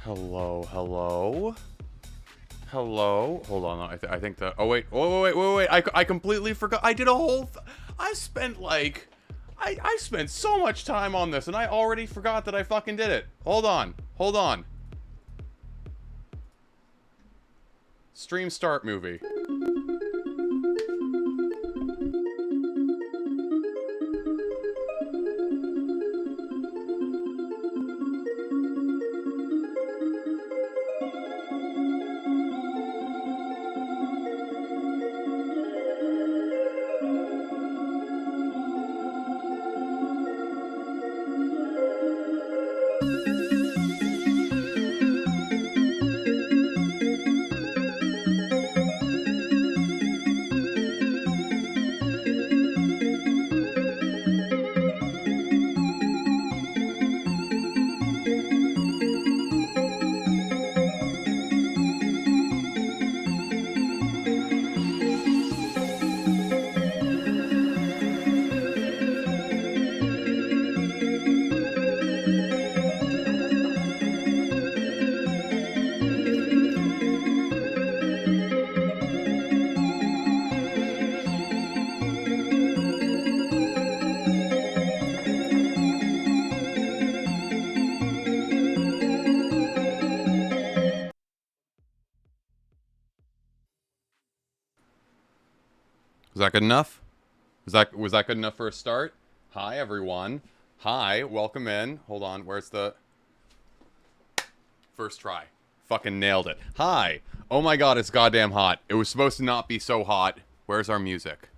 Hello, hello, hello. Hold on, I think the. Oh wait. I completely forgot. I did a whole. I spent like, I spent so much time on this, and I already forgot that I fucking did it. Hold on. Stream start movie. Was that good enough? Was that good enough for a start? Hi everyone. Hi, welcome in. Hold on, where's the first try? Fucking nailed it. Hi. Oh my god, it's goddamn hot. It was supposed to not be so hot. Where's our music?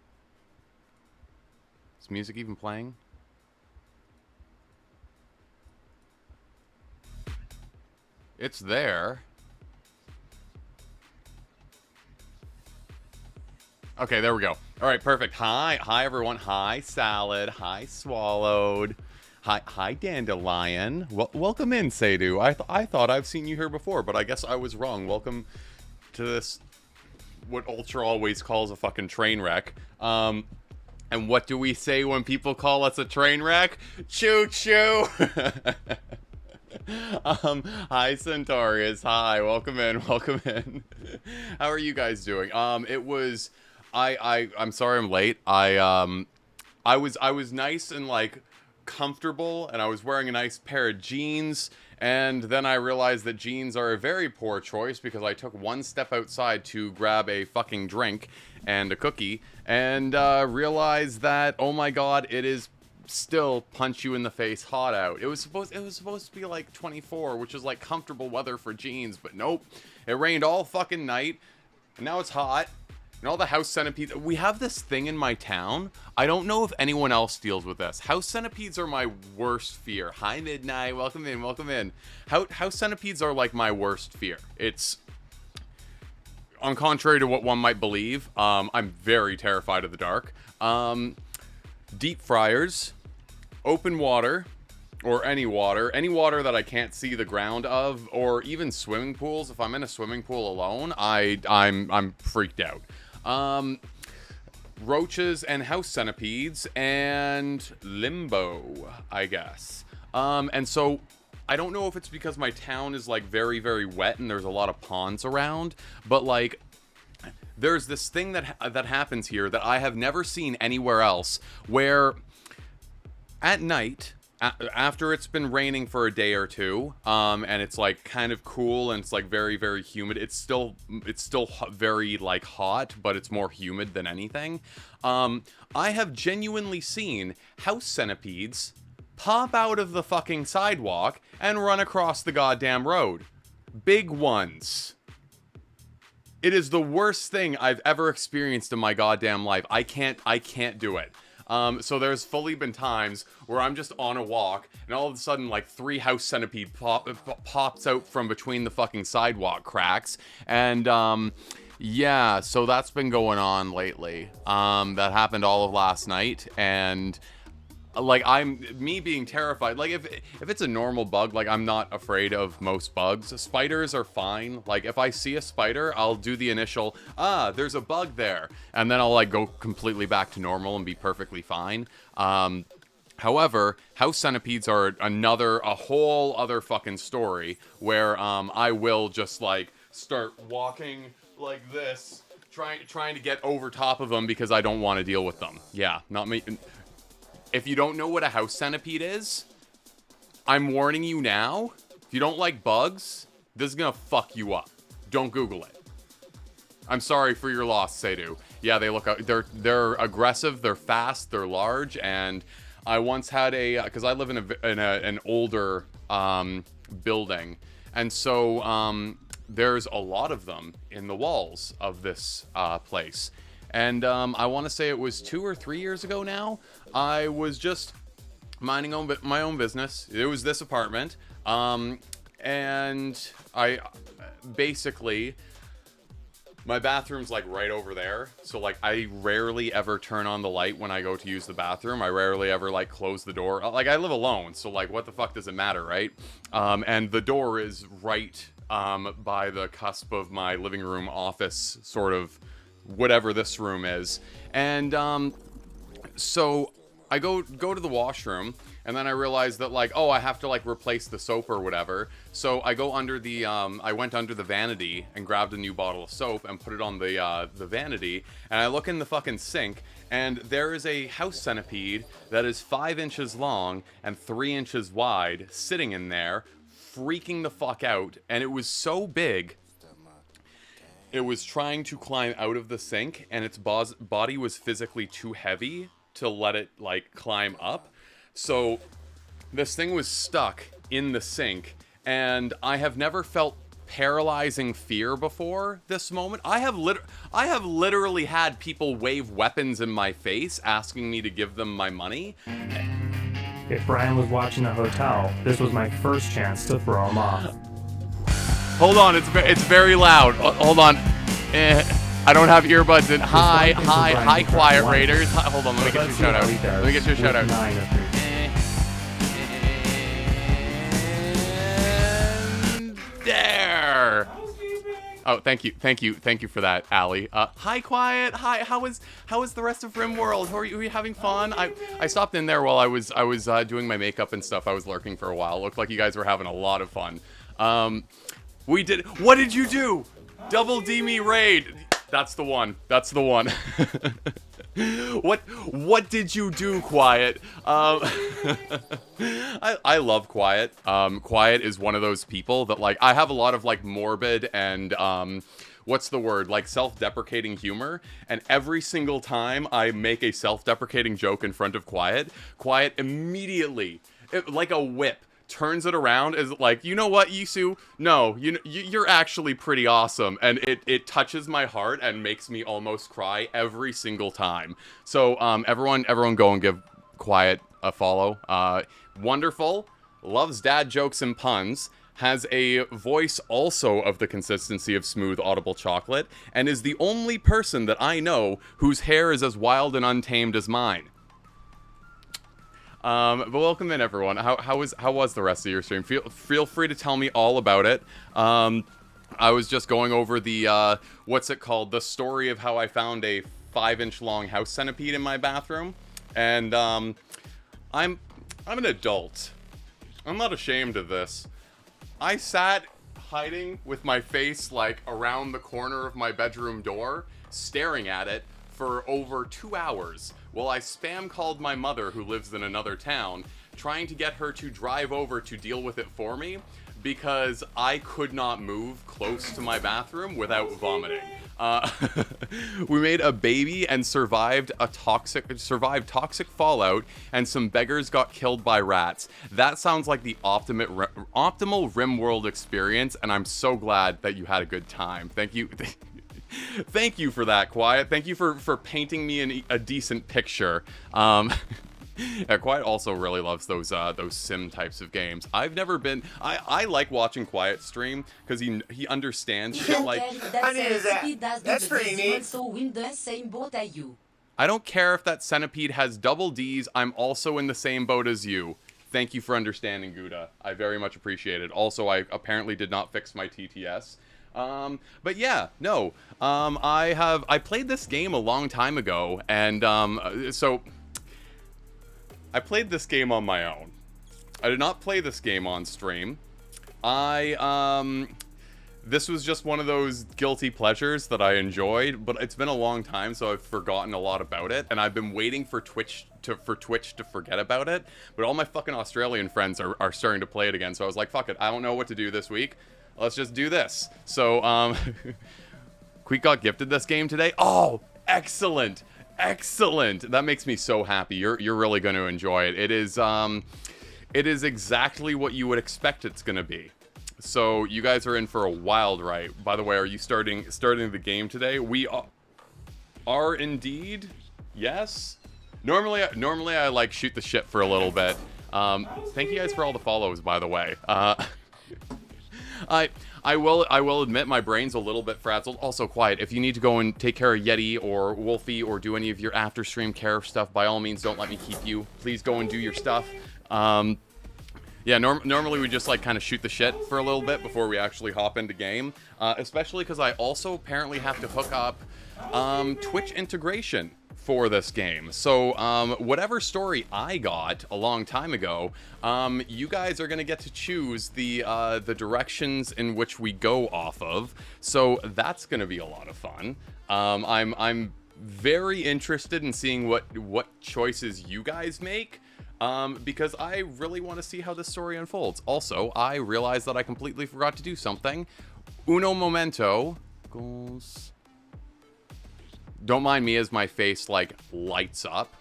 Is music even playing? It's there. Okay, there we go. All right, perfect. Hi everyone. Hi Salad. Hi Swallowed. Hi Dandelion. Welcome in, Seydu. I thought I've seen you here before, but I guess I was wrong. Welcome to this, what Ultra always calls a fucking train wreck. And what do we say when people call us a train wreck? Choo choo. Hi Centaurus. Hi, welcome in. How are you guys doing? It was. I'm sorry I'm late. I was nice and like comfortable, and I was wearing a nice pair of jeans, and then I realized that jeans are a very poor choice because I took one step outside to grab a fucking drink and a cookie, and realized that, oh my god, it is still punch you in the face hot out. It was supposed to be like 24, which is like comfortable weather for jeans, but nope. It rained all fucking night, and now it's hot. And all the house centipedes. We have this thing in my town. I don't know if anyone else deals with this. House centipedes are my worst fear. Hi, Midnight. Welcome in. House centipedes are like my worst fear. It's, on contrary to what one might believe, I'm very terrified of the dark. Deep fryers, open water, or any water that I can't see the ground of, or even swimming pools. If I'm in a swimming pool alone, I'm freaked out. Roaches and house centipedes and limbo, I guess. And so I don't know if it's because my town is like very, very wet and there's a lot of ponds around, but like there's this thing that happens here that I have never seen anywhere else, where at night, after it's been raining for a day or two, and it's like kind of cool and it's like very, very humid. It's still very like hot, but it's more humid than anything. I have genuinely seen house centipedes pop out of the fucking sidewalk and run across the goddamn road. Big ones. It is the worst thing I've ever experienced in my goddamn life. I can't do it. So there's fully been times where I'm just on a walk, and all of a sudden, like, 3 house centipede pops out from between the fucking sidewalk cracks, and, yeah, so that's been going on lately. That happened all of last night, and, like, me being terrified, like, if it's a normal bug, like, I'm not afraid of most bugs. Spiders are fine. Like, if I see a spider, I'll do the initial, there's a bug there, and then I'll, like, go completely back to normal and be perfectly fine. However, house centipedes are a whole other fucking story where I will just like start walking like this, trying to get over top of them because I don't want to deal with them. Yeah, not me. If you don't know what a house centipede is, I'm warning you now. If you don't like bugs, this is gonna fuck you up. Don't Google it. I'm sorry for your loss, Seidu. Yeah, they're aggressive, they're fast, they're large, and I once had because I live in an older building, and so there's a lot of them in the walls of this place. And I want to say it was 2 or 3 years ago now. I was just minding my own business. It was this apartment, and I basically. My bathroom's like right over there, so like I rarely ever turn on the light when I go to use the bathroom. I rarely ever like close the door. Like I live alone, so like what the fuck does it matter, right? And the door is right by the cusp of my living room office, sort of whatever this room is. And so I go to the washroom, and then I realized that like, oh, I have to like replace the soap or whatever. So I go under the I went under the vanity and grabbed a new bottle of soap and put it on the vanity, and I look in the fucking sink, and there is a house centipede that is 5 inches long and 3 inches wide sitting in there, freaking the fuck out. And it was so big, it was trying to climb out of the sink, and its body was physically too heavy to let it like climb up. So this thing was stuck in the sink, and I have never felt paralyzing fear before this moment. I have literally had people wave weapons in my face asking me to give them my money. If Brian was watching a hotel, this was my first chance to throw him off. Hold on, it's very loud. Hold on. I don't have earbuds in. Hi, quiet raiders. Hi, hold on, let me get you a shout out. Let me get you a shout out. There. Oh, thank you for that, Allie. Hi, quiet. Hi, how was the rest of RimWorld? Were you having fun? I stopped in there while I was doing my makeup and stuff. I was lurking for a while. Looked like you guys were having a lot of fun. What did you do? Double D me raid. That's the one. What did you do, Quiet? I love Quiet. Quiet is one of those people that like I have a lot of like morbid and what's the word? Like self-deprecating humor, and every single time I make a self-deprecating joke in front of Quiet immediately, like a whip, turns it around as like, you know what, Yisu? No, you're actually pretty awesome, and it touches my heart and makes me almost cry every single time. So everyone go and give Quiet a follow. Wonderful, loves dad jokes and puns, has a voice also of the consistency of smooth audible chocolate, and is the only person that I know whose hair is as wild and untamed as mine. But welcome in, everyone. How was the rest of your stream? Feel free to tell me all about it. I was just going over the what's it called? The story of how I found a 5-inch long house centipede in my bathroom, and I'm an adult. I'm not ashamed of this. I sat hiding with my face like around the corner of my bedroom door, staring at it for over 2 hours. Well, I spam called my mother, who lives in another town, trying to get her to drive over to deal with it for me, because I could not move close to my bathroom without vomiting. We made a baby and survived toxic fallout, and some beggars got killed by rats. That sounds like the optimal RimWorld experience, and I'm so glad that you had a good time. Thank you. Thank you for that, Quiet. Thank you for painting me a decent picture. Yeah, Quiet also really loves those sim types of games. I've never been. I like watching Quiet stream because he understands shit like. I needed that. That's pretty neat. I don't care if that centipede has double D's. I'm also in the same boat as you. Thank you for understanding, Gouda. I very much appreciate it. Also, I apparently did not fix my TTS. But yeah, no. I played this game a long time ago, and so I played this game on my own. I did not play this game on stream. This was just one of those guilty pleasures that I enjoyed, but it's been a long time, so I've forgotten a lot about it, and I've been waiting for Twitch to forget about it, but all my fucking Australian friends are starting to play it again, so I was like, fuck it, I don't know what to do this week. Let's just do this. So, Queek got gifted this game today. Oh, excellent. Excellent. That makes me so happy. You're really going to enjoy it. It is exactly what you would expect it's going to be. So you guys are in for a wild ride. By the way, are you starting the game today? We are indeed. Yes. Normally I like shoot the shit for a little bit. Thank you guys for all the follows, by the way. I will admit my brain's a little bit frazzled. Also, quiet. If you need to go and take care of Yeti or Wolfie or do any of your after stream care stuff, by all means, don't let me keep you. Please go and do your stuff. Yeah, normally we just like kind of shoot the shit for a little bit before we actually hop into game. Especially because I also apparently have to hook up Twitch integration for this game. So whatever story I got a long time ago, you guys are gonna get to choose the directions in which we go off of. So that's gonna be a lot of fun. I'm very interested in seeing what choices you guys make. Because I really want to see how this story unfolds. Also, I realized that I completely forgot to do something. Uno momento. Goals. Don't mind me as my face, like, lights up.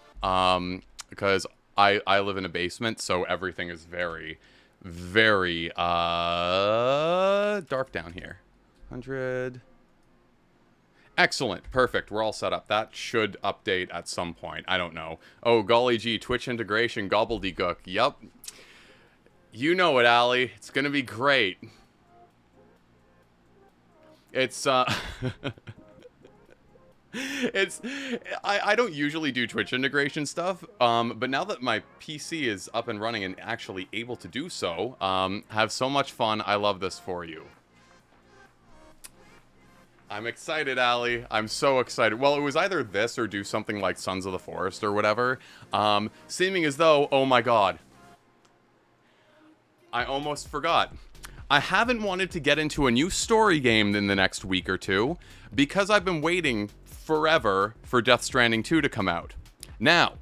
Because I live in a basement, so everything is very, very, dark down here. 100... Excellent. Perfect. We're all set up. That should update at some point. I don't know. Oh, golly gee. Twitch integration gobbledygook. Yup. You know it, Allie. It's gonna be great. It's, I don't usually do Twitch integration stuff, but now that my PC is up and running and actually able to do so, have so much fun. I love this for you. I'm excited, Allie. I'm so excited. Well, it was either this or do something like Sons of the Forest or whatever. Seeming as though, oh my god. I almost forgot. I haven't wanted to get into a new story game in the next week or two because I've been waiting forever for Death Stranding 2 to come out. Now,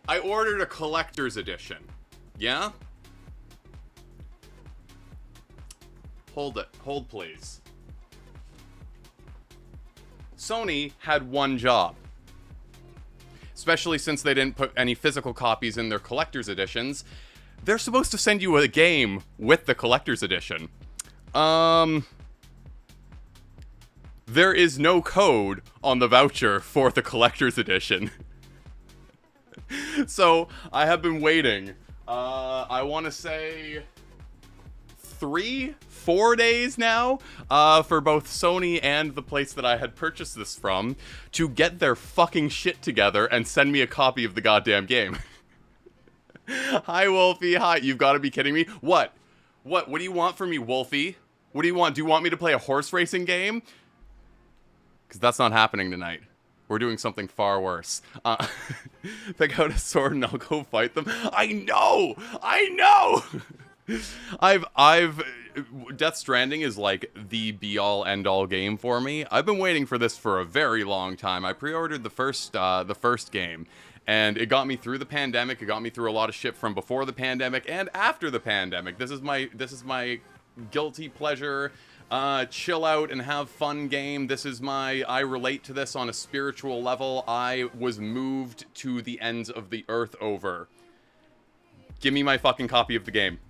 I ordered a collector's edition. Yeah? Hold it. Hold, please. Sony had one job. Especially since they didn't put any physical copies in their collector's editions. They're supposed to send you a game with the collector's edition. There is no code on the voucher for the collector's edition. So, I have been waiting. I want to say 3-4 days now for both Sony and the place that I had purchased this from to get their fucking shit together and send me a copy of the goddamn game. Hi, Wolfie. Hi. You've got to be kidding me. What do you want from me, Wolfie? What do you want? Do you want me to play a horse racing game? Because that's not happening tonight. We're doing something far worse. Pick out a sword and I'll go fight them. I know! Death Stranding is like the be-all, end-all game for me. I've been waiting for this for a very long time. I pre-ordered the first game, and it got me through the pandemic. It got me through a lot of shit from before the pandemic and after the pandemic. This is my guilty pleasure, chill out and have fun game. I relate to this on a spiritual level. I was moved to the ends of the earth over. Give me my fucking copy of the game.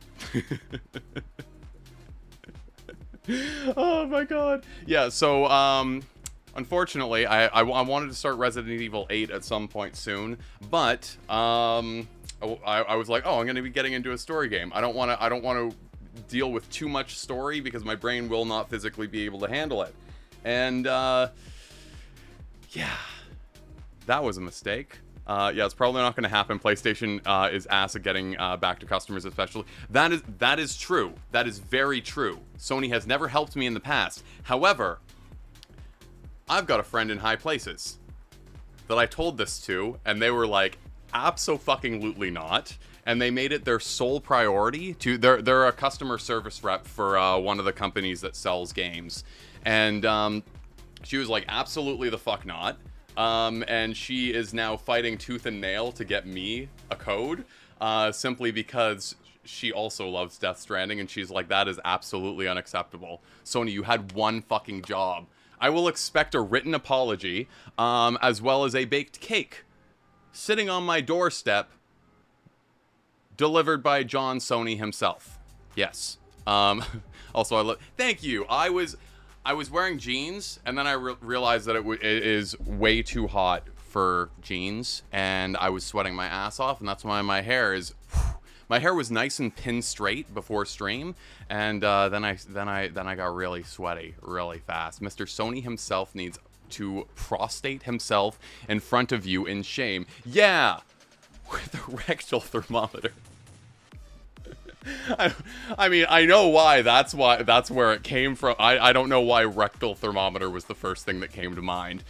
Oh my god. Yeah, so unfortunately I wanted to start Resident Evil 8 at some point soon, but I was like, oh, I'm gonna be getting into a story game. I don't want to deal with too much story because my brain will not physically be able to handle it. And yeah, that was a mistake. Yeah, it's probably not going to happen. PlayStation is ass at getting back to customers, especially. That is true. That is very true. Sony has never helped me in the past. However, I've got a friend in high places. that I told this to, and they were like, abso-fucking-lutely not. And they made it their sole priority to, they're a customer service rep for one of the companies that sells games. And she was like, absolutely the fuck not. And she is now fighting tooth and nail to get me a code, simply because she also loves Death Stranding, and she's like, that is absolutely unacceptable. Sony, you had one fucking job. I will expect a written apology, as well as a baked cake sitting on my doorstep, delivered by John Sony himself. Yes. Also, thank you. I was wearing jeans, and then I realized that it is way too hot for jeans, and I was sweating my ass off, and that's why my hair is. My hair was nice and pin straight before stream, and then I got really sweaty really fast. Mr. Sony himself needs to prostate himself in front of you in shame. Yeah, with a rectal thermometer. I mean, I know why. That's where it came from. I don't know why rectal thermometer was the first thing that came to mind.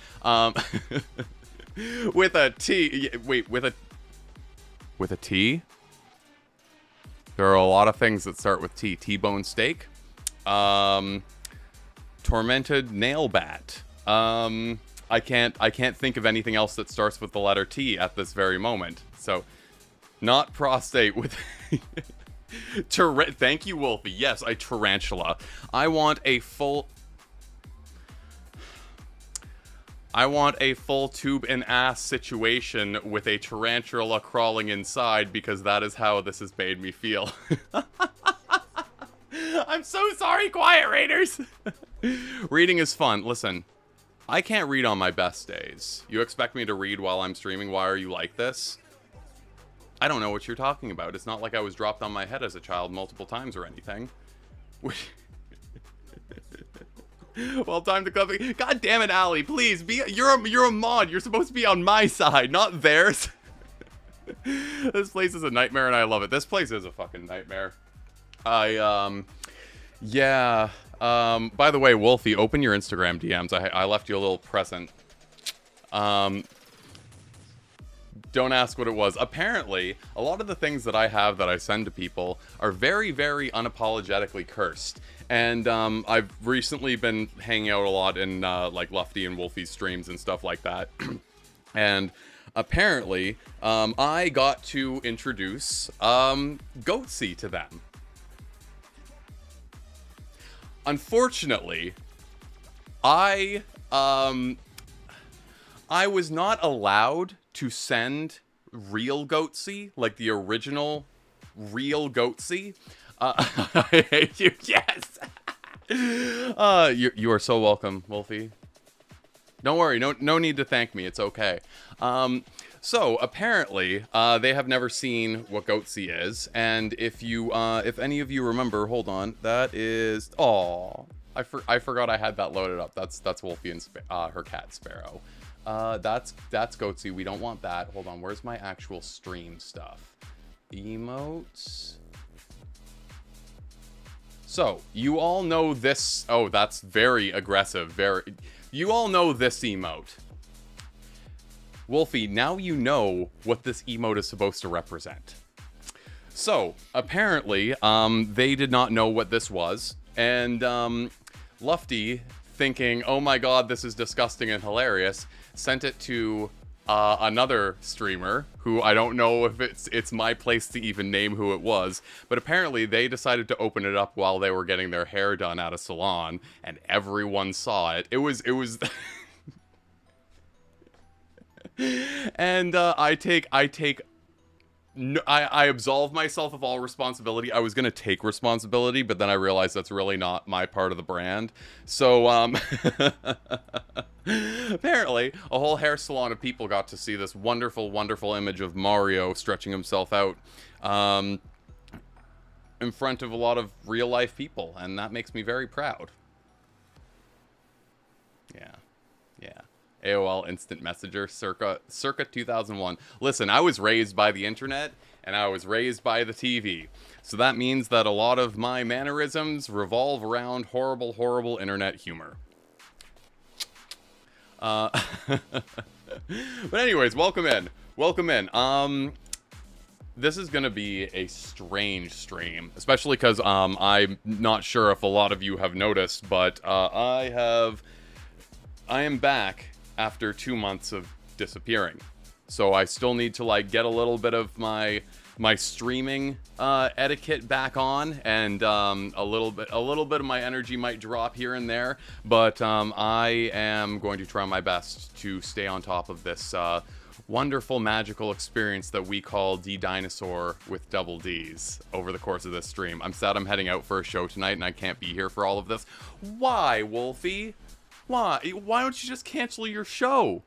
With a T. Wait, with a T? There are a lot of things that start with T. T-bone steak. Tormented nail bat. I can't think of anything else that starts with the letter T at this very moment. So, not prostate with. Thank you, Wolfie. Yes, a tarantula. I want a full tube and ass situation with a tarantula crawling inside, because that is how this has made me feel. I'm so sorry, Quiet Raiders. Reading is fun. Listen, I can't read on my best days. You expect me to read while I'm streaming? Why are you like this? I don't know what you're talking about. It's not like I was dropped on my head as a child multiple times or anything. Well, time to cover. God damn it, Allie! Please be. You're a mod. You're supposed to be on my side, not theirs. This place is a nightmare, and I love it. This place is a fucking nightmare. Yeah. By the way, Wolfie, open your Instagram DMs. I left you a little present. Don't ask what it was. Apparently, a lot of the things that I have that I send to people are very, very unapologetically cursed. And I've recently been hanging out a lot in like Lufty and Wolfie's streams and stuff like that. And apparently, I got to introduce Goatsy to them. Unfortunately, I was not allowed to send real Goatsy, like the original real Goatsy. I hate you. Yes. You are so welcome, Wolfie. Don't worry. No need to thank me. It's okay. So apparently, they have never seen what Goatsy is, and if any of you remember, hold on, that is. Oh, I forgot I had that loaded up. That's Wolfie and her cat Sparrow. That's Goatsy. We don't want that. Hold on. Where's my actual stream stuff? Emotes. So, you all know this. Oh, that's very aggressive. You all know this emote. Wolfie, now you know what this emote is supposed to represent. So, apparently, they did not know what this was. And, Lufty, thinking, oh my god, this is disgusting and hilarious, sent it to another streamer who I don't know if it's my place to even name who it was, but apparently they decided to open it up while they were getting their hair done at a salon, and everyone saw it. It was and I absolve myself of all responsibility. I was gonna take responsibility, but then I realized that's really not my part of the brand. So, apparently, a whole hair salon of people got to see this wonderful, wonderful image of Mario stretching himself out, in front of a lot of real-life people, and that makes me very proud. Yeah. AOL Instant Messenger circa 2001. Listen, I was raised by the internet, and I was raised by the TV. So that means that a lot of my mannerisms revolve around horrible, horrible internet humor. But anyways, welcome in. Welcome in. This is gonna be a strange stream, especially because I'm not sure if a lot of you have noticed, but I am back after 2 months of disappearing. So I still need to like get a little bit of my streaming etiquette back on, and a little bit of my energy might drop here and there, but I am going to try my best to stay on top of this wonderful magical experience that we call D-Dinosaur with double D's over the course of this stream. I'm sad I'm heading out for a show tonight and I can't be here for all of this. Why, Wolfie? Why don't you just cancel your show?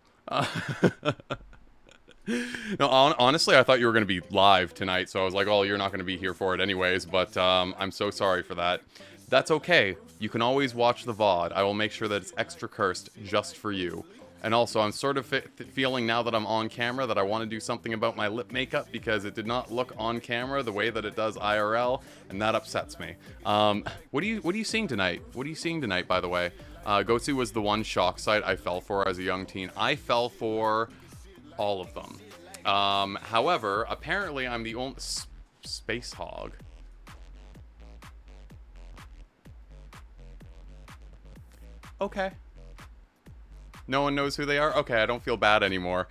No, honestly, I thought you were going to be live tonight, so I was like, oh, you're not going to be here for it anyways, but I'm so sorry for that. That's okay. You can always watch the VOD. I will make sure that it's extra cursed just for you. And also, I'm sort of feeling now that I'm on camera that I want to do something about my lip makeup because it did not look on camera the way that it does IRL, and that upsets me. What are you seeing tonight? What are you seeing tonight, by the way? Gotsu was the one shock site I fell for as a young teen. I fell for all of them. However, apparently I'm the only... Space Hog. Okay. No one knows who they are? Okay, I don't feel bad anymore.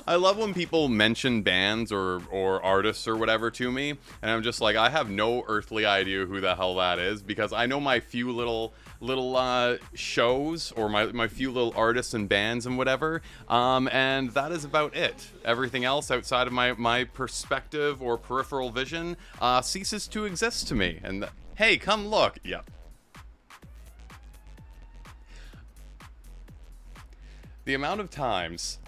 I love when people mention bands or artists or whatever to me, and I'm just like, I have no earthly idea who the hell that is, because I know my few little shows, or my few little artists and bands and whatever, and that is about it. Everything else outside of my perspective or peripheral vision ceases to exist to me. And hey, come look. Yep. The amount of times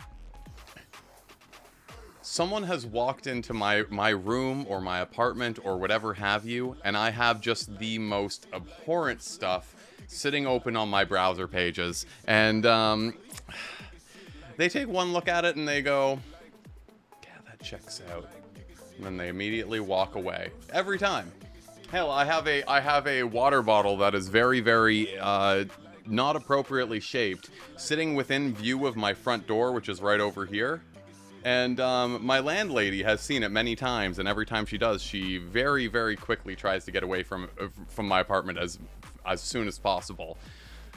someone has walked into my room or my apartment or whatever have you, and I have just the most abhorrent stuff sitting open on my browser pages, and they take one look at it and they go, yeah, that checks out, and then they immediately walk away every time. Hell, I have a water bottle that is very, very not appropriately shaped, sitting within view of my front door, which is right over here. And my landlady has seen it many times, and every time she does, she very, very quickly tries to get away from my apartment as soon as possible.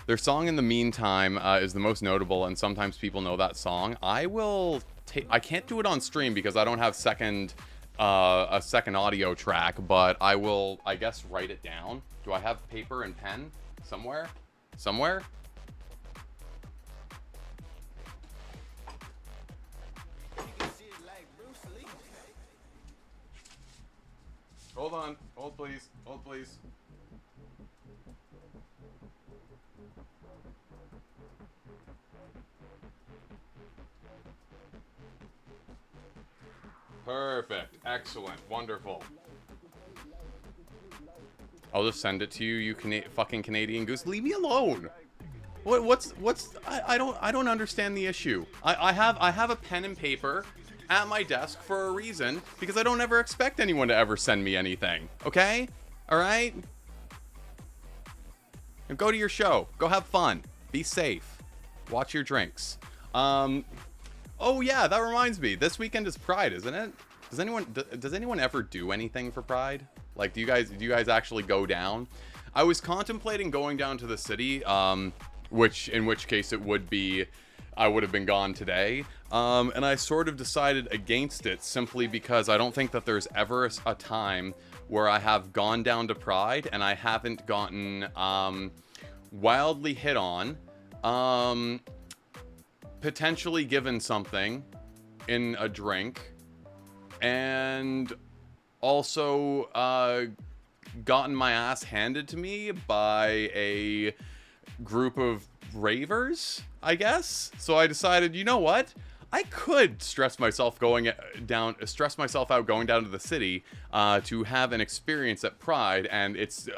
Their song In the Meantime is the most notable, and sometimes people know that song. I can't do it on stream because I don't have a second audio track, but I will, I guess, write it down. Do I have paper and pen somewhere? Somewhere? Hold on. Hold, please. Hold, please. Perfect. Excellent. Wonderful. I'll just send it to you, you fucking Canadian goose. Leave me alone. What's I don't understand the issue. I have a pen and paper at my desk for a reason, because I don't ever expect anyone to ever send me anything. Okay? All right? And go to your show. Go have fun. Be safe. Watch your drinks. Oh yeah, that reminds me. This weekend is Pride, isn't it? Does anyone ever do anything for Pride? Like, do you guys actually go down? I was contemplating going down to the city, in which case it would be, I would have been gone today. And I sort of decided against it simply because I don't think that there's ever a time where I have gone down to Pride and I haven't gotten wildly hit on, potentially given something in a drink, and also gotten my ass handed to me by a group of ravers, I guess. So I decided, you know what? I could stress myself out going down to the city to have an experience at Pride, and it's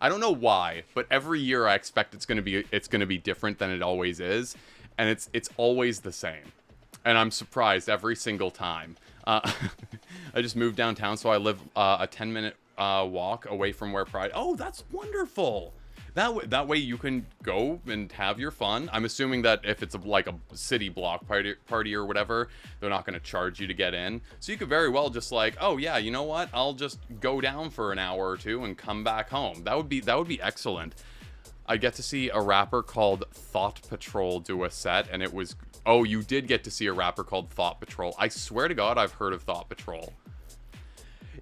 I don't know why, but every year I expect it's gonna be different than it always is, and it's always the same, and I'm surprised every single time. I just moved downtown, so I live a 10-minute walk away from where Pride. Oh, that's wonderful. That way you can go and have your fun. I'm assuming that if it's like a city block party or whatever, they're not going to charge you to get in. So you could very well just like, oh yeah, you know what? I'll just go down for an hour or two and come back home. That would be excellent. I get to see a rapper called Thought Patrol do a set, and it was... Oh, you did get to see a rapper called Thought Patrol. I swear to God, I've heard of Thought Patrol.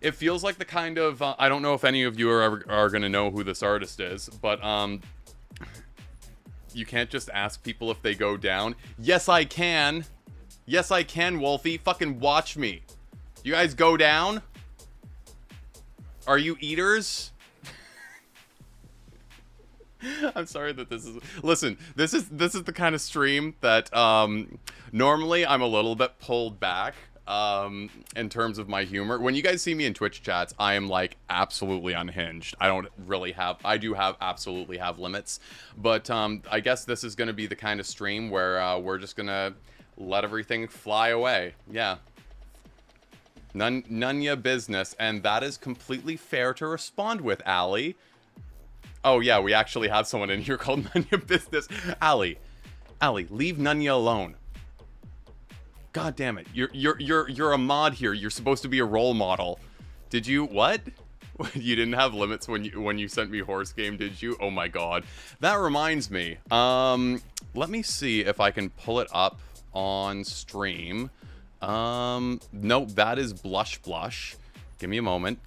It feels like the kind of... I don't know if any of you are going to know who this artist is, but you can't just ask people if they go down. Yes, I can. Yes, I can, Wolfie. Fucking watch me. You guys go down? Are you eaters? I'm sorry that this is... Listen, this is the kind of stream that normally I'm a little bit pulled back in terms of my humor. When you guys see me in Twitch chats, I am like absolutely unhinged. I do absolutely have limits. But I guess this is going to be the kind of stream where we're just going to let everything fly away. Yeah. None ya business, and that is completely fair to respond with, Allie. Oh yeah, we actually have someone in here called None Ya Business. Allie, leave None Ya alone. God damn it, you're a mod here. You're supposed to be a role model. Did you what? You didn't have limits when you sent me horse game, did you? Oh my god. That reminds me. Let me see if I can pull it up on stream. Nope, that is Blush. Give me a moment.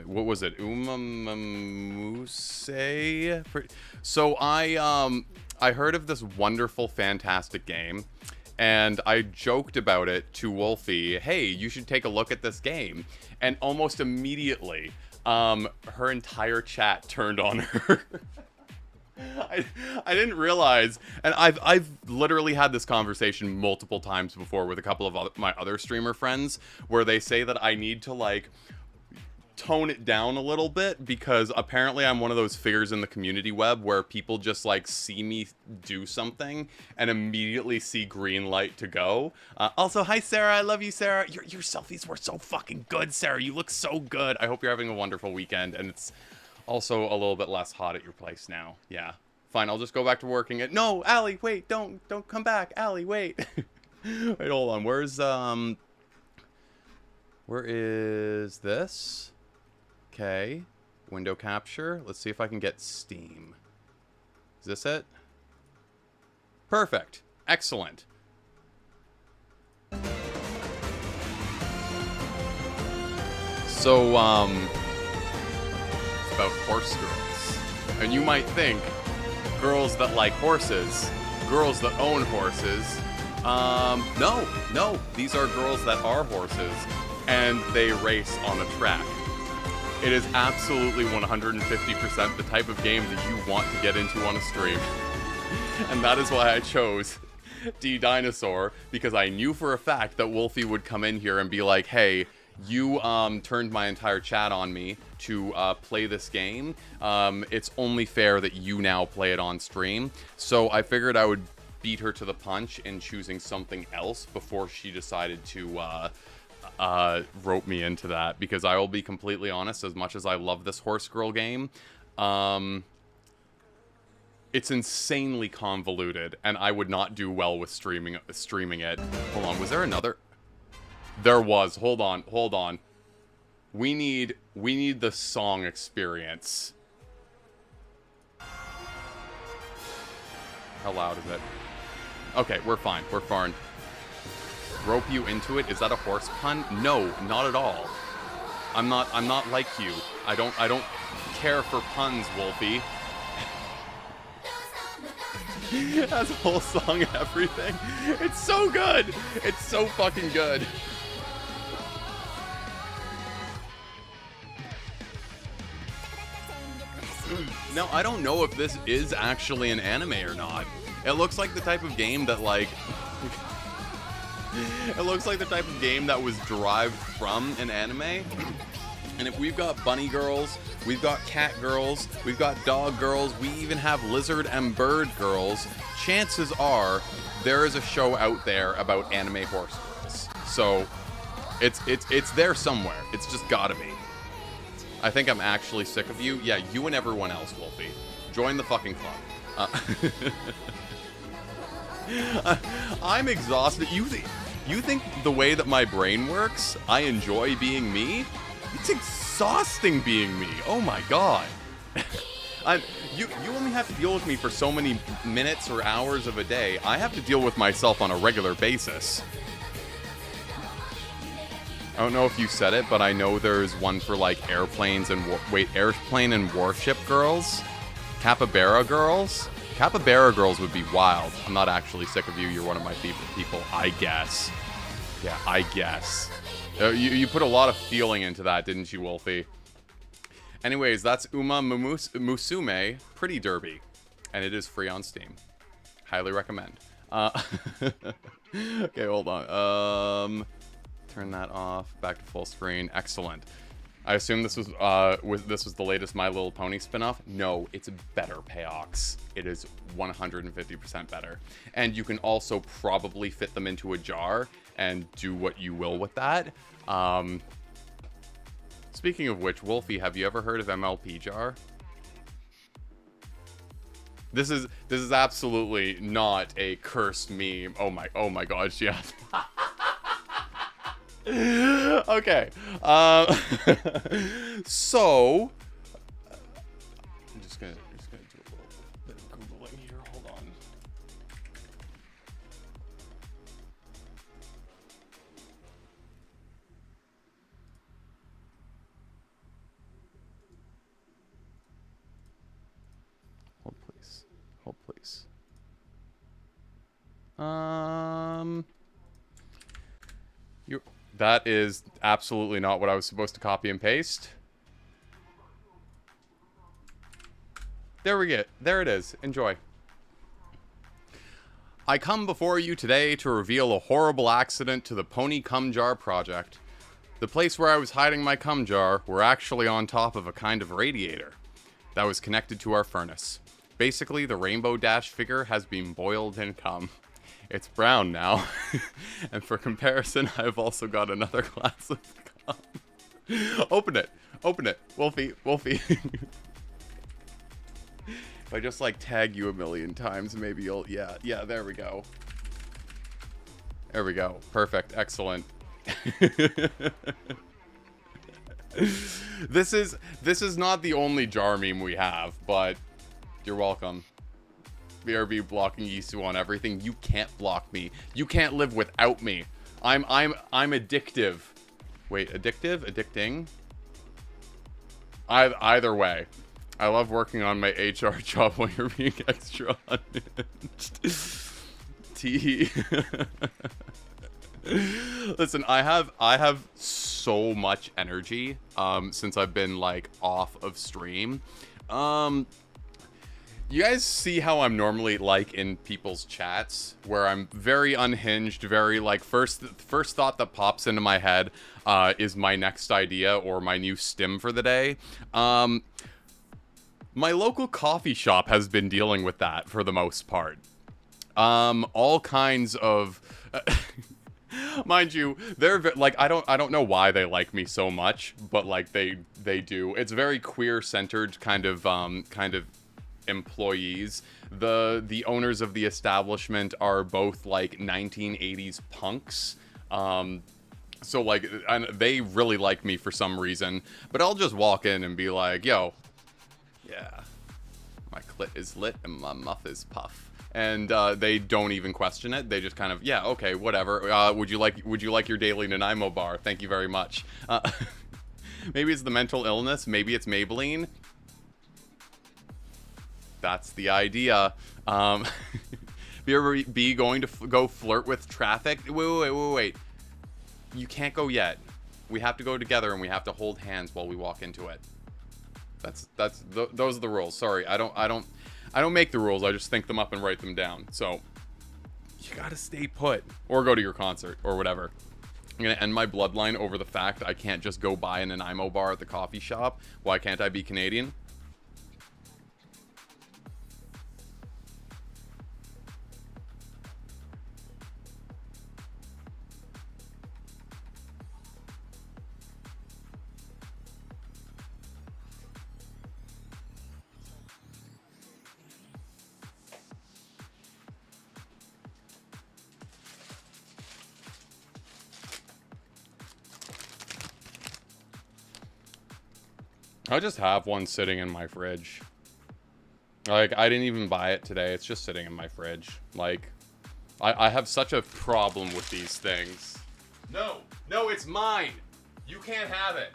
What was it? Umamuse? So I heard of this wonderful, fantastic game, and I joked about it to Wolfie. Hey, you should take a look at this game. And almost immediately, her entire chat turned on her. I didn't realize, and I've literally had this conversation multiple times before with a couple of my other streamer friends, where they say that I need to like tone it down a little bit, because apparently I'm one of those figures in the community web where people just like see me do something and immediately see green light to go. Also, hi Sarah, I love you, Sarah. Your selfies were so fucking good, Sarah. You look so good. I hope you're having a wonderful weekend, and it's also a little bit less hot at your place now. Yeah, fine. I'll just go back to working it. No, Allie, wait, don't come back, Allie, wait. Wait, hold on. Where is this? Okay, window capture. Let's see if I can get Steam. Is this it? Perfect. Excellent. So, it's about horse girls. And you might think, girls that like horses, girls that own horses. No. These are girls that are horses, and they race on a track. It is absolutely 150% the type of game that you want to get into on a stream. And that is why I chose D-Dinosaur, because I knew for a fact that Wolfie would come in here and be like, hey, you turned my entire chat on me to play this game. It's only fair that you now play it on stream. So I figured I would beat her to the punch in choosing something else before she decided to rope me into that, because I will be completely honest, as much as I love this horse girl game, it's insanely convoluted, and I would not do well with streaming it. Hold on, was there another? There was. Hold on. We need the song experience. How loud is it? Okay, we're fine. Rope you into it? Is that a horse pun? No, not at all. I'm not like you. I don't care for puns, Wolfie. It has a whole song and everything. It's so good. It's so fucking good. Now, I don't know if this is actually an anime or not. It looks like the type of game that like it looks like the type of game that was derived from an anime. And if we've got bunny girls, we've got cat girls, we've got dog girls, we even have lizard and bird girls, chances are there is a show out there about anime horse girls. So it's there somewhere. It's just gotta be. I think I'm actually sick of you. Yeah, you and everyone else, Wolfie. Join the fucking club. I'm exhausted. You think the way that my brain works, I enjoy being me? It's exhausting being me. Oh my god. You only have to deal with me for so many minutes or hours of a day. I have to deal with myself on a regular basis. I don't know if you said it, but I know there's one for like airplanes and airplane and warship girls, capybara girls. Capybara girls would be wild. I'm not actually sick of you. You're one of my favorite people, I guess. Yeah, I guess. You put a lot of feeling into that, didn't you, Wolfie? Anyways, that's Uma Musume Pretty Derby, and it is free on Steam. Highly recommend. Okay, hold on. Turn that off. Back to full screen. Excellent. I assume this was the latest My Little Pony spinoff. No, it's better, Payox. It is 150% better, and you can also probably fit them into a jar and do what you will with that. Speaking of which, Wolfie, have you ever heard of MLP jar? This is absolutely not a cursed meme. Oh my gosh, yeah. Okay. So I'm just gonna do a little bit of Googling here. Hold on. Hold please. Hold please. That is absolutely not what I was supposed to copy and paste. There we go. There it is. Enjoy. I come before you today to reveal a horrible accident to the Pony Cum Jar project. The place where I was hiding my cum jar were actually on top of a kind of radiator that was connected to our furnace. Basically, the Rainbow Dash figure has been boiled in cum. It's brown now, and for comparison, I've also got another glass of cum. Open it, Wolfie. If I just like tag you a million times, maybe you'll, yeah, there we go. There we go, perfect, excellent. This is not the only jar meme we have, but you're welcome. BRB blocking Yisu on everything. You can't block me. You can't live without me. I'm addictive. Wait, addictive? Addicting? Either way. I love working on my HR job when you're being extra unhinged. T. Listen, I have so much energy since I've been like off of stream. You guys see how I'm normally like in people's chats, where I'm very unhinged, very like first thought that pops into my head is my next idea or my new stim for the day. My local coffee shop has been dealing with that for the most part. All kinds of mind you, they're like I don't know why they like me so much, but like they do. It's very queer centered kind of employees. The owners of the establishment are both like 1980s punks. So like they really like me for some reason, but I'll just walk in and be like, yo, yeah, my clit is lit and my muff is puff. And they don't even question it. They just kind of, yeah, okay, whatever. Would you like your daily Nanaimo bar? Thank you very much. Maybe it's the mental illness. Maybe it's Maybelline. That's the idea. BRB going to go flirt with traffic? Wait. You can't go yet. We have to go together and we have to hold hands while we walk into it. Those are the rules. Sorry, I don't make the rules. I just think them up and write them down. So you gotta stay put or go to your concert or whatever. I'm gonna end my bloodline over the fact I can't just go buy an Nanaimo bar at the coffee shop. Why can't I be Canadian? I just have one sitting in my fridge. Like, I didn't even buy it today. It's just sitting in my fridge. Like, I have such a problem with these things. No, no, it's mine. You can't have it.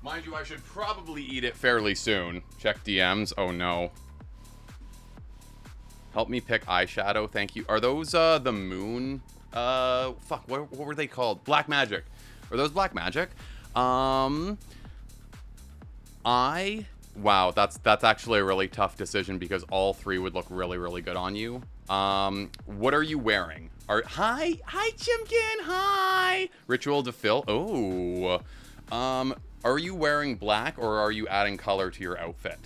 Mind you, I should probably eat it fairly soon. Check DMs. Oh, no. Help me pick eyeshadow. Thank you. Are those, the moon? Fuck, what were they called? Black Magic. Are those Black Magic? Wow, that's actually a really tough decision because all three would look really, really good on you. What are you wearing? Hi, Chimkin, hi! Ritual to fill. Oh. Are you wearing black or are you adding color to your outfit?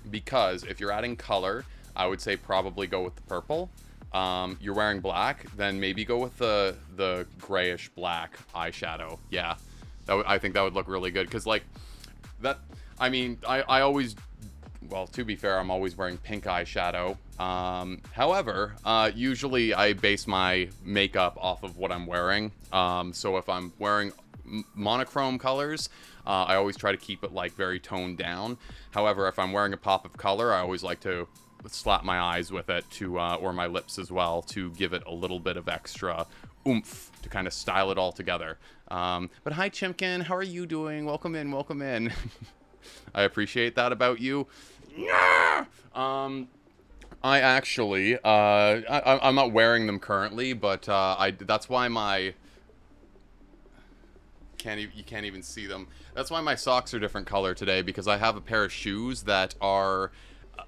Because if you're adding color, I would say probably go with the purple. You're wearing black, then maybe go with the grayish black eyeshadow. Yeah, I think that would look really good. Because, like, that, I mean, I always, well, to be fair, I'm always wearing pink eyeshadow. However, usually I base my makeup off of what I'm wearing. So if I'm wearing monochrome colors, I always try to keep it, like, very toned down. However, if I'm wearing a pop of color, I always like to slap my eyes with it to or my lips as well to give it a little bit of extra oomph to kind of style it all together. But hi, Chimkin, how are you doing? Welcome in, welcome in. I appreciate that about you. I actually I'm not wearing them currently, but that's why my you can't even see them. That's why my socks are different color today, because I have a pair of shoes that are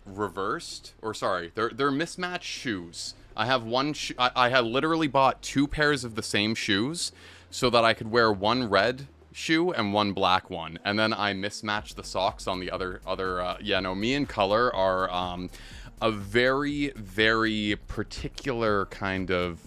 reversed, or sorry, they're mismatched shoes. I have one I had literally bought 2 pairs of the same shoes so that I could wear one red shoe and one black one, and then I mismatched the socks on the other yeah, no, me and color are a very, very particular kind of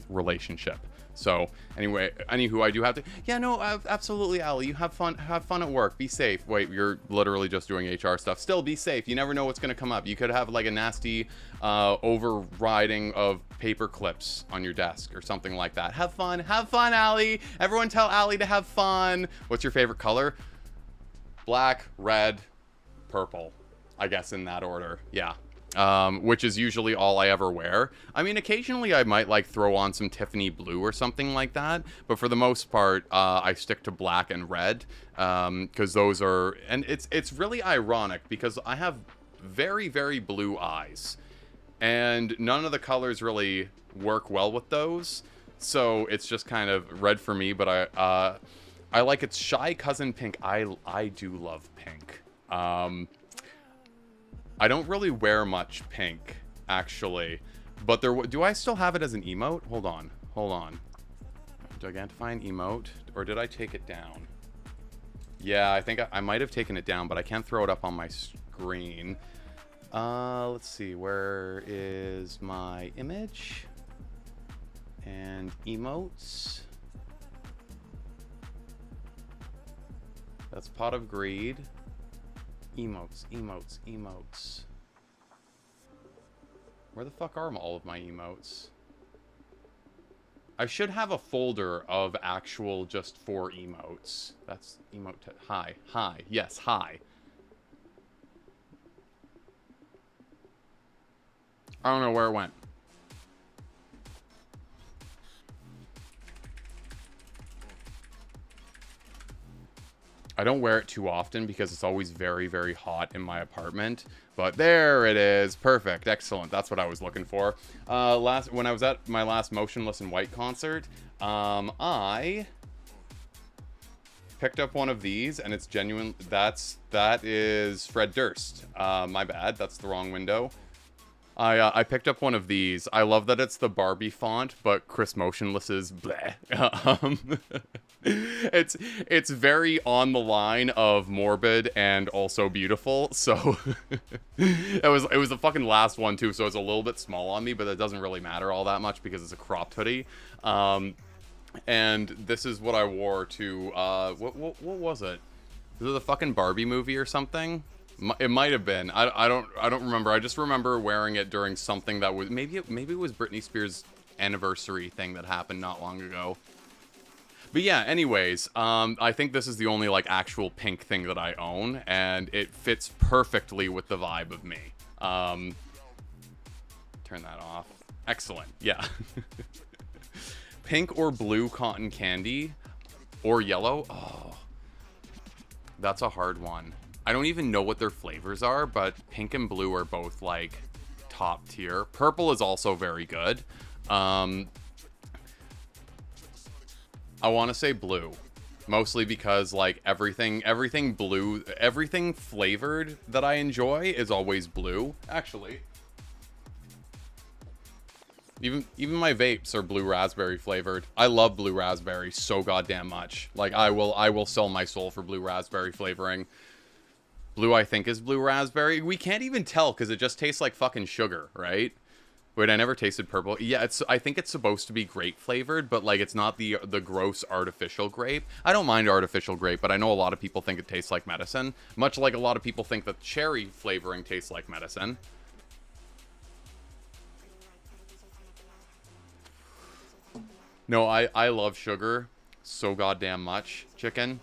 relationship. So anyway, anywho, I do have to. Yeah, no, absolutely, Ali. You have fun. Have fun at work. Be safe. Wait, you're literally just doing HR stuff. Still, be safe. You never know what's gonna come up. You could have like a nasty overriding of paper clips on your desk or something like that. Have fun, Ali. Everyone, tell Ali to have fun. What's your favorite color? Black, red, purple. I guess in that order. Yeah. Which is usually all I ever wear. I mean, occasionally I might like throw on some Tiffany blue or something like that, but for the most part, I stick to black and red, because those are, and it's really ironic because I have very, very blue eyes, and none of the colors really work well with those, so it's just kind of red for me, but I like its shy cousin pink. I do love pink. I don't really wear much pink, actually, but do I still have it as an emote? Hold on. Gigantifying emote, or did I take it down? Yeah, I think I might have taken it down, but I can't throw it up on my screen. Let's see, where is my image? And emotes. That's Pot of Greed. Emotes. Where the fuck are all of my emotes? I should have a folder of actual just for emotes. That's emote. Hi. Yes, hi. I don't know where it went. I don't wear it too often because it's always very, very hot in my apartment. But there it is. Perfect. Excellent. That's what I was looking for. When I was at my last Motionless in White concert, I picked up one of these, and it's genuine. That is Fred Durst. My bad. That's the wrong window. I picked up one of these. I love that it's the Barbie font, but Chris Motionless is bleh. It's very on the line of morbid and also beautiful. So it was the fucking last one too. So it's a little bit small on me, but it doesn't really matter all that much because it's a cropped hoodie. And this is what I wore to what was it? Was it the fucking Barbie movie or something? It might have been. I don't remember. I just remember wearing it during something that was maybe it was Britney Spears' anniversary thing that happened not long ago. But yeah, anyways, I think this is the only like actual pink thing that I own, and it fits perfectly with the vibe of me. Turn that off. Excellent. Yeah. Pink or blue cotton candy or yellow? Oh, that's a hard one. I don't even know what their flavors are, but pink and blue are both like top tier. Purple is also very good. I want to say blue, mostly because like everything blue, everything flavored that I enjoy is always blue. Actually, even my vapes are blue raspberry flavored. I love blue raspberry so goddamn much. Like I will sell my soul for blue raspberry flavoring. Blue, I think, is blue raspberry. We can't even tell because it just tastes like fucking sugar, right? Wait, I never tasted purple. Yeah, I think it's supposed to be grape flavored, but like it's not the gross artificial grape. I don't mind artificial grape, but I know a lot of people think it tastes like medicine. Much like a lot of people think that cherry flavoring tastes like medicine. No, I love sugar so goddamn much, chicken.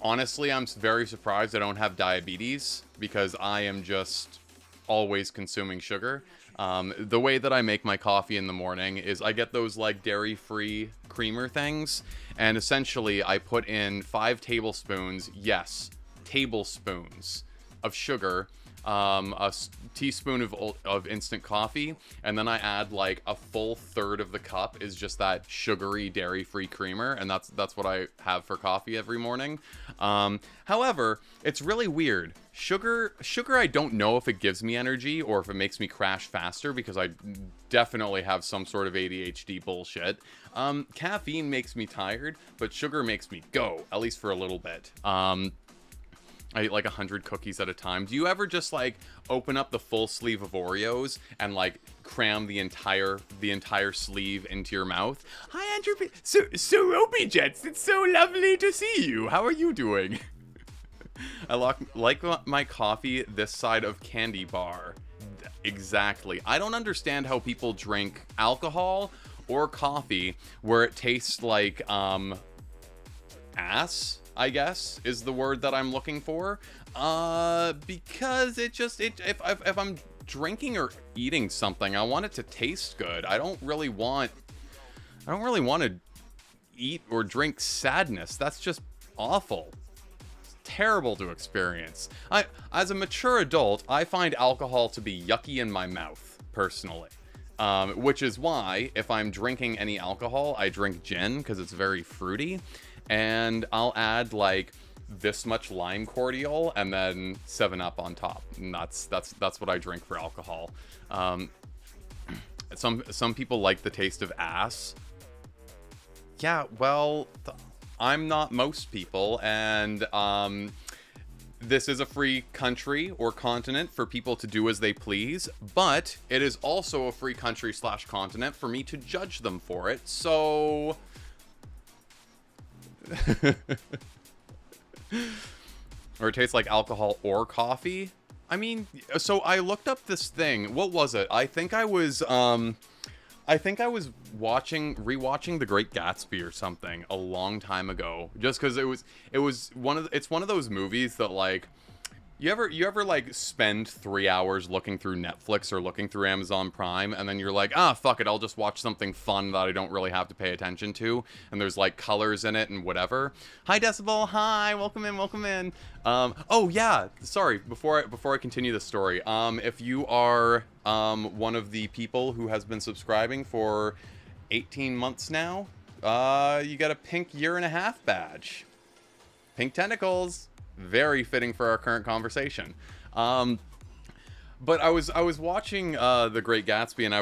Honestly, I'm very surprised I don't have diabetes because I am just always consuming sugar. The way that I make my coffee in the morning is I get those like dairy-free creamer things, and essentially I put in 5 tablespoons, yes, tablespoons of sugar, teaspoon of instant coffee, and then I add like a full third of the cup is just that sugary dairy-free creamer, and that's what I have for coffee every morning. However, it's really weird. Sugar I don't know if it gives me energy or if it makes me crash faster, because I definitely have some sort of ADHD bullshit. Caffeine makes me tired, but sugar makes me go, at least for a little bit. I eat like 100 cookies at a time. Do you ever just like open up the full sleeve of Oreos and like cram the entire sleeve into your mouth? Hi, Andrew. So Ropey Jets, it's so lovely to see you. How are you doing? I like my coffee this side of candy bar. Exactly. I don't understand how people drink alcohol or coffee where it tastes like ass, I guess, is the word that I'm looking for. Because if I'm drinking or eating something, I want it to taste good. I don't really want to eat or drink sadness. That's just awful. It's terrible to experience. As a mature adult, I find alcohol to be yucky in my mouth, personally. Which is why, if I'm drinking any alcohol, I drink gin, because it's very fruity. And I'll add like this much lime cordial and then 7-Up on top. And that's what I drink for alcohol. Some people like the taste of ass. Yeah, well, I'm not most people, and this is a free country or continent for people to do as they please, but it is also a free country / continent for me to judge them for it. So or it tastes like alcohol or coffee. I mean, so I looked up this thing. What was it? I think I was rewatching The Great Gatsby or something a long time ago, just because it's one of those movies that like you ever like spend 3 hours looking through Netflix or looking through Amazon Prime, and then you're like, fuck it, I'll just watch something fun that I don't really have to pay attention to, and there's like colors in it and whatever. Hi Decibel, hi, welcome in. Oh yeah, sorry, before I continue the story, if you are one of the people who has been subscribing for 18 months now, you got a pink 1.5-year badge. Pink tentacles. Very fitting for our current conversation. But I was watching The Great Gatsby, and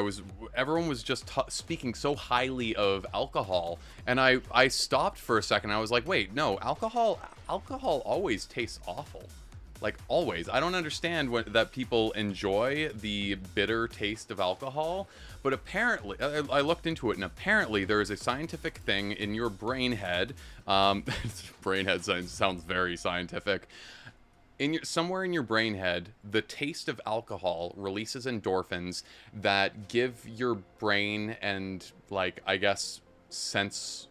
everyone was just speaking so highly of alcohol, and I stopped for a second. I was like, wait, no, alcohol always tastes awful. Like, always. I don't understand that people enjoy the bitter taste of alcohol, but apparently, I looked into it, and apparently there is a scientific thing in your brain head. Brain head sounds very scientific. Somewhere in your brain head, the taste of alcohol releases endorphins that give your brain and, like, I guess, sense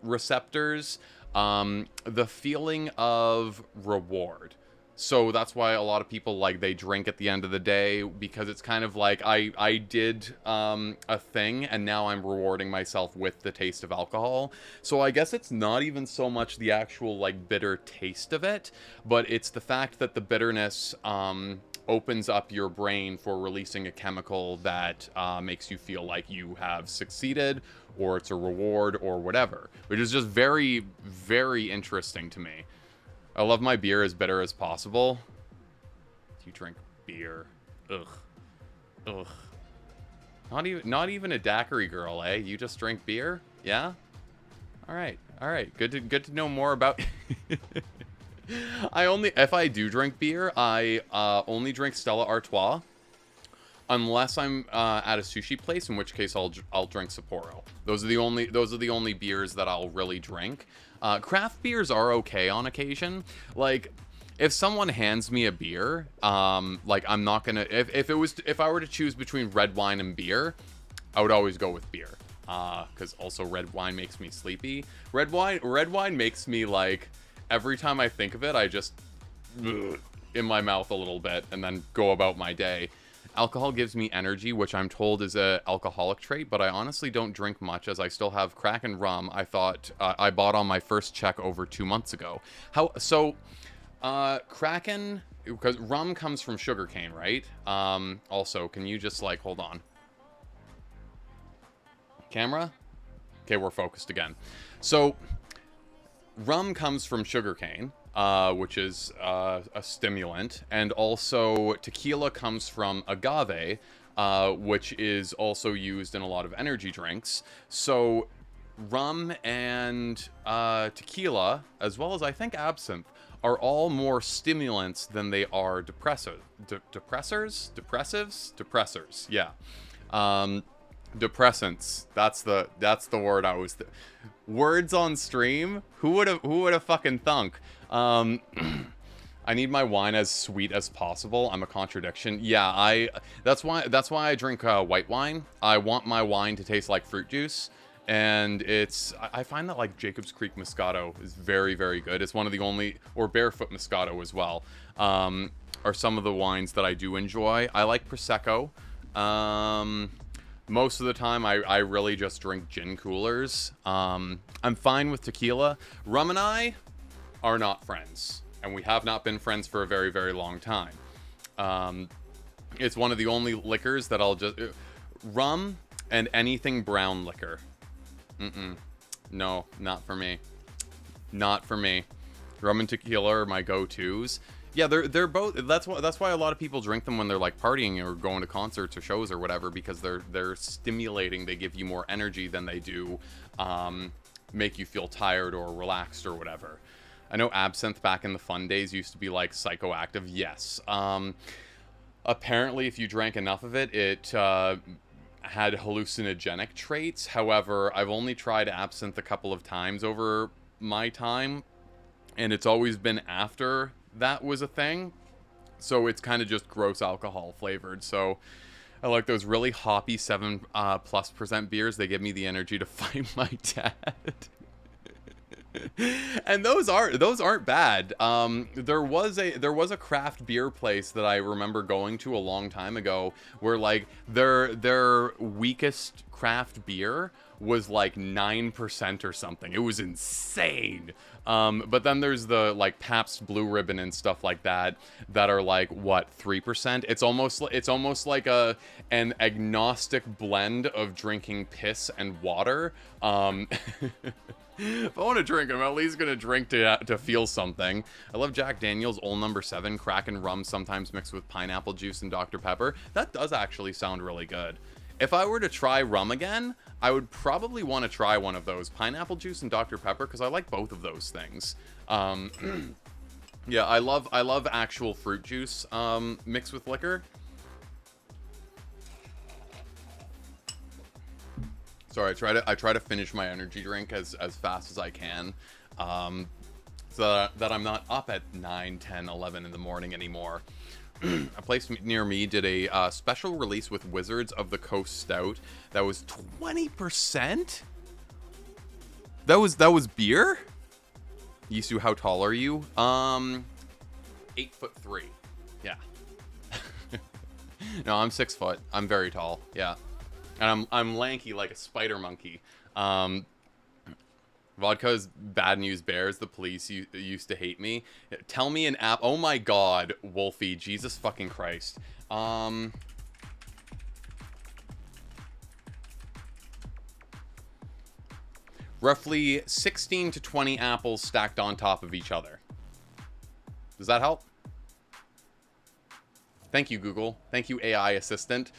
receptors the feeling of reward. So that's why a lot of people, like, they drink at the end of the day, because it's kind of like, I did a thing, and now I'm rewarding myself with the taste of alcohol. So I guess it's not even so much the actual, like, bitter taste of it, but it's the fact that the bitterness opens up your brain for releasing a chemical that makes you feel like you have succeeded, or it's a reward, or whatever. Which is just very, very interesting to me. I love my beer as bitter as possible. You drink beer. Ugh. Ugh. Not even a daiquiri girl, eh? You just drink beer? Yeah? Alright. Alright. Good to know more about... If I do drink beer, I only drink Stella Artois. Unless I'm at a sushi place, in which case I'll drink Sapporo. Those are the only beers that I'll really drink. Craft beers are okay on occasion. Like, if someone hands me a beer, like, I'm not gonna... If I were to choose between red wine and beer, I would always go with beer. Because also red wine makes me sleepy. Red wine makes me, like... Every time I think of it, I just... in my mouth a little bit, and then go about my day. Alcohol gives me energy, which I'm told is a alcoholic trait, but I honestly don't drink much, as I still have Kraken rum I bought on my first check over 2 months ago. Kraken, because rum comes from sugarcane, right? Also, can you just, like, hold on. Camera? Okay, we're focused again. So, rum comes from sugarcane. Which is a stimulant, and also tequila comes from agave, which is also used in a lot of energy drinks. So rum and tequila, as well as I think absinthe, are all more stimulants than they are depressors. Yeah. Depressants. That's the word I was... Words on stream? Who would have fucking thunk? I need my wine as sweet as possible. I'm a contradiction. Yeah, that's why I drink white wine. I want my wine to taste like fruit juice, and I find that, like, Jacob's Creek Moscato is very, very good. It's one of the only, or Barefoot Moscato as well, are some of the wines that I do enjoy. I like Prosecco. Most of the time, I really just drink gin coolers. I'm fine with tequila. Rum and I are not friends, and we have not been friends for a very, very long time. It's one of the only liquors that I'll just... rum and anything brown liquor. No, not for me. Not for me. Rum and tequila are my go-tos. Yeah, they're both... That's why a lot of people drink them when they're, like, partying or going to concerts or shows or whatever, because they're stimulating. They give you more energy than they do make you feel tired or relaxed or whatever. I know absinthe back in the fun days used to be, like, psychoactive. Yes. Apparently, if you drank enough of it, it had hallucinogenic traits. However, I've only tried absinthe a couple of times over my time, and it's always been after that was a thing. So it's kind of just gross alcohol flavored. So I like those really hoppy 7+% beers. They give me the energy to fight my dad. And those aren't bad. There was a craft beer place that I remember going to a long time ago, where, like, their weakest craft beer was like 9% or something. It was insane. But then there's the, like, Pabst Blue Ribbon and stuff like that are like, what, 3%? It's almost like an agnostic blend of drinking piss and water. If I want to drink, I'm at least going to drink to feel something. I love Jack Daniel's Old No. 7, Kraken rum, sometimes mixed with pineapple juice and Dr. Pepper. That does actually sound really good. If I were to try rum again, I would probably want to try one of those, pineapple juice and Dr. Pepper, because I like both of those things. Yeah, I love actual fruit juice mixed with liquor. Sorry, I try to finish my energy drink as fast as I can, so that I'm not up at 9, 10, 11 in the morning anymore. A place near me did a special release with Wizards of the Coast Stout that was 20%. That was beer. Yisu, how tall are you? 8'3". Yeah. No, I'm 6 foot. I'm very tall. Yeah. And I'm lanky like a spider monkey. Vodka is bad news bears. The police used to hate me. Tell me an app. Oh my god, Wolfie. Jesus fucking Christ. Roughly 16 to 20 apples stacked on top of each other. Does that help? Thank you, Google. Thank you, AI assistant.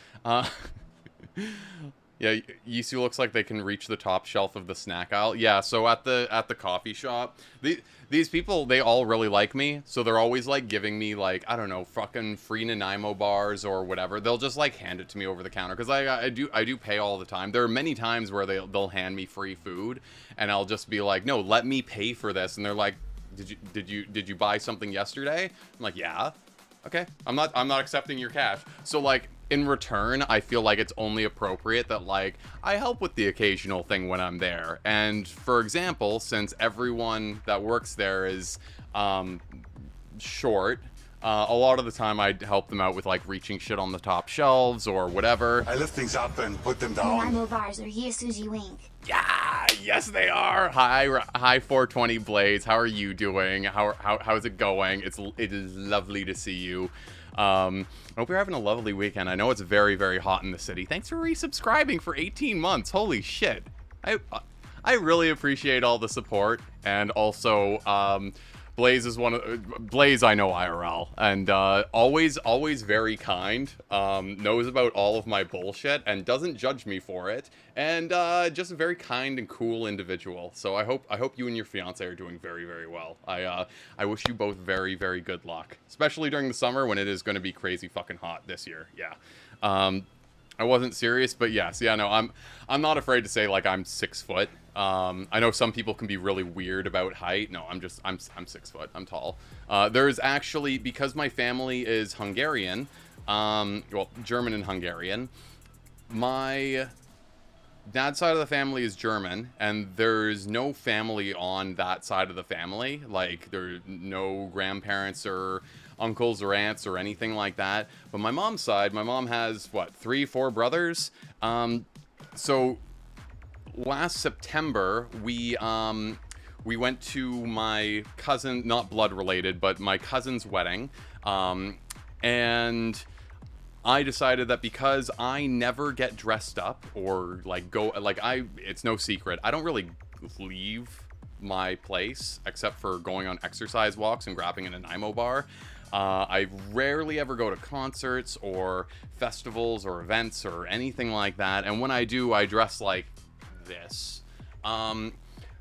Yeah, Yisu looks like they can reach the top shelf of the snack aisle. Yeah, so at the coffee shop, these people, they all really like me, so they're always like giving me like, I don't know, fucking free Nanaimo bars or whatever. They'll just like hand it to me over the counter because I do pay all the time. There are many times where they'll hand me free food and I'll just be like, no, let me pay for this, and they're like, did you buy something yesterday? I'm like, yeah. Okay, I'm not accepting your cash. So like, in return, I feel like it's only appropriate that like I help with the occasional thing when I'm there. And for example, since everyone that works there is short, a lot of the time I help them out with like reaching shit on the top shelves or whatever. I lift things up and put them down. Nanaimo bars are here, Susie Wink. Yeah, yes they are. Hi 420 Blaze. How are you doing? How's it going? It is lovely to see you. I hope you're having a lovely weekend. I know it's very, very hot in the city. Thanks for resubscribing for 18 months. Holy shit. I really appreciate all the support. And also, Blaze is Blaze I know IRL, and always very kind, knows about all of my bullshit and doesn't judge me for it, and just a very kind and cool individual. So I hope you and your fiance are doing very, very well. I wish you both very, very good luck, especially during the summer when it is going to be crazy fucking hot this year. Yeah. I wasn't serious, but yes, yeah, no, I'm not afraid to say like I'm 6 foot. I know some people can be really weird about height. No, I'm 6 foot. I'm tall. There's actually, because my family is Hungarian, well, German and Hungarian, my dad's side of the family is German, and there's no family on that side of the family. Like, there are no grandparents or uncles or aunts or anything like that. But my mom's side, my mom has, what, 3, 4 brothers? So last September, we went to my cousin, not blood related, but my cousin's wedding. And I decided that because I never get dressed up or like go, like it's no secret, I don't really leave my place except for going on exercise walks and grabbing in a Nanaimo bar. I rarely ever go to concerts or festivals or events or anything like that. And when I do, I dress like this.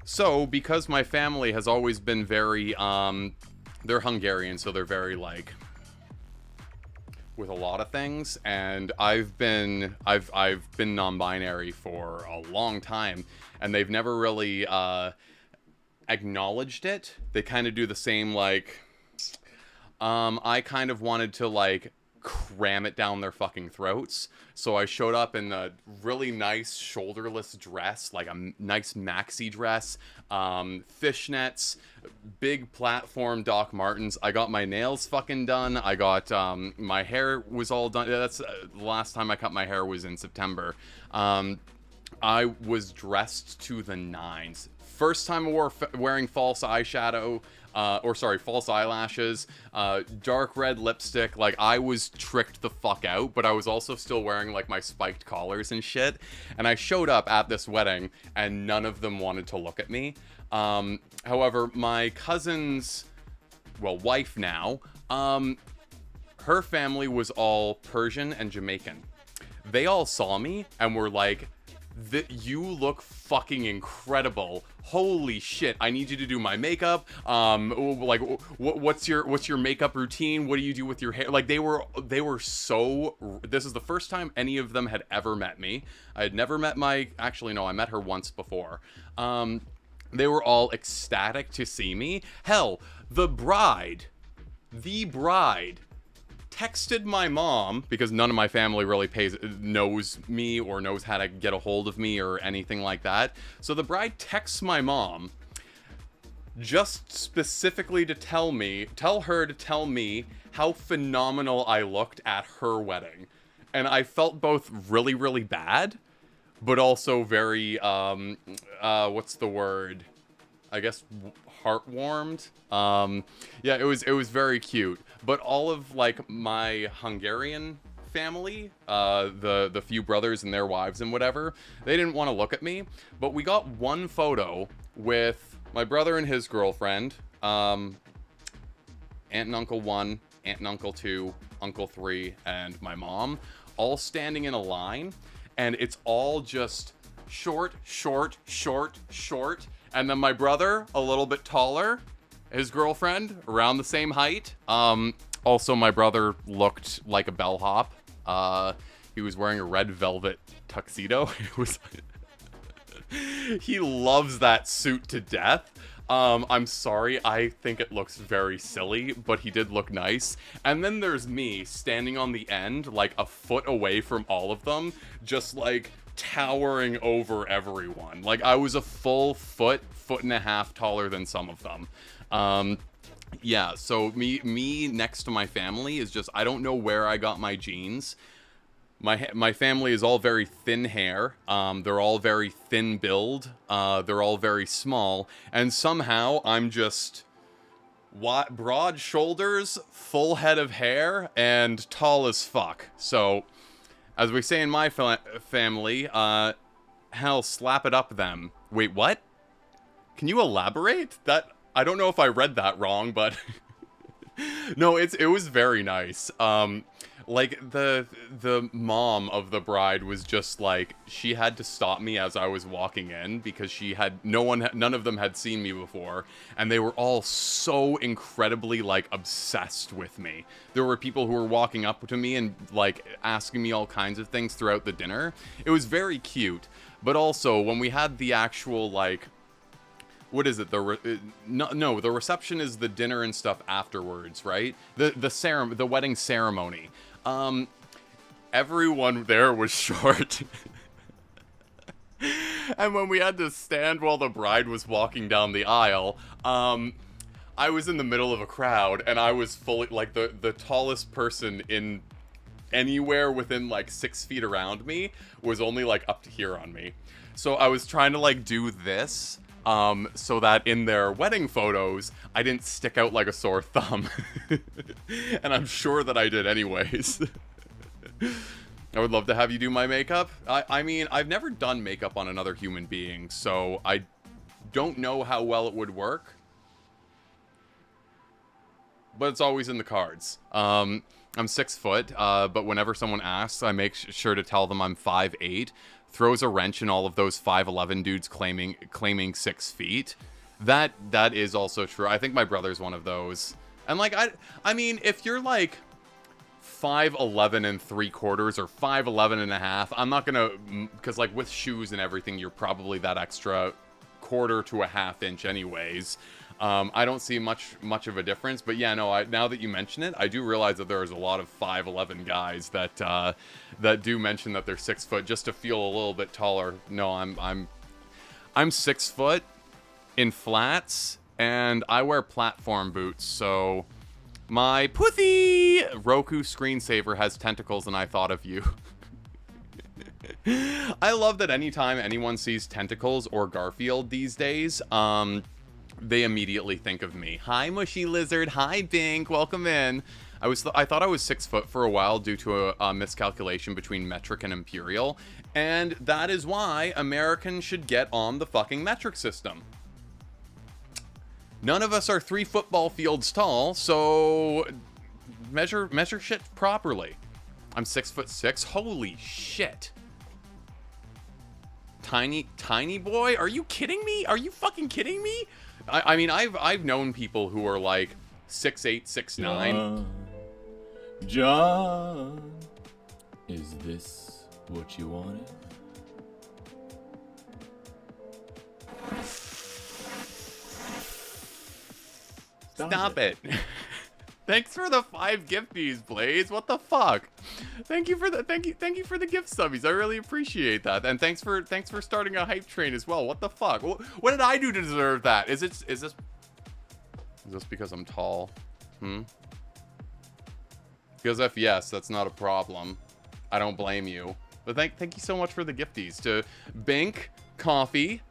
So because my family has always been very, they're Hungarian, so they're very like with a lot of things, and I've been non-binary for a long time, and they've never really acknowledged it. They kind of do the same, like, I kind of wanted to like cram it down their fucking throats, so I showed up in a really nice shoulderless dress, like a nice maxi dress, fishnets, big platform Doc Martens. I got my nails fucking done. I got my hair was all done. That's the last time I cut my hair was in September. I was dressed to the nines. First time wearing false eyeshadow, false eyelashes, dark red lipstick. Like, I was tricked the fuck out, but I was also still wearing like my spiked collars and shit. And I showed up at this wedding and none of them wanted to look at me. However, my cousin's, wife now, her family was all Persian and Jamaican. They all saw me and were like, You look fucking incredible. Holy shit, I need you to do my makeup. Like, what's your makeup routine? What do you do with your hair? Like, they were so, this is the first time any of them had ever met me. I had never met actually, no, I met her once before. They were all ecstatic to see me. Hell, the bride texted my mom, because none of my family really knows me or knows how to get a hold of me or anything like that. So the bride texts my mom just specifically to tell her to tell me how phenomenal I looked at her wedding. And I felt both really, really bad, but also very, what's the word? I guess heartwarmed. Yeah, it was very cute. But all of like my Hungarian family, the few brothers and their wives and whatever, they didn't want to look at me. But we got one photo with my brother and his girlfriend, Aunt and Uncle 1, Aunt and Uncle 2, Uncle 3, and my mom, all standing in a line, and it's all just short, short, short, short. And then my brother, a little bit taller, his girlfriend, around the same height. Also, my brother looked like a bellhop. He was wearing a red velvet tuxedo. It was... He loves that suit to death. I'm sorry, I think it looks very silly, but he did look nice. And then there's me, standing on the end, like a foot away from all of them, just like towering over everyone. Like, I was a full foot and a half taller than some of them. Yeah, so me next to my family is just, I don't know where I got my genes. My family is all very thin hair. They're all very thin build. They're all very small. And somehow I'm just broad shoulders, full head of hair, and tall as fuck. So, as we say in my family, hell, slap it up them. Wait, what? Can you elaborate? I don't know if I read that wrong, but no, it was very nice. Like the mom of the bride was just like, she had to stop me as I was walking in because none of them had seen me before, and they were all so incredibly like obsessed with me. There were people who were walking up to me and like asking me all kinds of things throughout the dinner. It was very cute, but also when we had the actual like, what is it? No, the reception is the dinner and stuff afterwards, right? The wedding ceremony. Everyone there was short. And when we had to stand while the bride was walking down the aisle, I was in the middle of a crowd, and I was fully, like, the tallest person in anywhere within, like, 6 feet around me was only, like, up to here on me. So I was trying to, like, do this, so that in their wedding photos, I didn't stick out like a sore thumb. And I'm sure that I did anyways. I would love to have you do my makeup. I mean, I've never done makeup on another human being, so I don't know how well it would work. But it's always in the cards. I'm 6 foot, but whenever someone asks, I make sure to tell them I'm 5'8". Throws a wrench in all of those 5'11" dudes claiming 6 feet. That is also true. I think my brother's one of those. And like, I mean, if you're like 5'11 and 3/4 or 5'11 and a half, I'm not gonna, because like with shoes and everything, you're probably that extra 1/4 to a 1/2 inch anyways. I don't see much of a difference, but yeah, no. Now that you mention it, I do realize that there's a lot of 5'11 guys that do mention that they're 6 foot just to feel a little bit taller. No, I'm 6 foot in flats, and I wear platform boots. So my pussy Roku screensaver has tentacles, and I thought of you. I love that anytime anyone sees tentacles or Garfield these days, they immediately think of me. Hi, Mushy Lizard. Hi, Bink. Welcome in. I thought I was 6 foot for a while due to a miscalculation between metric and imperial, and that is why Americans should get on the fucking metric system. None of us are 3 football fields tall, so measure shit properly. I'm 6'6". Holy shit. Tiny boy? Are you kidding me? Are you fucking kidding me? I mean, I've known people who are like 6'8", 6'9". John, is this what you wanted? Stop it. Thanks for the 5 gifties, Blaze. What the fuck? Thank you for the for the gift subbies. I really appreciate that. And thanks for starting a hype train as well. What the fuck? What did I do to deserve that? Is this because I'm tall? Because if yes, that's not a problem. I don't blame you. But thank you so much for the gifties to Bink, Coffee,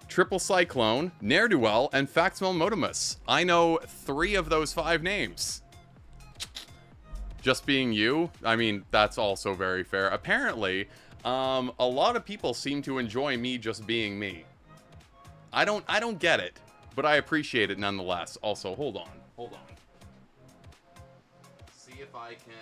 Triple Cyclone, Ne'er-do-well, and Faxmel Motimus. I know 3 of those 5 names. Just being you, I mean, that's also very fair. Apparently, a lot of people seem to enjoy me just being me. I don't get it, but I appreciate it nonetheless. Also, hold on. See if I can...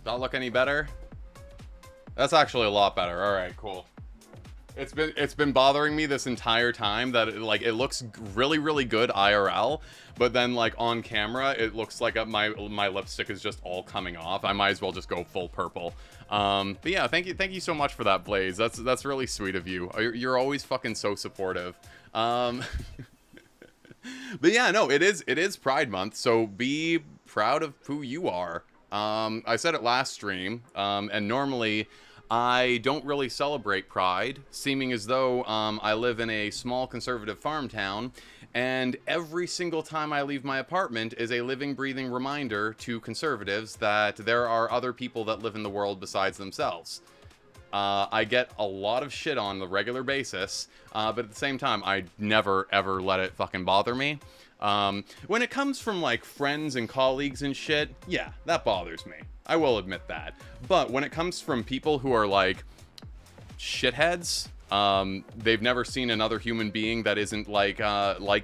Not look any better? That's actually a lot better. All right, cool. It's been bothering me this entire time that it looks really good IRL, but then like on camera it looks like my lipstick is just all coming off. I might as well just go full purple. But yeah, thank you so much for that, Blaze. That's really sweet of you. You're always fucking so supportive. But yeah, no, it is Pride Month, so be proud of who you are. I said it last stream, and normally I don't really celebrate Pride, seeming as though I live in a small conservative farm town, and every single time I leave my apartment is a living, breathing reminder to conservatives that there are other people that live in the world besides themselves. I get a lot of shit on a regular basis, but at the same time, I never, ever let it fucking bother me. When it comes from, like, friends and colleagues and shit, yeah, that bothers me. I will admit that. But when it comes from people who are, like, shitheads, they've never seen another human being that isn't like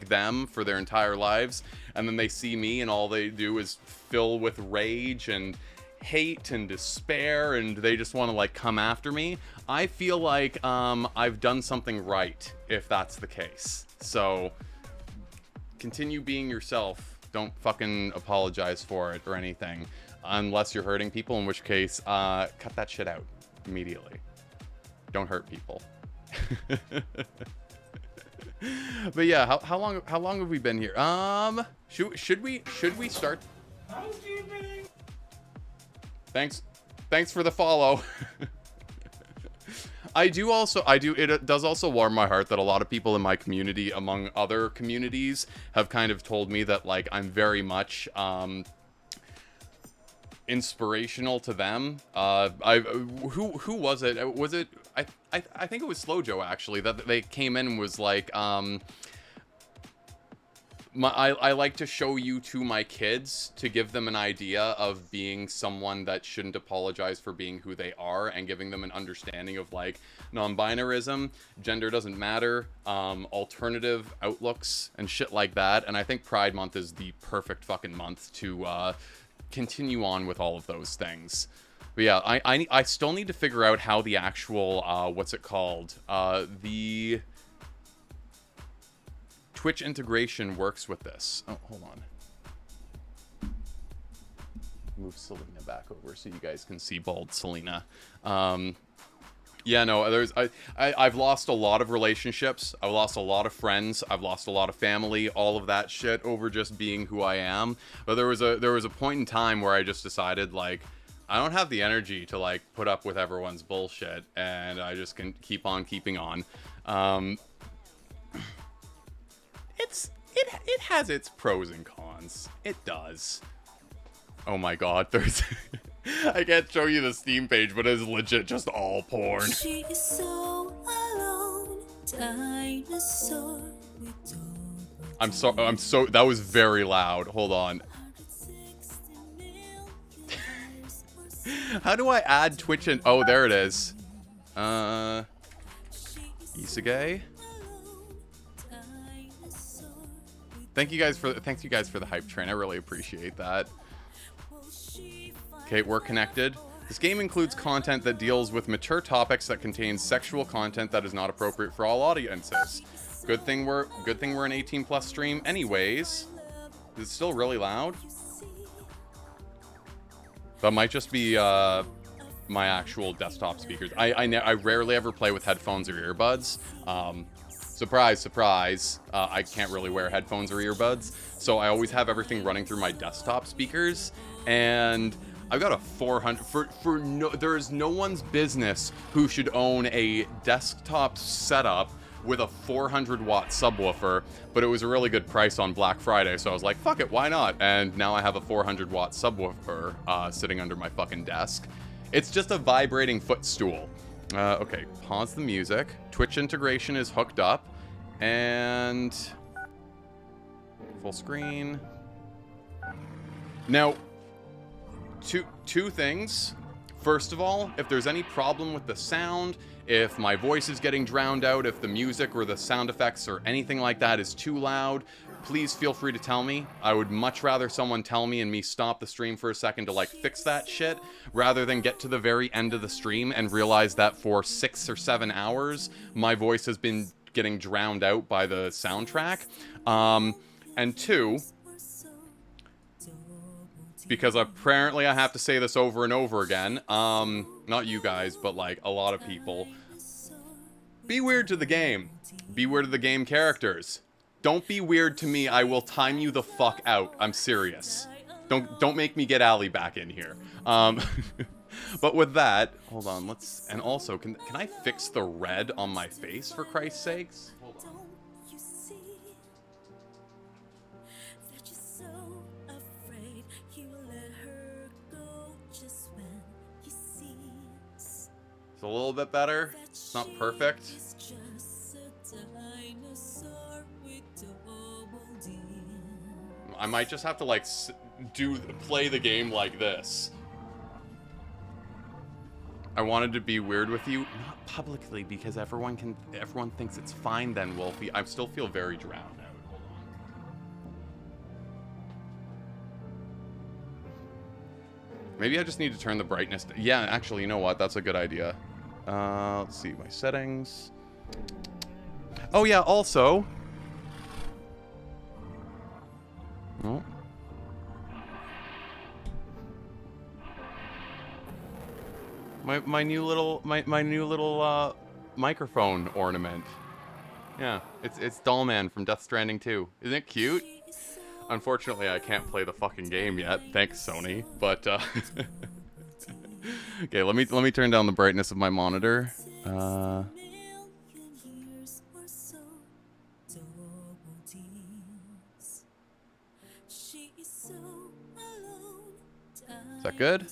them for their entire lives, and then they see me and all they do is fill with rage and hate and despair, and they just want to, like, come after me. I feel like, I've done something right, if that's the case. So... continue being yourself. Don't fucking apologize for it or anything. Unless you're hurting people, in which case, cut that shit out immediately. Don't hurt people. But yeah, how long have we been here? Should we start? Housekeeping. Thanks for the follow. It does also warm my heart that a lot of people in my community, among other communities, have kind of told me that, like, I'm very much, inspirational to them. Who was it? Was it, I think it was Slojo, actually, that they came in and was like, I like to show you to my kids to give them an idea of being someone that shouldn't apologize for being who they are, and giving them an understanding of, like, non-binarism, gender doesn't matter, alternative outlooks and shit like that. And I think Pride Month is the perfect fucking month to continue on with all of those things. But yeah, I still need to figure out how the actual what's it called, the Twitch integration works with this. Oh, hold on. Move Selena back over so you guys can see bald Selena. Yeah, no, I've lost a lot of relationships. I've lost a lot of friends. I've lost a lot of family, all of that shit over just being who I am. But there was a point in time where I just decided, like, I don't have the energy to, like, put up with everyone's bullshit, and I just can keep on keeping on. It has its pros and cons. It does. Oh my god, there's... I can't show you the Steam page, but it's legit just all porn. She is so alone, dinosaur with I'm so, that was very loud. Hold on. How do I add Twitch and, oh, there it is. Isage. Thanks you guys for the hype train. I really appreciate that. Okay, we're connected. This game includes content that deals with mature topics that contains sexual content that is not appropriate for all audiences. Good thing we're an 18+ stream anyways. Is it still really loud? That might just be my actual desktop speakers. I rarely ever play with headphones or earbuds. Surprise, surprise. I can't really wear headphones or earbuds, so I always have everything running through my desktop speakers. And I've got a 400 there is no one's business who should own a desktop setup with a 400-watt subwoofer, but it was a really good price on Black Friday, so I was like, fuck it, why not? And now I have a 400-watt subwoofer sitting under my fucking desk. It's just a vibrating footstool. Okay, pause the music. Twitch integration is hooked up, and full screen. Now, two things. First of all, if there's any problem with the sound, if my voice is getting drowned out, if the music or the sound effects or anything like that is too loud, please feel free to tell me. I would much rather someone tell me and me stop the stream for a second to like fix that shit, rather than get to the very end of the stream and realize that for 6 or 7 hours, my voice has been getting drowned out by the soundtrack. And two, because apparently I have to say this over and over again, not you guys, but like a lot of people, be weird to the game. Be weird to the game characters. Don't be weird to me. I will time you the fuck out. I'm serious. Don't make me get Ali back in here. But with that, hold on. And also, can I fix the red on my face for Christ's sakes? Hold on. It's a little bit better. It's not perfect. I might just have to like play the game like this. I wanted to be weird with you, not publicly, because everyone thinks it's fine then, Wolfie. I still feel very drowned out. Hold on. Maybe I just need to turn the brightness. Yeah, actually, you know what? That's a good idea. Let's see my settings. Oh yeah, also. Oh. My new little microphone ornament. Yeah, it's Dollman from Death Stranding 2. Isn't it cute? Unfortunately, I can't play the fucking game yet. Thanks, Sony. But okay, let me turn down the brightness of my monitor. Is that good?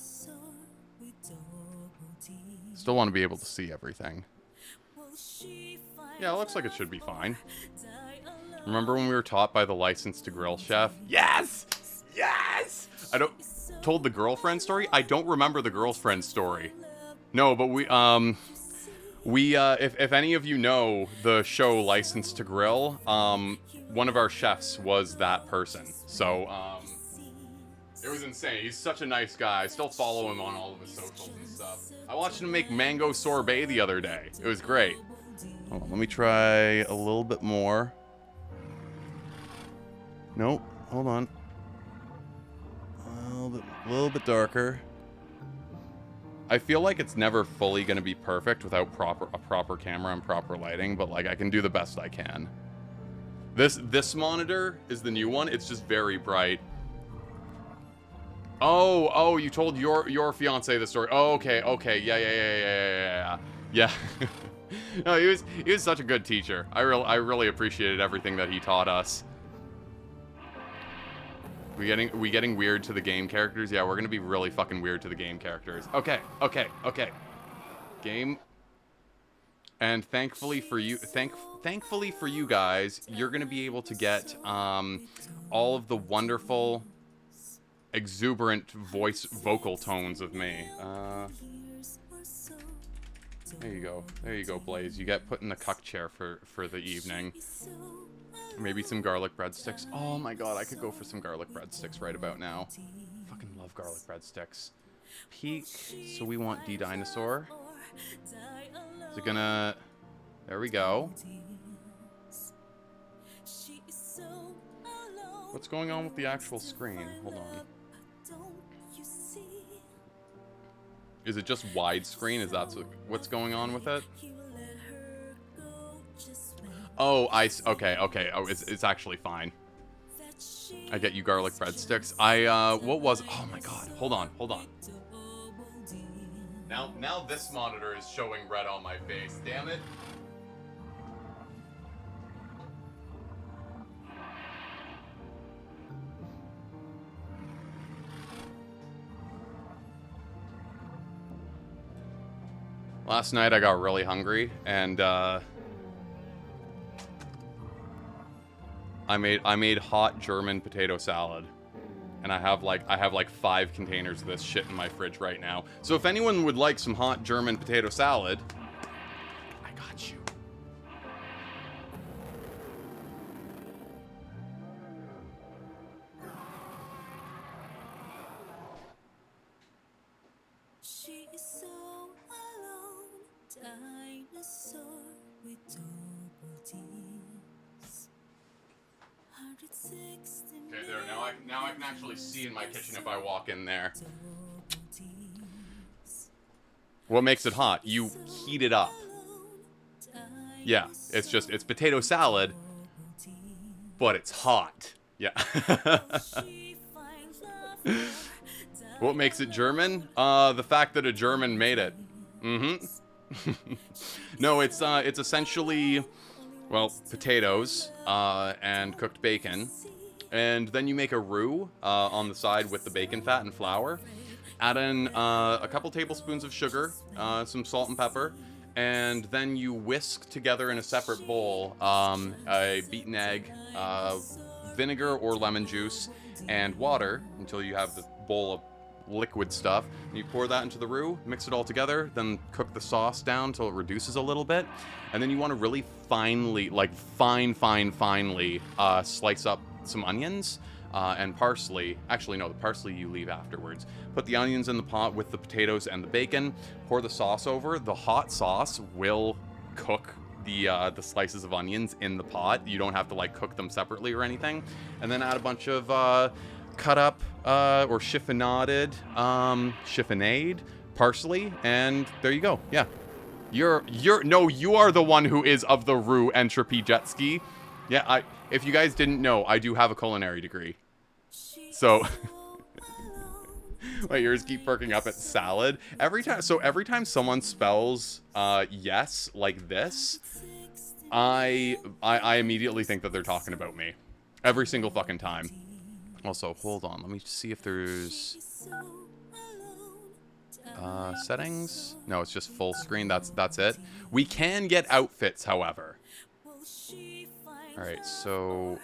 Still want to be able to see everything. Yeah, it looks like it should be fine. Remember when we were taught by the licensed to grill chef? Yes! Yes! Told the girlfriend story? I don't remember the girlfriend story. No, but if any of you know the show Licensed to Grill, one of our chefs was that person. So, it was insane. He's such a nice guy. I still follow him on all of his socials and stuff. I watched him make mango sorbet the other day. It was great. Hold on, let me try a little bit more. Nope, hold on. A little bit darker. I feel like it's never fully going to be perfect without a proper camera and proper lighting, but like I can do the best I can. This monitor is the new one. It's just very bright. Oh, you told your fiance the story. Oh, okay, yeah. No, he was such a good teacher. I really appreciated everything that he taught us. We getting weird to the game characters? Yeah, we're gonna be really fucking weird to the game characters. Okay. Game. And thankfully for you, thankfully for you guys, you're gonna be able to get all of the wonderful, exuberant vocal tones of me. There you go, Blaze. You get put in the cuck chair for the evening. Maybe some garlic breadsticks. Oh my god, I could go for some garlic breadsticks right about now. Fucking love garlic breadsticks. Peak. So we want D-Dinosaur. Is it gonna... There we go. What's going on with the actual screen? Hold on. Is it just widescreen? Is that what's going on with it? Oh, okay. Oh, it's actually fine. I get you garlic breadsticks. What was... Oh my god. Hold on. Now this monitor is showing red on my face. Damn it. Last night I got really hungry and I made hot German potato salad. And I have like 5 containers of this shit in my fridge right now. So if anyone would like some hot German potato salad, I got you. She is so alone, dinosaur with double D's. 160 Okay, there. Now I can actually see in my kitchen if I walk in there. What makes it hot? You heat it up. Yeah, it's potato salad, but it's hot. Yeah. What makes it German? The fact that a German made it. Mm-hmm. No, it's essentially, well, potatoes and cooked bacon. And then you make a roux on the side with the bacon fat and flour. Add in a couple tablespoons of sugar, some salt and pepper, and then you whisk together in a separate bowl a beaten egg, vinegar or lemon juice, and water until you have the bowl of liquid stuff. And you pour that into the roux, mix it all together, then cook the sauce down until it reduces a little bit. And then you want to really finely, like finely slice up some onions and parsley. Actually, no, the parsley you leave afterwards. Put the onions in the pot with the potatoes and the bacon. Pour the sauce over. The hot sauce will cook the slices of onions in the pot. You don't have to like cook them separately or anything. And then add a bunch of cut up or chiffonade parsley, and there you go. Yeah, you are the one who is of the roux entropy jet ski. Yeah, if you guys didn't know, I do have a culinary degree. So my ears keep perking up at salad every time someone spells yes like this, I immediately think that they're talking about me every single fucking time. Also, hold on, let me see if there's settings. No, it's just full screen. That's it. We can get outfits, however. All right, so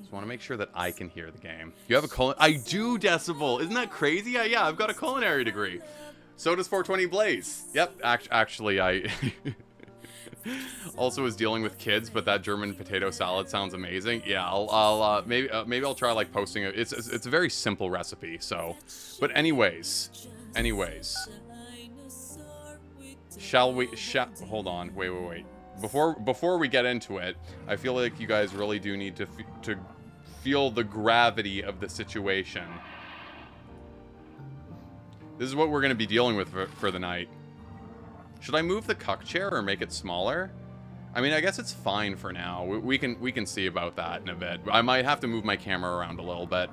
just want to make sure that I can hear the game. You have a I do, Decibel. Isn't that crazy? Yeah, I've got a culinary degree. So does 420 Blaze. Yep, actually, I also was dealing with kids, but that German potato salad sounds amazing. Yeah, I'll maybe I'll try like posting it. It's a very simple recipe. So, but anyways, hold on, wait. Before we get into it, I feel like you guys really do need to feel the gravity of the situation. This is what we're going to be dealing with for the night. Should I move the cuck chair or make it smaller? I mean, I guess it's fine for now. We can see about that in a bit. I might have to move my camera around a little bit.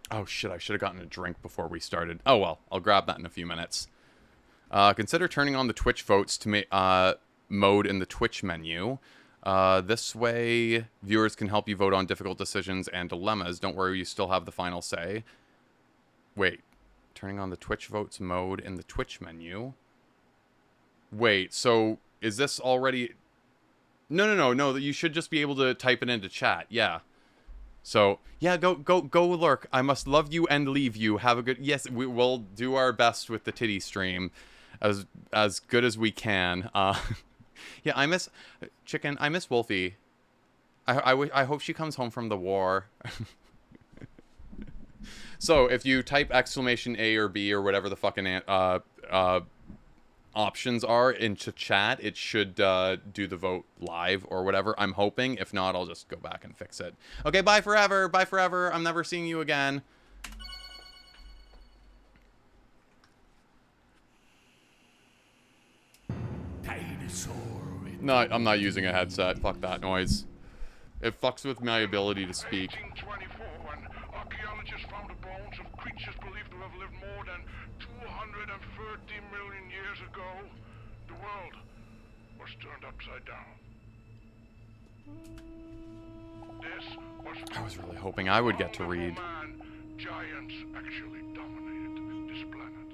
Oh shit, I should have gotten a drink before we started. Oh well, I'll grab that in a few minutes. Consider turning on the Twitch votes to mode in the Twitch menu. This way, viewers can help you vote on difficult decisions and dilemmas. Don't worry, you still have the final say. Wait. Turning on the Twitch votes mode in the Twitch menu. Wait, so is this already... No. You should just be able to type it into chat. Yeah. So, yeah, go lurk. I must love you and leave you. Have a good... Yes, we will do our best with the titty stream. As good as we can. Yeah, I miss... Chicken, I miss Wolfie. I hope she comes home from the war. So, if you type exclamation A or B or whatever the fucking options are into chat, it should do the vote live or whatever. I'm hoping. If not, I'll just go back and fix it. Okay, bye forever. Bye forever. I'm never seeing you again. No, I'm not using a headset. Fuck that noise. It fucks with my ability to speak. 1824, when archaeologists found the bones of creatures believed to have lived more than 230 million years ago, the world was turned upside down. This was... I was really hoping I would get to read. Man, giants actually dominated this planet.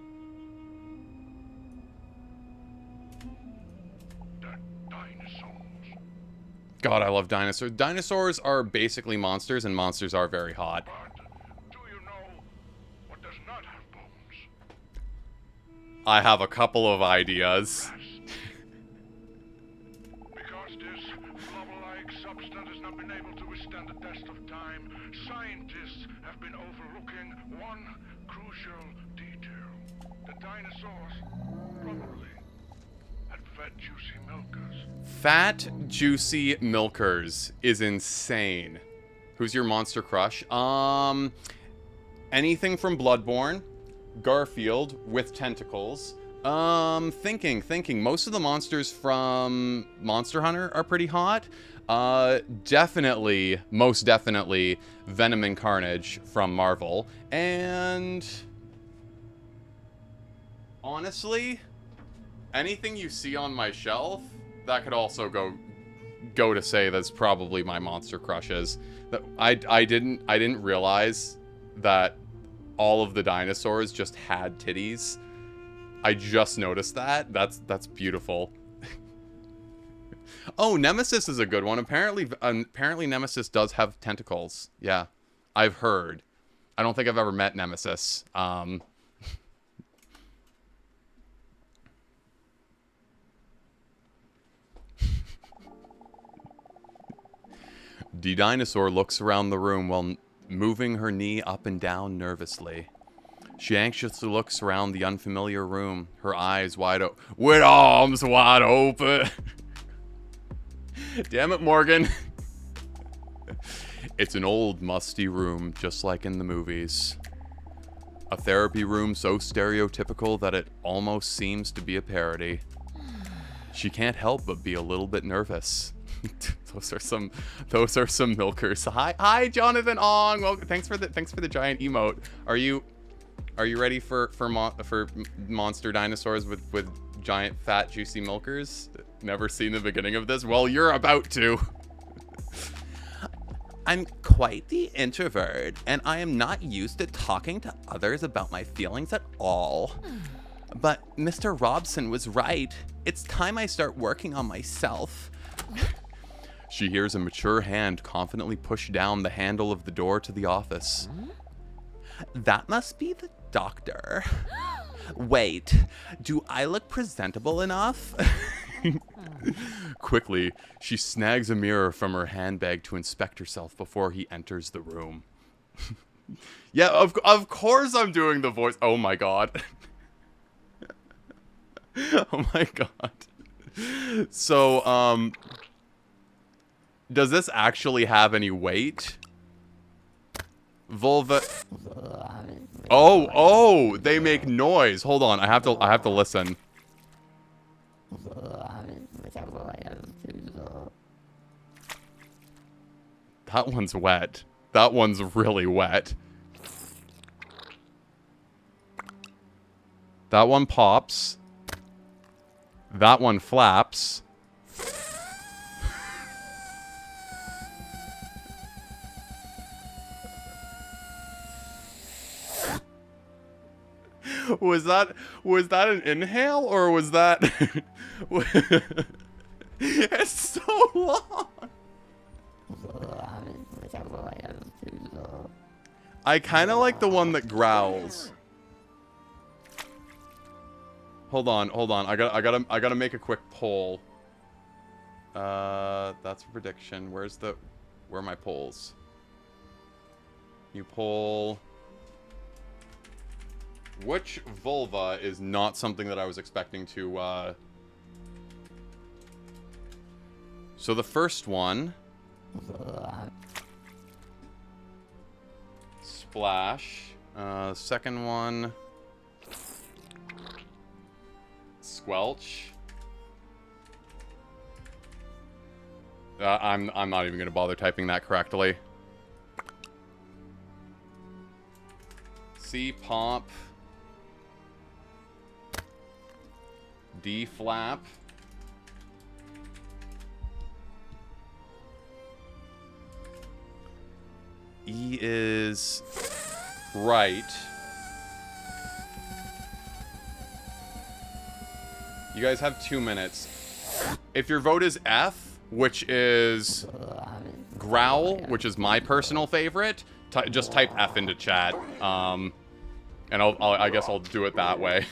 The dinosaurs. God, I love dinosaurs. Dinosaurs are basically monsters, and monsters are very hot. But do you know what does not have bones? I have a couple of ideas. Because this lava-like substance has not been able to withstand the test of time, scientists have been overlooking one crucial detail. The dinosaurs probably had fat, juicy milkers. Fat, juicy milkers is insane. Who's your monster crush? Anything from Bloodborne, Garfield with tentacles. Thinking. Most of the monsters from Monster Hunter are pretty hot. Most definitely, Venom and Carnage from Marvel. And honestly, anything you see on my shelf, that could also go to say that's probably my monster crushes. That I didn't realize that all of the dinosaurs just had titties. I just noticed that. That's beautiful. Oh, Nemesis is a good one. Apparently Nemesis does have tentacles. Yeah, I've heard. I don't think I've ever met Nemesis. D-Dinosaur looks around the room while moving her knee up and down nervously. She anxiously looks around the unfamiliar room, her eyes with arms wide open. Damn it, Morgan. It's an old, musty room, just like in the movies. A therapy room so stereotypical that it almost seems to be a parody. She can't help but be a little bit nervous. Those are some milkers. Hi, Jonathan Ong. Well, thanks for the giant emote. Are you ready for monster dinosaurs with giant fat juicy milkers? Never seen the beginning of this? Well, you're about to. I'm quite the introvert, and I am not used to talking to others about my feelings at all. But Mr. Robson was right. It's time I start working on myself. She hears a mature hand confidently push down the handle of the door to the office. That must be the doctor. Wait, do I look presentable enough? Quickly, she snags a mirror from her handbag to inspect herself before he enters the room. Yeah, of course I'm doing the voice. Oh my god. Oh my god. So, does this actually have any weight? Vulva. Oh, they make noise. Hold on, I have to listen. That one's wet. That one's really wet. That one pops. That one flaps. Was that an inhale or was that? It's so long. I kind of like the one that growls. Hold on. I gotta make a quick poll. That's a prediction. Where are my polls? You poll. Which vulva is not something that I was expecting to, So the first one. Splash. Second one. Squelch. I'm not even gonna bother typing that correctly. C pop. D flap. E is right. You guys have 2 minutes. If your vote is F, which is growl, which is my personal favorite, just type F into chat. And I guess I'll do it that way.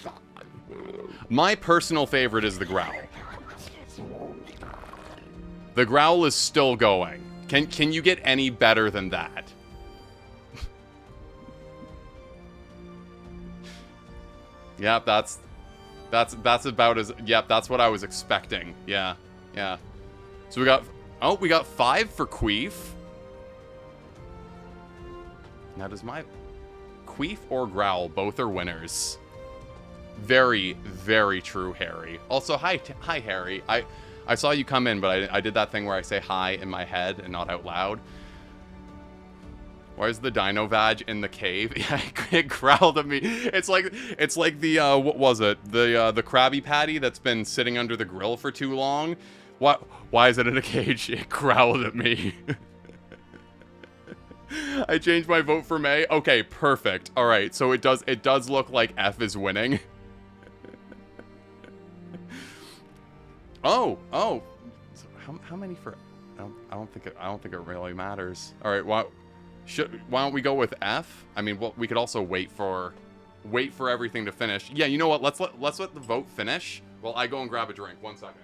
My personal favorite is the growl. The growl is still going. Can you get any better than that? Yep, that's about as... Yep, that's what I was expecting. Yeah. So we got... Oh, we got 5 for Queef. Now does my... Queef or Growl, both are winners. Very, very true, Harry. Also, hi, Harry. I saw you come in, but I did that thing where I say hi in my head and not out loud. Where's the dino vag in the cave? Yeah, it growled at me. It's like the what was it? The Krabby Patty that's been sitting under the grill for too long. Why is it in a cage? It growled at me. I changed my vote for May. Okay, perfect. All right, so it does look like F is winning. Oh. So how many for? I don't think it really matters. All right, why don't we go with F? I mean, we could also wait for everything to finish. Yeah, you know what? Let's let the vote finish while I go and grab a drink. 1 second.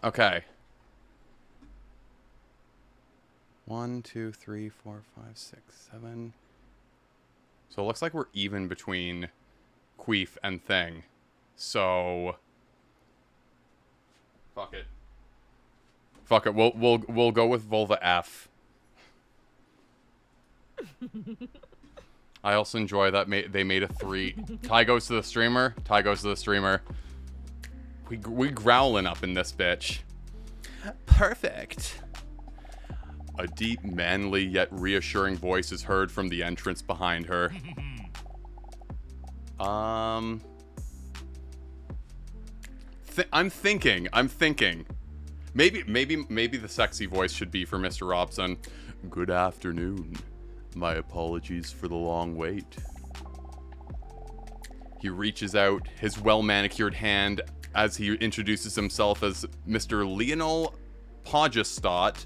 Okay. 1, 2, 3, 4, 5, 6, 7. So it looks like we're even between Queef and Thing. So fuck it. We'll go with Vulva F. I also enjoy that they made a 3. Tie goes to the streamer. Tie goes to the streamer. We growling up in this bitch. Perfect. A deep, manly, yet reassuring voice is heard from the entrance behind her. I'm thinking. Maybe the sexy voice should be for Mr. Robson. Good afternoon. My apologies for the long wait. He reaches out his well-manicured hand as he introduces himself as Mr. Leonel Podgestott,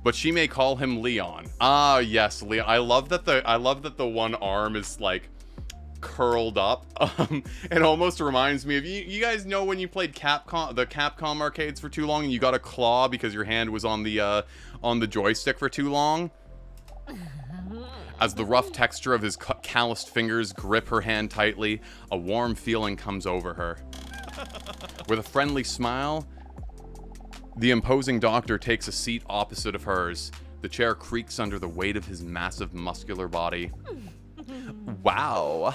but she may call him Leon. Ah, yes, Leon. I love that the one arm is like curled up. It almost reminds me of you guys know when you played the Capcom arcades for too long and you got a claw because your hand was on the joystick for too long. As the rough texture of his calloused fingers grip her hand tightly, a warm feeling comes over her. With a friendly smile, the imposing doctor takes a seat opposite of hers. The chair creaks under the weight of his massive muscular body. Wow.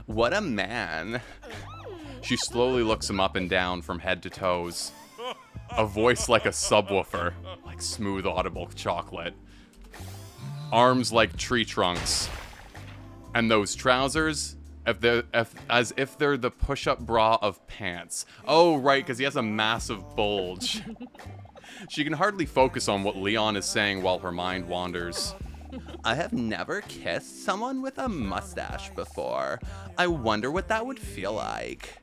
What a man. She slowly looks him up and down from head to toes. A voice like a subwoofer, like smooth audible chocolate. Arms like tree trunks. And those trousers, as if they're the push-up bra of pants. Oh, right, because he has a massive bulge. She can hardly focus on what Leon is saying while her mind wanders. I have never kissed someone with a mustache before. I wonder what that would feel like.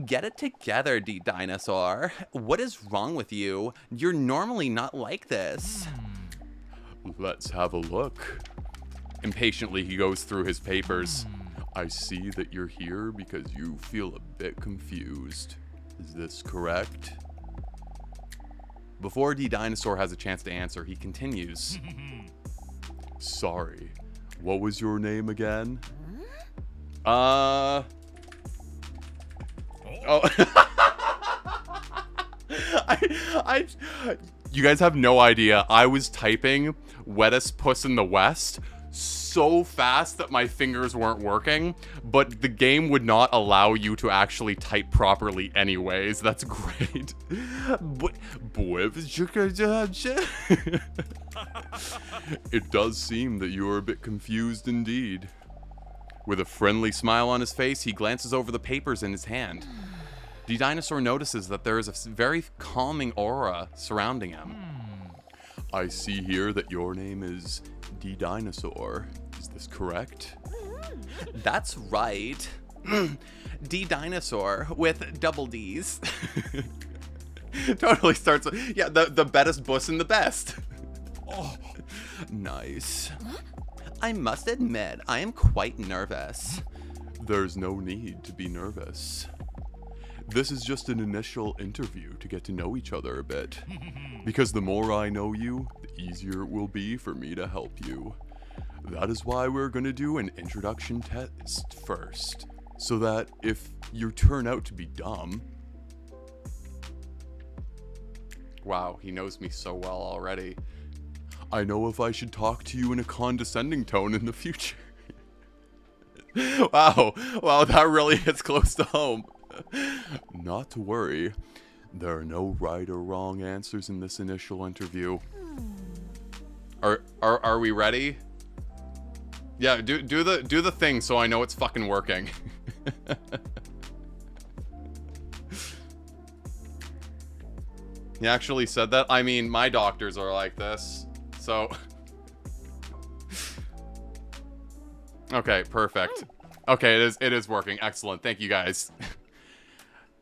Get it together, D-Dinosaur. What is wrong with you? You're normally not like this. Let's have a look. Impatiently, he goes through his papers. I see that you're here because you feel a bit confused. Is this correct? Before D-Dinosaur has a chance to answer, he continues. Sorry, what was your name again? Oh. You guys have no idea. I was typing wettest puss in the West so fast that my fingers weren't working, but the game would not allow you to actually type properly anyways. That's great. It does seem that you are a bit confused indeed. With a friendly smile on his face, he glances over the papers in his hand. D-Dinosaur notices that there is a very calming aura surrounding him. I see here that your name is D-Dinosaur. Is this correct? That's right. D-Dinosaur with double D's. Totally starts with, yeah, the bettest buss and the best. Oh, nice. I must admit, I am quite nervous. There's no need to be nervous. This is just an initial interview to get to know each other a bit. Because the more I know you, the easier it will be for me to help you. That is why we're going to do an introduction test first. So that if you turn out to be dumb... Wow, he knows me so well already. I know if I should talk to you in a condescending tone in the future. Wow, that really hits close to home. Not to worry. There are no right or wrong answers in this initial interview. Are we ready? Yeah, do the thing so I know it's fucking working. He actually said that? I mean, my doctors are like this, so... Okay, perfect. Okay, it is working. Excellent. Thank you, guys.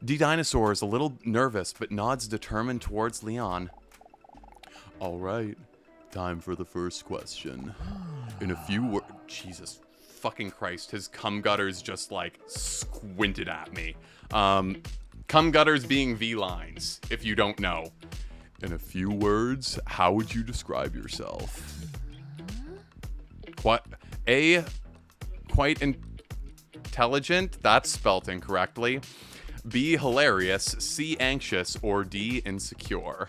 D-Dinosaur is a little nervous, but nods determined towards Leon. All right, time for the first question. In a few words... Jesus fucking Christ, his cum gutters just, like, squinted at me. Cum gutters being V-lines, if you don't know. In a few words, how would you describe yourself? Quite intelligent, that's spelt incorrectly. B, hilarious. C, anxious. Or D, insecure.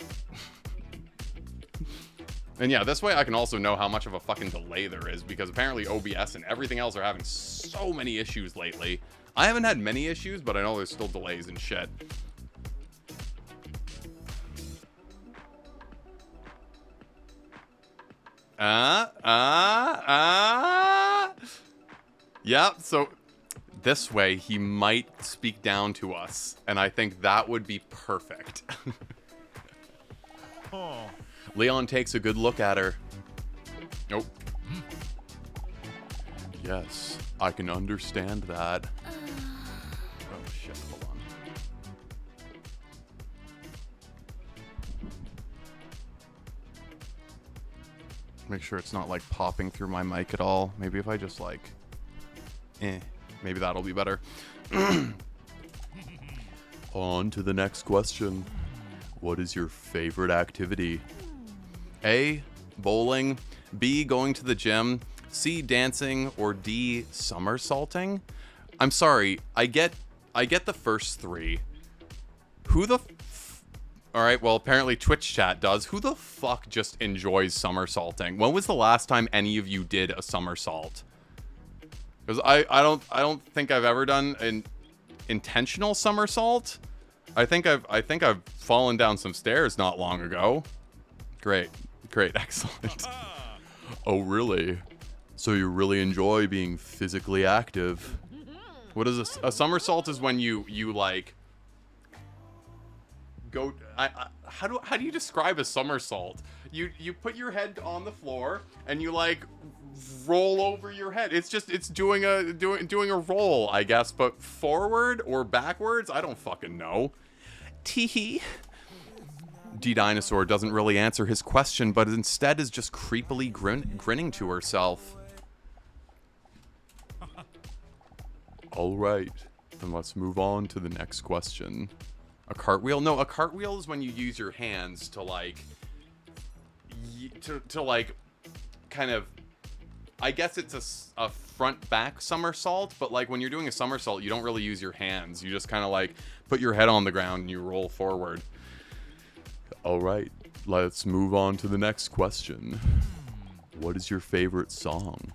And yeah, this way I can also know how much of a fucking delay there is, because apparently OBS and everything else are having so many issues lately. I haven't had many issues, but I know there's still delays and shit. Yeah, so this way he might speak down to us, and I think that would be perfect. Leon takes a good look at her. Nope. Yes, I can understand that. Oh shit, hold on. Make sure it's not like popping through my mic at all. Maybe if I just like, maybe that'll be better. On to the next question. What is your favorite activity? A, bowling. B, going to the gym. C, dancing. Or D, somersaulting? I'm sorry, I get the first three. Who the Alright, well apparently Twitch chat does. Who the fuck just enjoys somersaulting? When was the last time any of you did a somersault? Because I don't think I've ever done an intentional somersault. I think I've fallen down some stairs not long ago. Great, excellent. Oh really? So you really enjoy being physically active? What is a somersault? Is when you like go. How do you describe a somersault? You put your head on the floor and you like roll over your head. It's doing a roll, I guess, but forward or backwards. I don't fucking know. Teehee. D-Dinosaur doesn't really answer his question, but instead is just creepily grinning to herself. All right, then let's move on to the next question. A cartwheel? No, a cartwheel is when you use your hands to like, to like, kind of. I guess it's a front-back somersault, but like when you're doing a somersault, you don't really use your hands. You just kind of like put your head on the ground and you roll forward. All right, let's move on to the next question. What is your favorite song?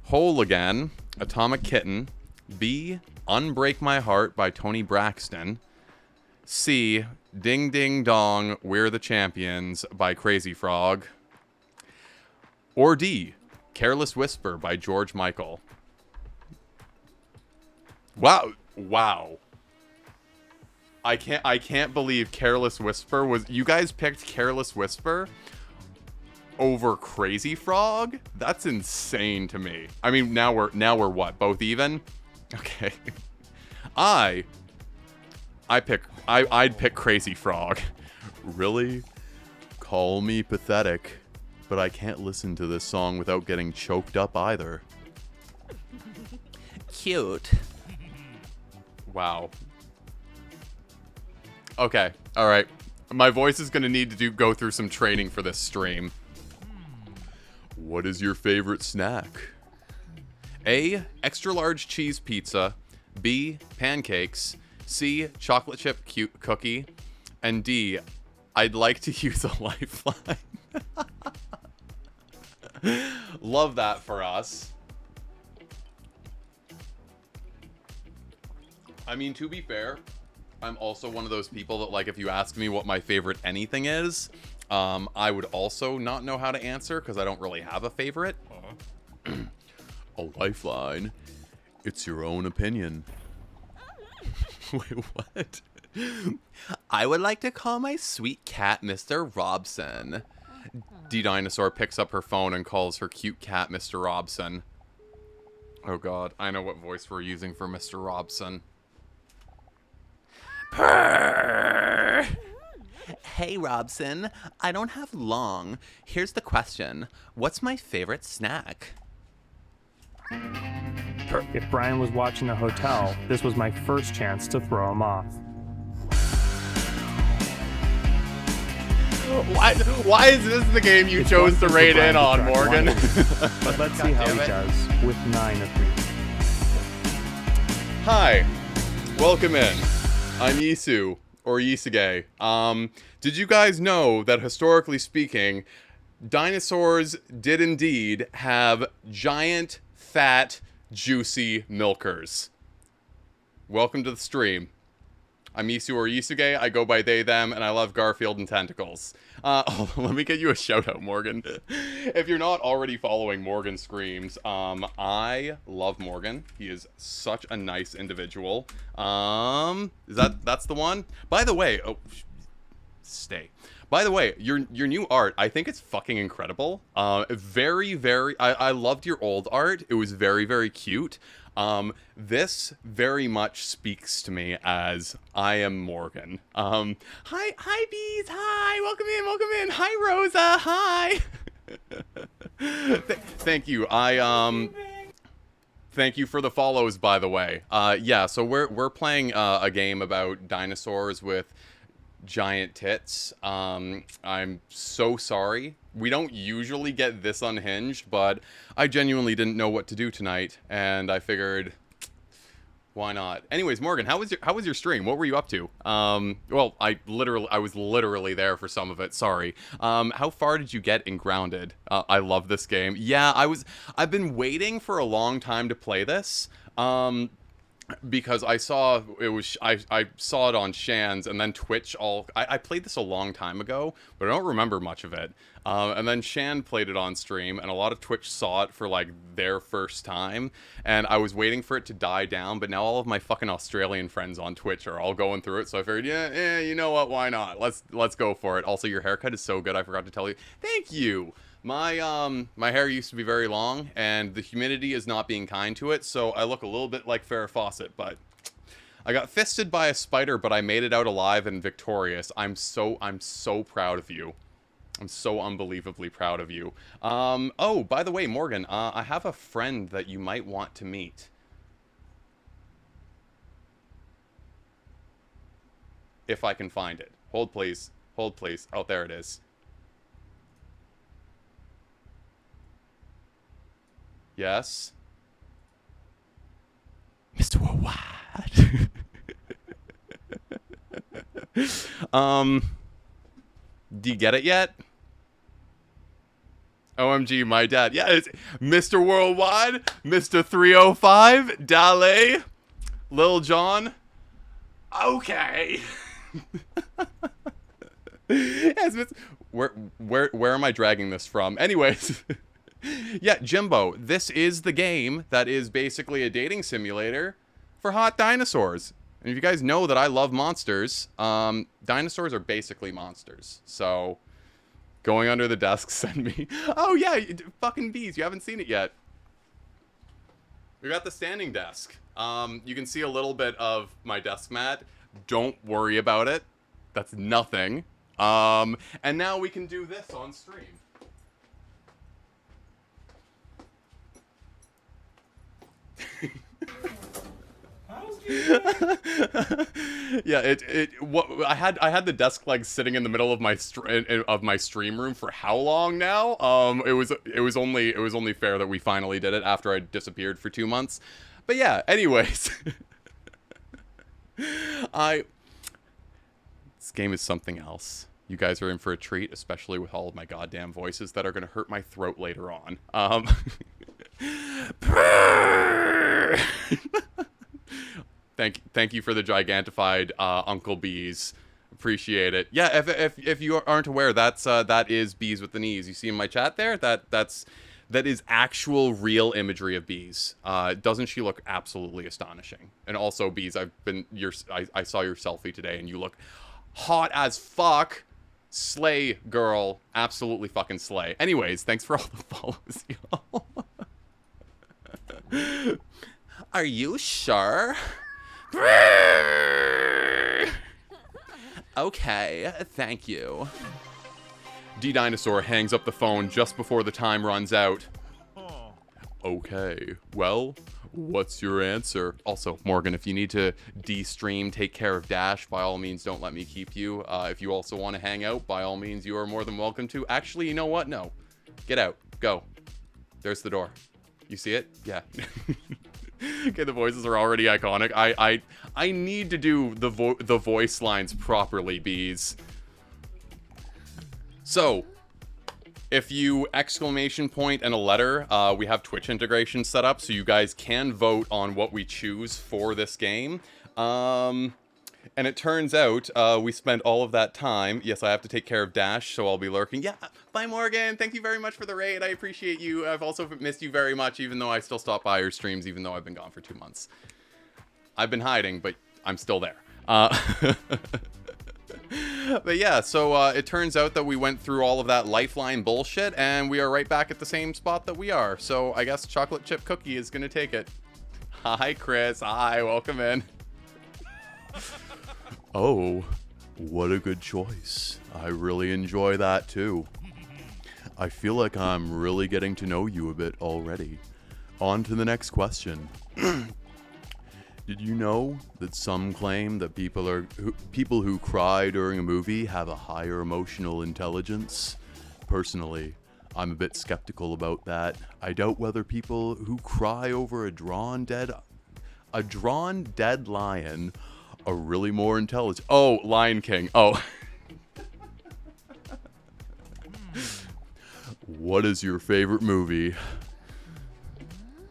Whole Again, Atomic Kitten. B, Unbreak My Heart by Tony Braxton. C, Ding Ding Dong, We're the Champions by Crazy Frog. Or D, Careless Whisper by George Michael. Wow. I can't believe Careless Whisper was. You guys picked Careless Whisper over Crazy Frog? That's insane to me. I mean, now we're what? Both even? Okay. I'd pick Crazy Frog. Really? Call me pathetic, but I can't listen to this song without getting choked up either. Cute. Wow. Okay, alright. My voice is gonna need to go through some training for this stream. What is your favorite snack? A, extra large cheese pizza. B, pancakes. C, chocolate chip cookie. And D, I'd like to use a lifeline. Love that for us. I mean, to be fair, I'm also one of those people that, like, if you ask me what my favorite anything is, I would also not know how to answer because I don't really have a favorite. A lifeline. It's your own opinion. Wait, what? I would like to call my sweet cat Mr. Robson. D-Dinosaur picks up her phone and calls her cute cat Mr. Robson. Oh god, I know what voice we're using for Mr. Robson. Purr! Hey Robson, I don't have long. Here's the question. What's my favorite snack? If Brian was watching the hotel, this was my first chance to throw him off. Why is this the game you chose to raid in on, Morgan? But let's see how he does with 9 of 3. Hi, welcome in. I'm Yisu, or Yisuge. Did you guys know that historically speaking, dinosaurs did indeed have giant, fat, juicy milkers? Welcome to the stream. I'm Yisu or Yisuge. I go by they, them, and I love Garfield and tentacles. Let me get you a shout out, Morgan. If you're not already following Morgan Screams, I love Morgan. He is such a nice individual. That's the one? By the way, stay. By the way, your new art, I think it's fucking incredible. I loved your old art. It was very, very cute. This very much speaks to me as I am Morgan. Hi bees, hi, welcome in, hi Rosa, hi. Thank you. Thank you for the follows, by the way. Yeah, so we're playing a game about dinosaurs with giant tits. I'm so sorry. We don't usually get this unhinged, but I genuinely didn't know what to do tonight, and I figured, Why not? Anyways, Morgan, how was your stream? What were you up to? Well, I was literally there for some of it. Sorry. How far did you get in Grounded? I love this game. Yeah, I've been waiting for a long time to play this. Because I saw I saw it on Shan's and then Twitch I played this a long time ago, but I don't remember much of it. And then Shan played it on stream, and a lot of Twitch saw it for like their first time, and I was waiting for it to die down, but now all of my fucking Australian friends on Twitch are all going through it, so I figured, yeah, you know what, why not? Let's go for it. Also, your haircut is so good, I forgot to tell you. Thank you! My hair used to be very long, and the humidity is not being kind to it, so I look a little bit like Farrah Fawcett, but I got fisted by a spider, but I made it out alive and victorious. I'm so proud of you. I'm so unbelievably proud of you. Oh, by the way, Morgan, I have a friend that you might want to meet. If I can find it. Hold, please. Hold, please. Oh, there it is. Yes. Mr. Worldwide. Do you get it yet? OMG, my dad. Yeah, it's Mr. Worldwide, Mr. 305, Dale, Lil Jon. Okay. Yes, where am I dragging this from? Anyways. Yeah, Jimbo, this is the game that is basically a dating simulator for hot dinosaurs. And if you guys know that I love monsters, dinosaurs are basically monsters. So, going under the desk, send me. Oh yeah, fucking bees, you haven't seen it yet. We got the standing desk. You can see a little bit of my desk mat. Don't worry about it. That's nothing. And now we can do this on stream. Yeah, I had the desk like sitting in the middle of my stream room for how long now? It was only fair that we finally did it after I disappeared for 2 months. But yeah, anyways. This game is something else. You guys are in for a treat, especially with all of my goddamn voices that are going to hurt my throat later on. Thank you for the gigantified Uncle Bees. Appreciate it. Yeah, if you aren't aware, that is bees with the knees. You see in my chat there? That is actual real imagery of bees. Doesn't she look absolutely astonishing? And also, bees, I saw your selfie today, and you look hot as fuck. Slay, girl. Absolutely fucking slay. Anyways, thanks for all the follows, y'all. Are you sure? Okay, thank you. D-Dinosaur hangs up the phone just before the time runs out. Okay, well, what's your answer? Also, Morgan, if you need to de-stream, take care of Dash, by all means, don't let me keep you. If you also want to hang out, by all means, you are more than welcome to. Actually, you know what? No. Get out. Go. There's the door. You see it? Yeah. Okay, the voices are already iconic. I need to do the voice lines properly, bees. So, if you exclamation point and a letter, we have Twitch integration set up, so you guys can vote on what we choose for this game. And it turns out, we spent all of that time. Yes, I have to take care of Dash, so I'll be lurking. Yeah, bye Morgan, thank you very much for the raid. I appreciate you. I've also missed you very much, even though I still stop by your streams, even though I've been gone for 2 months. I've been hiding, but I'm still there. But yeah, so it turns out that we went through all of that lifeline bullshit, and we are right back at the same spot that we are. So I guess Chocolate Chip Cookie is gonna take it. Hi, Chris. Hi, welcome in. Oh, what a good choice. I really enjoy that too. I feel like I'm really getting to know you a bit already. On to the next question. Did you know that some claim that people who cry during a movie have a higher emotional intelligence? Personally, I'm a bit skeptical about that. I doubt whether people who cry over a drawn dead A drawn dead lion. A really more intelligent. Oh, Lion King. Oh. What is your favorite movie?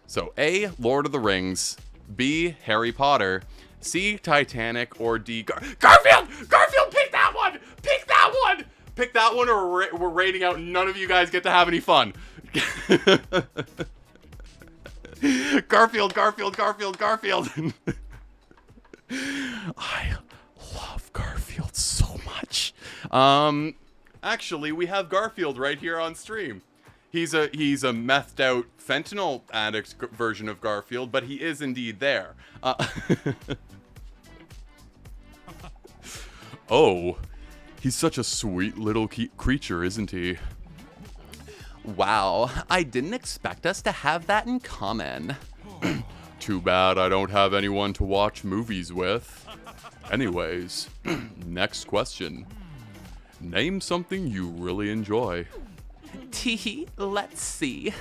So A, Lord of the Rings. B, Harry Potter. C, Titanic. Or D, Garfield! Garfield, pick that one! Pick that one! Pick that one or we're rating out and none of you guys get to have any fun. Garfield, Garfield, Garfield, Garfield. I love Garfield so much. Actually, we have Garfield right here on stream. He's a methed out fentanyl addict version of Garfield, but he is indeed there. Oh, he's such a sweet little creature, isn't he? Wow, I didn't expect us to have that in common. Too bad I don't have anyone to watch movies with. Anyways, next question. Name something you really enjoy. Let's see.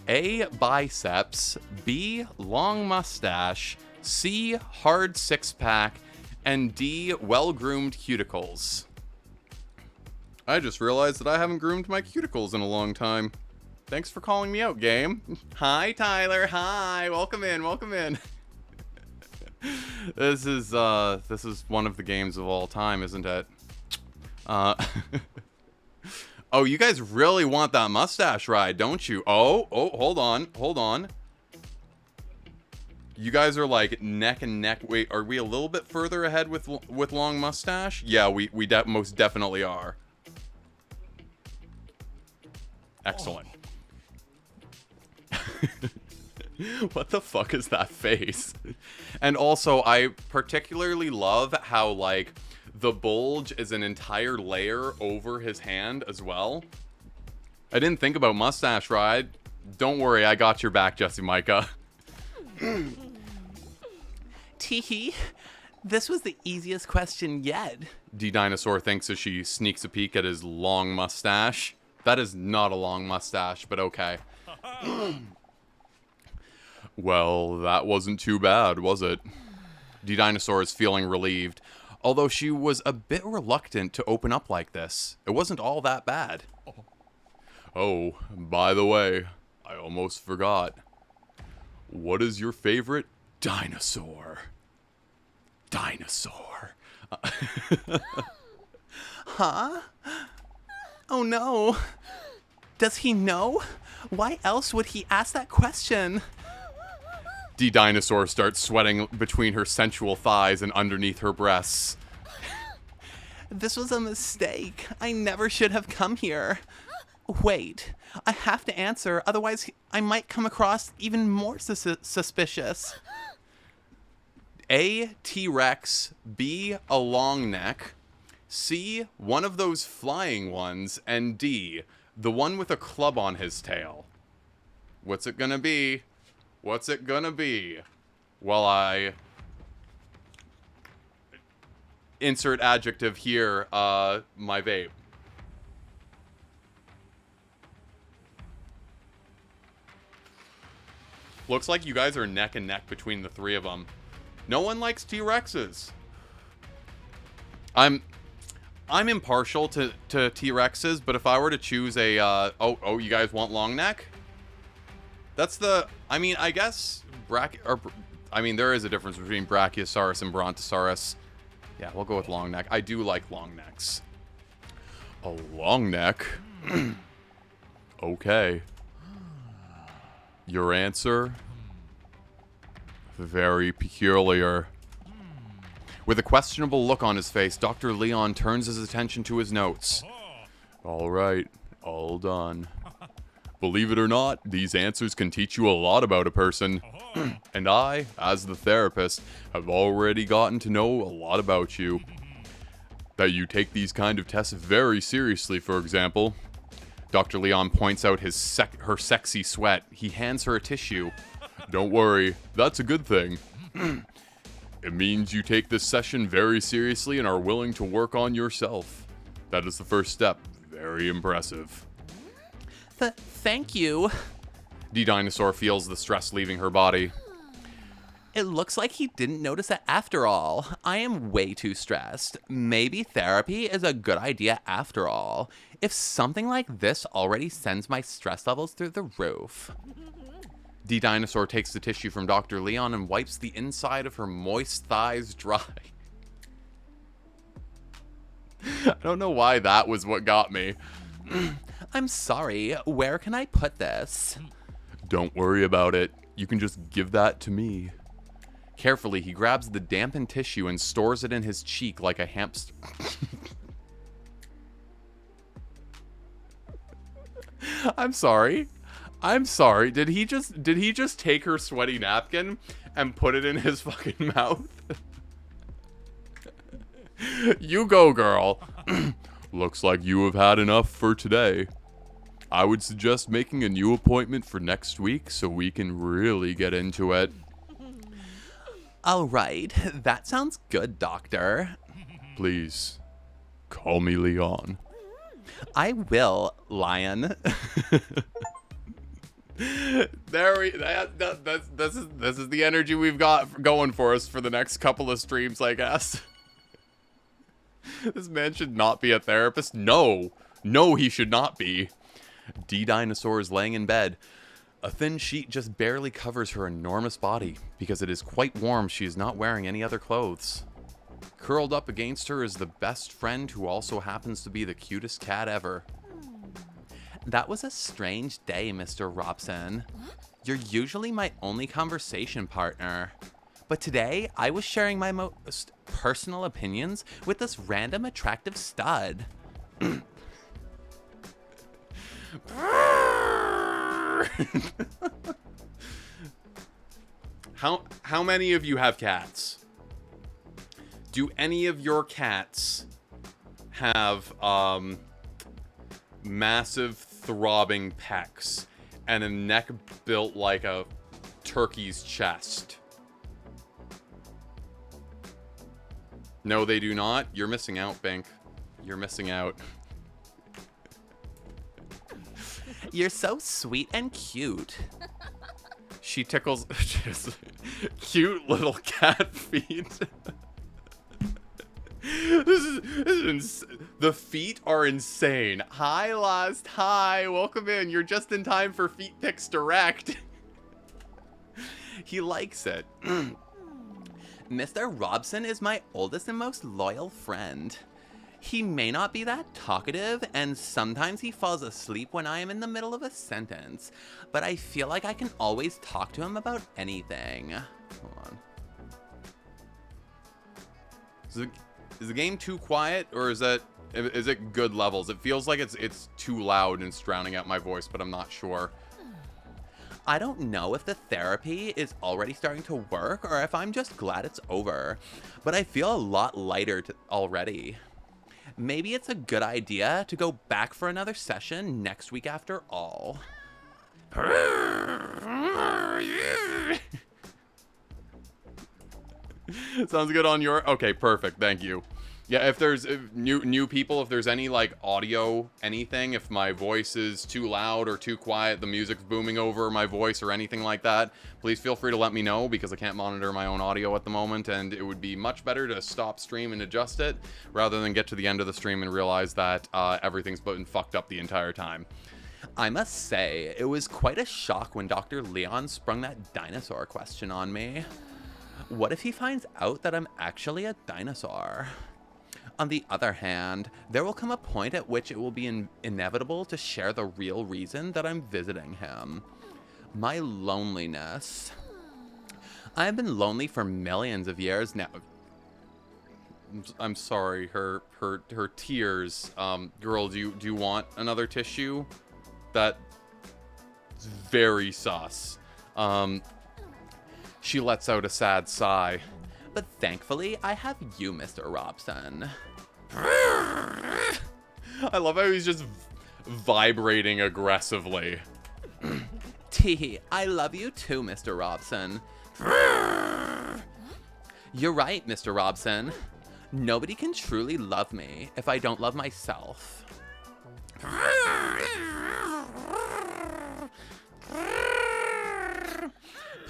A, biceps. B, long mustache. C, hard six-pack. And D, well-groomed cuticles. I just realized that I haven't groomed my cuticles in a long time. Thanks for calling me out, game. Hi, Tyler. Hi. Welcome in. Welcome in. This is one of the games of all time, isn't it? Oh, you guys really want that mustache ride, don't you? Oh, hold on. You guys are like neck and neck. Wait, are we a little bit further ahead with long mustache? Yeah, we most definitely are. Excellent. What the fuck is that face? And also, I particularly love how, like, the bulge is an entire layer over his hand as well. I didn't think about mustache ride. Don't worry, I got your back, Jesse Micah. Teehee, this was the easiest question yet. D-Dinosaur thinks as she sneaks a peek at his long mustache. That is not a long mustache, but okay. Well, that wasn't too bad, was it? D-Dinosaur is feeling relieved, although she was a bit reluctant to open up like this. It wasn't all that bad. Oh, by the way, I almost forgot. What is your favorite dinosaur? Dinosaur. Huh? Oh no. Does he know? Why else would he ask that question? D-Dinosaur starts sweating between her sensual thighs and underneath her breasts. This was a mistake. I never should have come here. Wait, I have to answer, otherwise I might come across even more suspicious. A, T-Rex. B, a long neck. C, one of those flying ones. And D, the one with a club on his tail. What's it gonna be? What's it gonna be? Well, I insert adjective here, my vape. Looks like you guys are neck and neck between the three of them. No one likes T-Rexes. I'm impartial to T-Rexes, but if I were to choose a, you guys want long neck? That's the, I mean, I guess, there is a difference between Brachiosaurus and Brontosaurus. Yeah, we'll go with long neck. I do like long necks. A long neck? Okay. Your answer? Very peculiar. With a questionable look on his face, Dr. Leon turns his attention to his notes. All right, all done. Believe it or not, these answers can teach you a lot about a person. And I, as the therapist, have already gotten to know a lot about you. That you take these kind of tests very seriously, for example. Dr. Leon points out her sexy sweat. He hands her a tissue. Don't worry, that's a good thing. It means you take this session very seriously and are willing to work on yourself. That is the first step. Very impressive. Thank you. D-Dinosaur feels the stress leaving her body. It looks like he didn't notice it after all. I am way too stressed. Maybe therapy is a good idea after all. If something like this already sends my stress levels through the roof. D Dinosaur takes the tissue from Dr. Leon and wipes the inside of her moist thighs dry. I don't know why that was what got me. I'm sorry, where can I put this? Don't worry about it. You can just give that to me. Carefully, he grabs the dampened tissue and stores it in his cheek like a hamster. I'm sorry. I'm sorry. Did he just take her sweaty napkin and put it in his fucking mouth? You go, girl. Looks like you have had enough for today. I would suggest making a new appointment for next week so we can really get into it. All right, that sounds good, Doctor. Please, call me Leon. I will, Lion. This is the energy we've got going for us for the next couple of streams, I guess. This man should not be a therapist. No, he should not be. D Dinosaur is laying in bed. A thin sheet just barely covers her enormous body. Because it is quite warm, she is not wearing any other clothes. Curled up against her is the best friend who also happens to be the cutest cat ever. That was a strange day, Mr. Robson. You're usually my only conversation partner. But today, I was sharing my most personal opinions with this random attractive stud. How many of you have cats? Do any of your cats have massive throbbing pecs and a neck built like a turkey's chest? No, they do not. You're missing out, Bink. You're missing out. You're so sweet and cute. She tickles just cute little cat feet. The feet are insane. Hi, Lost. Hi, welcome in. You're just in time for Feet Pics Direct. He likes it. Mr. Robson is my oldest and most loyal friend. He may not be that talkative, and sometimes he falls asleep when I am in the middle of a sentence, but I feel like I can always talk to him about anything. Hold on. Is the game too quiet, or is it good levels? It feels like it's too loud and it's drowning out my voice, but I'm not sure. I don't know if the therapy is already starting to work or if I'm just glad it's over, but I feel a lot lighter already. Maybe it's a good idea to go back for another session next week after all. Sounds good on your... Okay, perfect. Thank you. Yeah, if there's new people, if there's any, like, audio, anything, if my voice is too loud or too quiet, the music's booming over my voice or anything like that, please feel free to let me know, because I can't monitor my own audio at the moment, and it would be much better to stop stream and adjust it, rather than get to the end of the stream and realize that everything's been fucked up the entire time. I must say, it was quite a shock when Dr. Leon sprung that dinosaur question on me. What if he finds out that I'm actually a dinosaur? On the other hand, there will come a point at which it will be inevitable to share the real reason that I'm visiting him. My loneliness. I have been lonely for millions of years now. I'm sorry, her tears. Girl, do you want another tissue? That's very sus. She lets out a sad sigh. But thankfully, I have you, Mr. Robson. I love how he's just vibrating aggressively. Tee, I love you too, Mr. Robson. You're right, Mr. Robson. Nobody can truly love me if I don't love myself.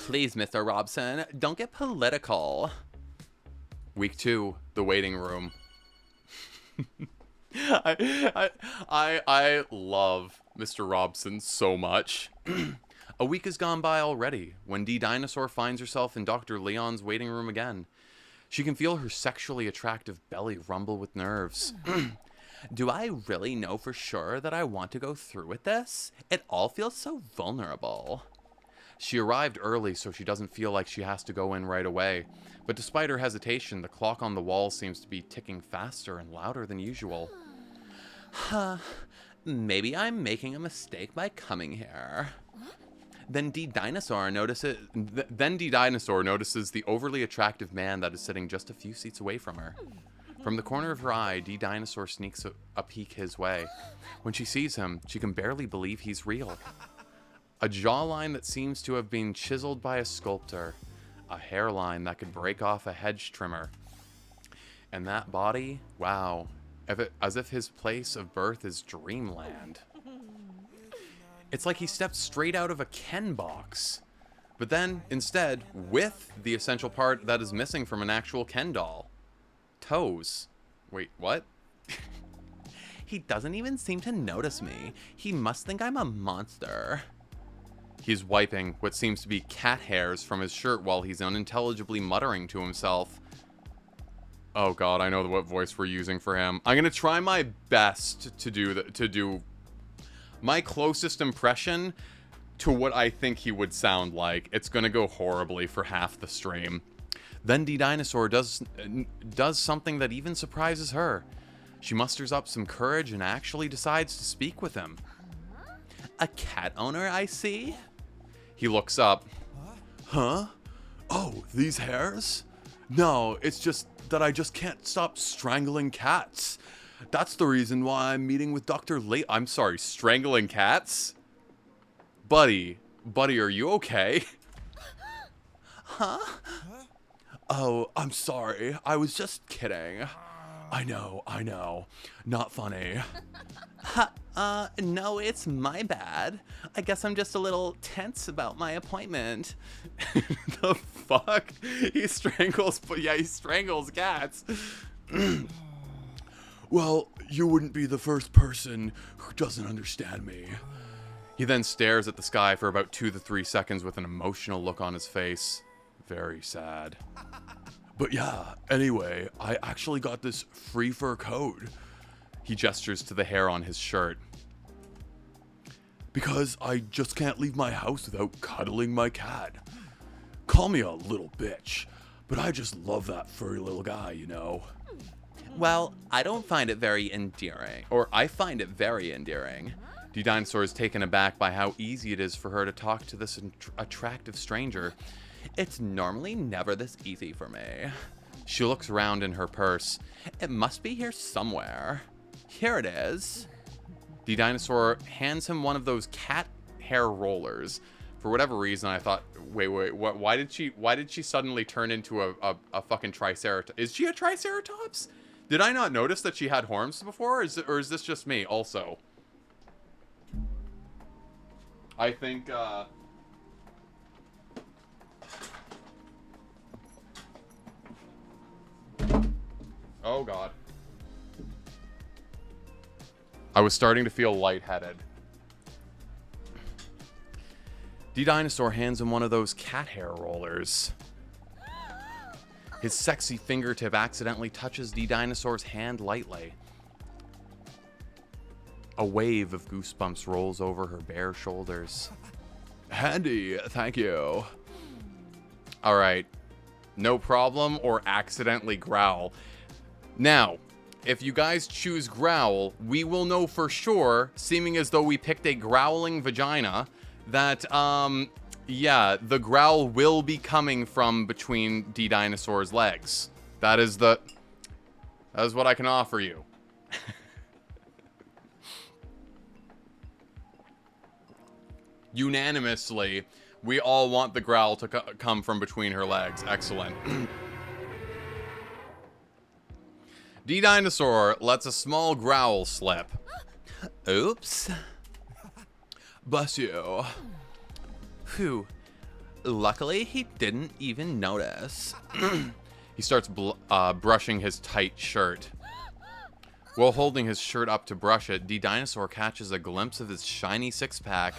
Please, Mr. Robson, don't get political. Week 2, the waiting room. I love Mr. Robson so much. A week has gone by already when D. Dinosaur finds herself in Dr. Leon's waiting room again. She can feel her sexually attractive belly rumble with nerves. Do I really know for sure that I want to go through with this? It all feels so vulnerable. She arrived early so she doesn't feel like she has to go in right away. But despite her hesitation, the clock on the wall seems to be ticking faster and louder than usual. Huh. Maybe I'm making a mistake by coming here. Then D. Dinosaur notices the overly attractive man that is sitting just a few seats away from her. From the corner of her eye, D. Dinosaur sneaks a peek his way. When she sees him, she can barely believe he's real. A jawline that seems to have been chiseled by a sculptor. A hairline that could break off a hedge trimmer. And that body, wow, as if his place of birth is dreamland. It's like he stepped straight out of a Ken box. But then, instead, with the essential part that is missing from an actual Ken doll. Toes. Wait, what? He doesn't even seem to notice me. He must think I'm a monster. He's wiping what seems to be cat hairs from his shirt while he's unintelligibly muttering to himself. Oh god, I know what voice we're using for him. I'm gonna try my best to do my closest impression to what I think he would sound like. It's gonna go horribly for half the stream. Then D. Dinosaur does something that even surprises her. She musters up some courage and actually decides to speak with him. A cat owner, I see? He looks up. Huh? Oh, these hairs? No, it's just that I just can't stop strangling cats. That's the reason why I'm meeting with Dr. I'm sorry, strangling cats? Buddy, are you okay? Huh? Oh, I'm sorry. I was just kidding. I know. Not funny. No, it's my bad. I guess I'm just a little tense about my appointment. The fuck? He strangles cats. Well, you wouldn't be the first person who doesn't understand me. He then stares at the sky for about 2 to 3 seconds with an emotional look on his face. Very sad. But yeah, anyway, I actually got this free fur coat. He gestures to the hair on his shirt. Because I just can't leave my house without cuddling my cat. Call me a little bitch, but I just love that furry little guy, you know. Well, I don't find it very endearing. Or I find it very endearing. D. Dinosaur is taken aback by how easy it is for her to talk to this attractive stranger. It's normally never this easy for me. She looks around in her purse. It must be here somewhere. Here it is. D. Dinosaur hands him one of those cat hair rollers. For whatever reason, I thought, wait, what? Why did she suddenly turn into a fucking triceratops? Is she a triceratops? Did I not notice that she had horns before, or is this just me? Also, I think. Oh god. I was starting to feel lightheaded. D. Dinosaur hands him one of those cat hair rollers. His sexy fingertip accidentally touches D. Dinosaur's hand lightly. A wave of goosebumps rolls over her bare shoulders. Handy, thank you. Alright. No problem, or accidentally growl. Now, if you guys choose growl, we will know for sure, seeming as though we picked a growling vagina, that, yeah, the growl will be coming from between D. Dinosaur's legs. That is what I can offer you. Unanimously, we all want the growl to come from between her legs. Excellent. D. Dinosaur lets a small growl slip. Oops. Bless you. Phew. Luckily, he didn't even notice. He starts brushing his tight shirt. While holding his shirt up to brush it, D-Dinosaur catches a glimpse of his shiny six-pack.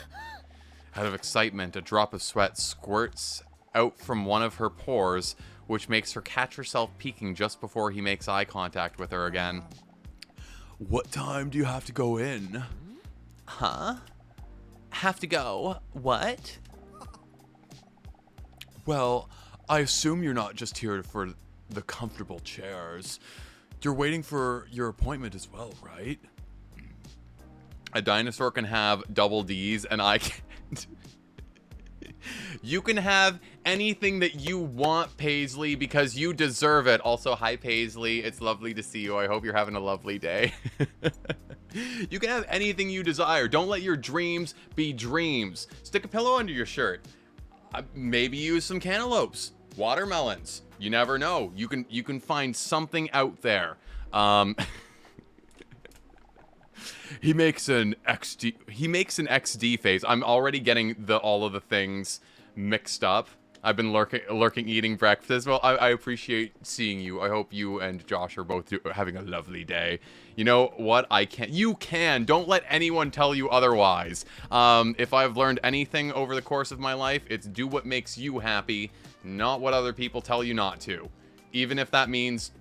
Out of excitement, a drop of sweat squirts out from one of her pores, which makes her catch herself peeking just before he makes eye contact with her again. What time do you have to go in? Huh? Have to go? What? Well, I assume you're not just here for the comfortable chairs. You're waiting for your appointment as well, right? A dinosaur can have double D's and I can't. You can have anything that you want, Paisley, because you deserve it. Also, hi, Paisley. It's lovely to see you. I hope you're having a lovely day. You can have anything you desire. Don't let your dreams be dreams. Stick a pillow under your shirt. Maybe use some cantaloupes, watermelons. You never know. You can find something out there. He makes an XD face. I'm already getting all of the things mixed up. I've been lurking eating breakfast. Well, I appreciate seeing you. I hope you and Josh are both having a lovely day. You know what? You can. Don't let anyone tell you otherwise. If I've learned anything over the course of my life, it's do what makes you happy, not what other people tell you not to. Even if that means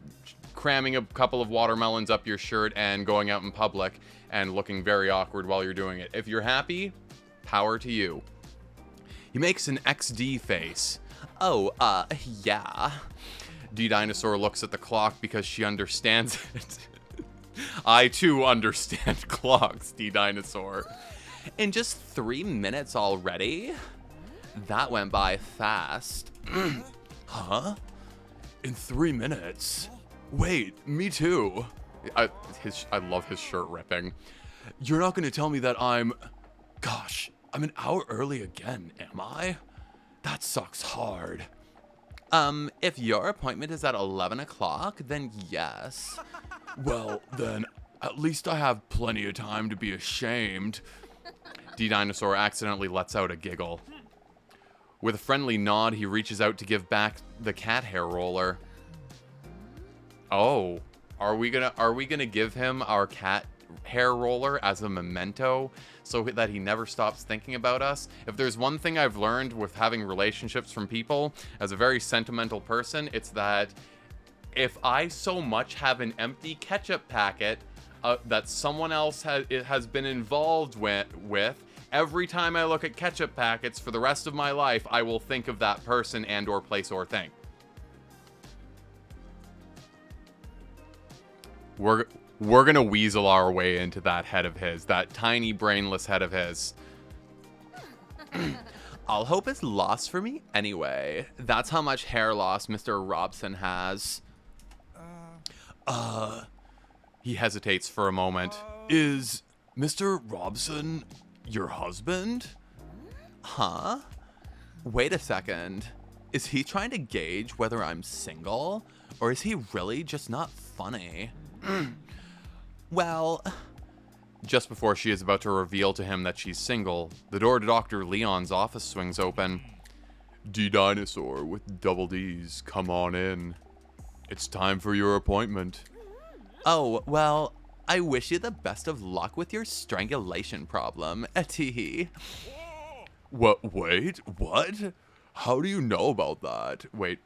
cramming a couple of watermelons up your shirt and going out in public and looking very awkward while you're doing it. If you're happy, power to you. He makes an XD face. Oh, yeah. D-Dinosaur looks at the clock because she understands it. I, too, understand clocks, D-Dinosaur. In just 3 minutes already? That went by fast. Huh? In 3 minutes? Wait, me too. I love his shirt ripping. You're not going to tell me that Gosh, I'm an hour early again, am I? That sucks hard. If your appointment is at 11 o'clock, then yes. Well, then, at least I have plenty of time to be ashamed. D-Dinosaur accidentally lets out a giggle. With a friendly nod, he reaches out to give back the cat hair roller. Oh, are we gonna give him our cat hair roller as a memento so that he never stops thinking about us? If there's one thing I've learned with having relationships from people as a very sentimental person, it's that if I so much have an empty ketchup packet that someone else has been involved with, every time I look at ketchup packets for the rest of my life, I will think of that person and or place or thing. We're gonna weasel our way into that head of his, that tiny brainless head of his. I'll hope it's lost for me anyway. That's how much hair loss Mr. Robson has. He hesitates for a moment. Is Mr. Robson your husband? Huh? Wait a second. Is he trying to gauge whether I'm single? Or is he really just not funny? Well, just before she is about to reveal to him that she's single, the door to Dr. Leon's office swings open. D-Dinosaur with double D's, come on in. It's time for your appointment. Oh, well, I wish you the best of luck with your strangulation problem. Teehee. What? Wait, what? How do you know about that? Wait,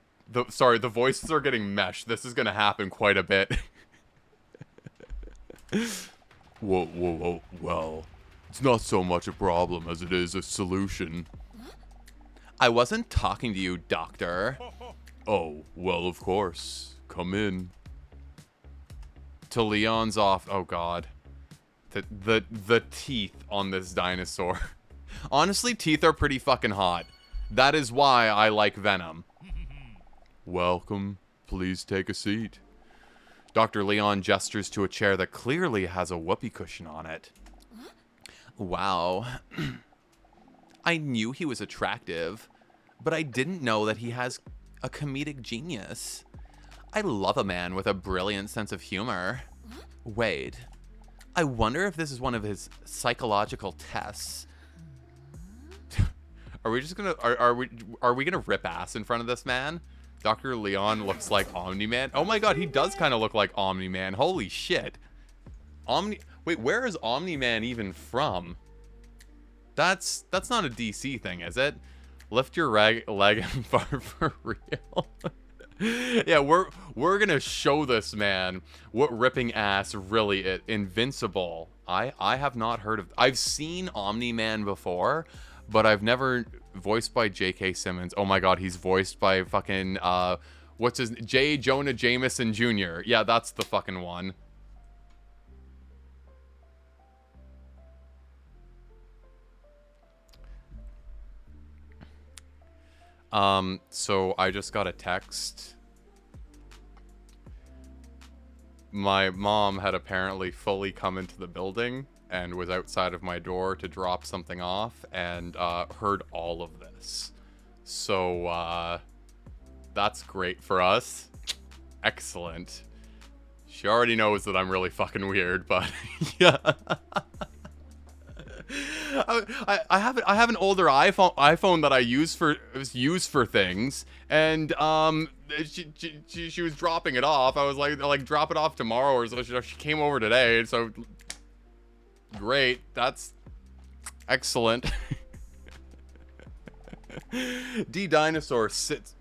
sorry, the voices are getting meshed. This is gonna happen quite a bit. Whoa, well, it's not so much a problem as it is a solution. I wasn't talking to you, doctor. Oh, well, of course. Come in. To Leon's off. Oh, God. The teeth on this dinosaur. Honestly, teeth are pretty fucking hot. That is why I like Venom. Welcome. Please take a seat. Dr. Leon gestures to a chair that clearly has a whoopee cushion on it. Wow. I knew he was attractive, but I didn't know that he has a comedic genius. I love a man with a brilliant sense of humor. Wait, I wonder if this is one of his psychological tests. Are we just gonna are we gonna rip ass in front of this man? Dr. Leon looks like Omni-Man. Oh my god, he does kind of look like Omni-Man. Holy shit. Wait, where is Omni-Man even from? That's not a DC thing, is it? Lift your leg and fart for real. Yeah, we're gonna show this man what ripping ass really is. Invincible. I have not heard of. I've seen Omni-Man before, but I've never voiced by J.K. Simmons. Oh my god, he's voiced by fucking what's his J. Jonah Jameson Jr. Yeah, that's the fucking one. So I just got a text. My mom had apparently fully come into the building and was outside of my door to drop something off and heard all of this. So that's great for us. Excellent. She already knows that I'm really fucking weird, but yeah. I have an older iPhone that I use for things, and she was dropping it off. I was like drop it off tomorrow or so. She came over today, so great. That's excellent. D-Dinosaur sits.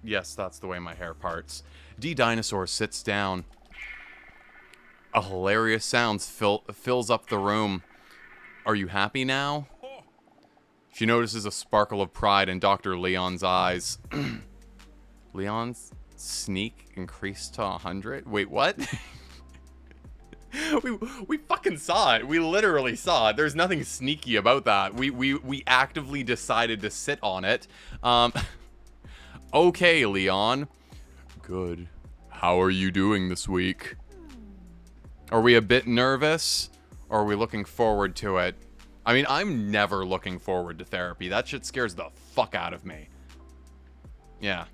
Yes, that's the way my hair parts. D-Dinosaur sits down. A hilarious sound fills up the room. Are you happy now? She notices a sparkle of pride in Dr. Leon's eyes. Leon's sneak increased to 100? Wait, what? we fucking saw it. We literally saw it. There's nothing sneaky about that. We actively decided to sit on it. Okay, Leon. Good. How are you doing this week? Are we a bit nervous? Or are we looking forward to it? I mean, I'm never looking forward to therapy. That shit scares the fuck out of me. Yeah.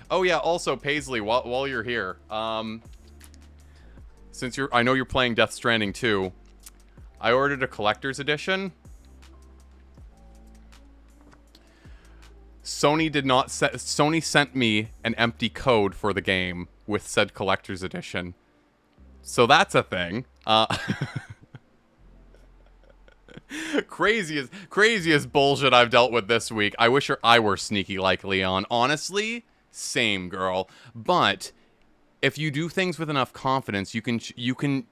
Oh yeah, also, Paisley, while you're here, since I know you're playing Death Stranding 2, I ordered a collector's edition. Sony sent me an empty code for the game with said collector's edition. So that's a thing. Craziest bullshit I've dealt with this week. I wish I were sneaky like Leon. Honestly, same girl. But if you do things with enough confidence, you can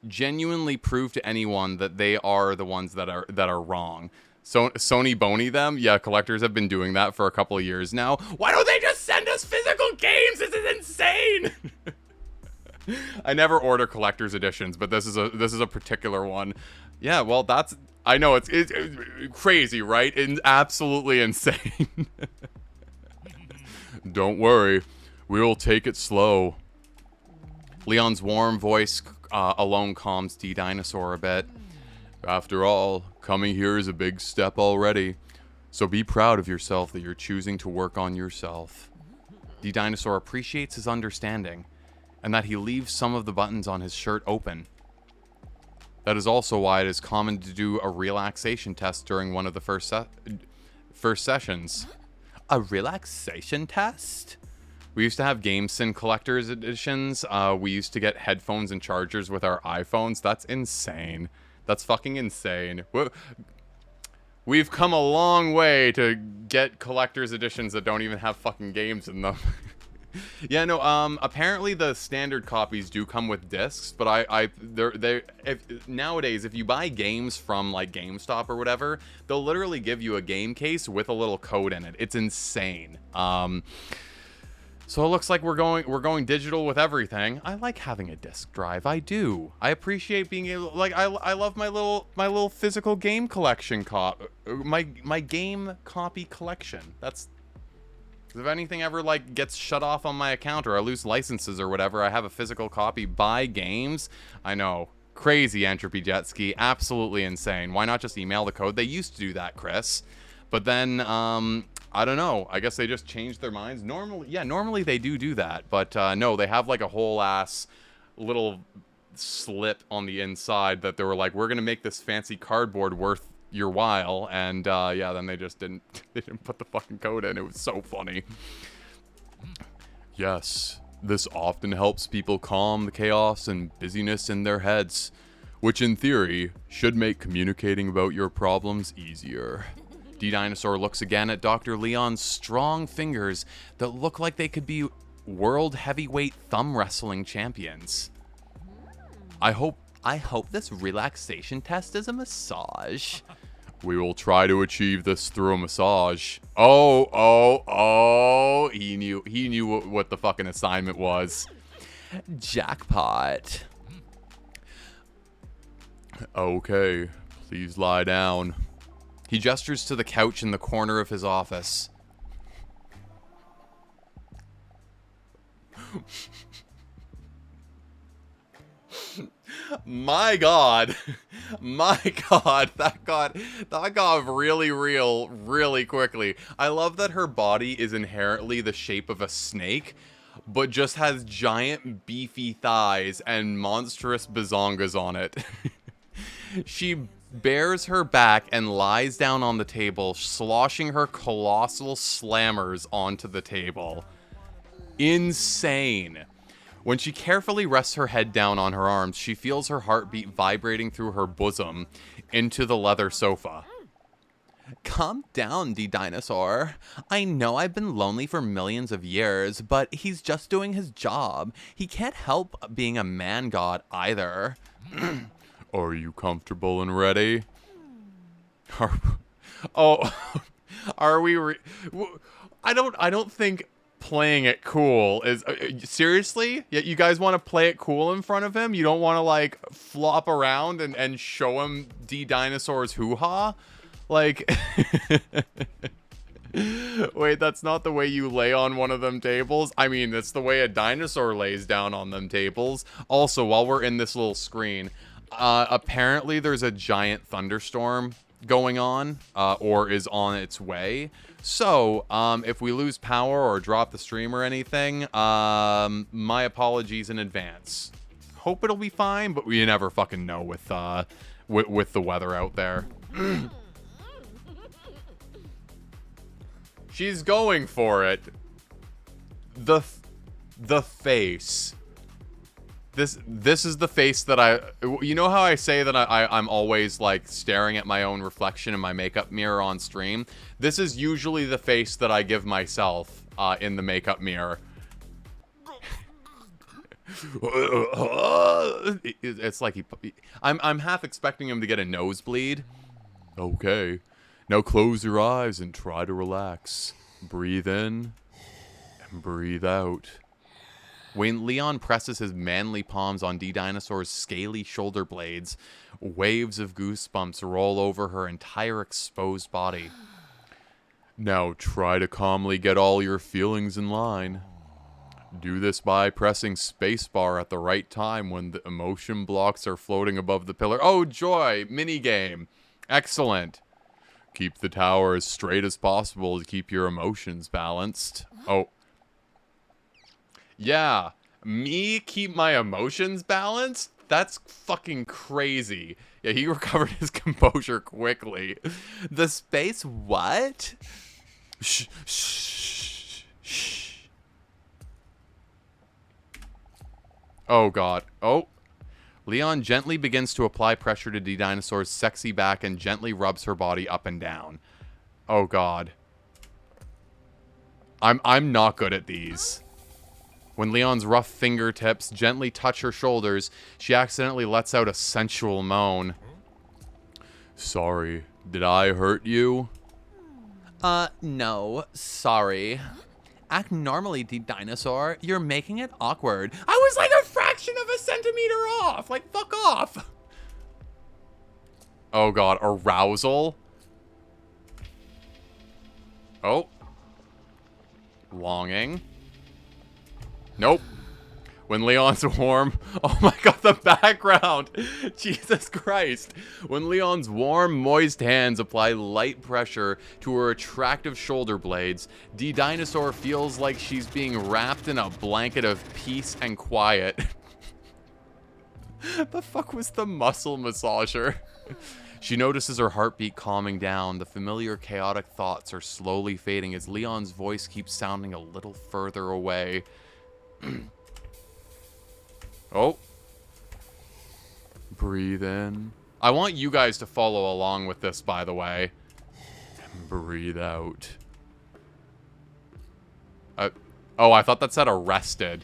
genuinely prove to anyone that they are the ones that are wrong. So Sony Boney them. Yeah, collectors have been doing that for a couple of years now. Why don't they just send us physical games? This is insane. I never order collector's editions, but this is a particular one. Yeah, well, I know it's crazy, right? It's absolutely insane. Don't worry, we'll take it slow. Leon's warm voice alone calms D-Dinosaur a bit. After all, coming here is a big step already. So be proud of yourself that you're choosing to work on yourself. D-Dinosaur appreciates his understanding, and that he leaves some of the buttons on his shirt open. That is also why it is common to do a relaxation test during one of the first sessions. A relaxation test? We used to have GameSyn collector's editions. We used to get headphones and chargers with our iPhones. That's insane. That's fucking insane. We've come a long way to get collector's editions that don't even have fucking games in them. Yeah, no, apparently the standard copies do come with discs, but nowadays, if you buy games from, like, GameStop or whatever, they'll literally give you a game case with a little code in it. It's insane. So it looks like we're going digital with everything. I like having a disc drive. I do. I appreciate being able, like, I love my little physical game collection my game copy collection. That's, if anything ever, like, gets shut off on my account or I lose licenses or whatever, I have a physical copy. Buy games. I know. Crazy, Entropy Jet Ski. Absolutely insane. Why not just email the code? They used to do that, Chris. But then, I don't know. I guess they just changed their minds. Normally they do that. But no, they have, like, a whole ass little slip on the inside that they were like, we're going to make this fancy cardboard worth your while, and yeah, then they just didn't they didn't put the fucking code in. It was so funny. Yes, this often helps people calm the chaos and busyness in their heads, which in theory should make communicating about your problems easier. D-Dinosaur looks again at Dr. Leon's strong fingers that look like they could be world heavyweight thumb wrestling champions. I hope this relaxation test is a massage. We will try to achieve this through a massage. Oh, he knew what the fucking assignment was. Jackpot. Okay, please lie down. He gestures to the couch in the corner of his office. My God, that got really real really quickly. I love that her body is inherently the shape of a snake, but just has giant beefy thighs and monstrous bazongas on it. She bares her back and lies down on the table, sloshing her colossal slammers onto the table. Insane. When she carefully rests her head down on her arms, she feels her heartbeat vibrating through her bosom into the leather sofa. Calm down, D-Dinosaur. I know I've been lonely for millions of years, but he's just doing his job. He can't help being a man god either. Are you comfortable and ready? Are we? I don't think playing it cool is seriously. Yet you guys want to play it cool in front of him? You don't want to like flop around and show him D-Dinosaur's hoo-ha? Like, wait, that's not the way you lay on one of them tables. I mean, that's the way a dinosaur lays down on them tables. Also, while we're in this little screen, apparently there's a giant thunderstorm going on, or is on its way. So, if we lose power or drop the stream or anything, my apologies in advance. Hope it'll be fine, but you never fucking know with the weather out there. She's going for it. The face. This is the face that you know how I say that I'm always like staring at my own reflection in my makeup mirror on stream? This is usually the face that I give myself in the makeup mirror. It's like I'm half expecting him to get a nosebleed. Okay. Now close your eyes and try to relax. Breathe in and breathe out. When Leon presses his manly palms on D-Dinosaur's scaly shoulder blades, waves of goosebumps roll over her entire exposed body. Now try to calmly get all your feelings in line. Do this by pressing spacebar at the right time when the emotion blocks are floating above the pillar. Oh, joy! Minigame. Excellent. Keep the tower as straight as possible to keep your emotions balanced. Oh. Yeah, me keep my emotions balanced? That's fucking crazy. Yeah, he recovered his composure quickly. The space what? Shh, shh, shh. Oh, God. Oh. Leon gently begins to apply pressure to D-Dinosaur's sexy back and gently rubs her body up and down. Oh, God. I'm not good at these. When Leon's rough fingertips gently touch her shoulders, she accidentally lets out a sensual moan. Sorry, did I hurt you? No, sorry. Act normally, D-Dinosaur. You're making it awkward. I was like a fraction of a centimeter off. Like, fuck off. Oh, God. Arousal. Oh. Longing. Nope. When Leon's warm... Oh my God, the background! Jesus Christ. When Leon's warm, moist hands apply light pressure to her attractive shoulder blades, D-Dinosaur feels like she's being wrapped in a blanket of peace and quiet. The fuck was the muscle massager? She notices her heartbeat calming down. The familiar chaotic thoughts are slowly fading as Leon's voice keeps sounding a little further away. Oh. Breathe in. I want you guys to follow along with this, by the way. And breathe out. Oh, I thought that said arrested.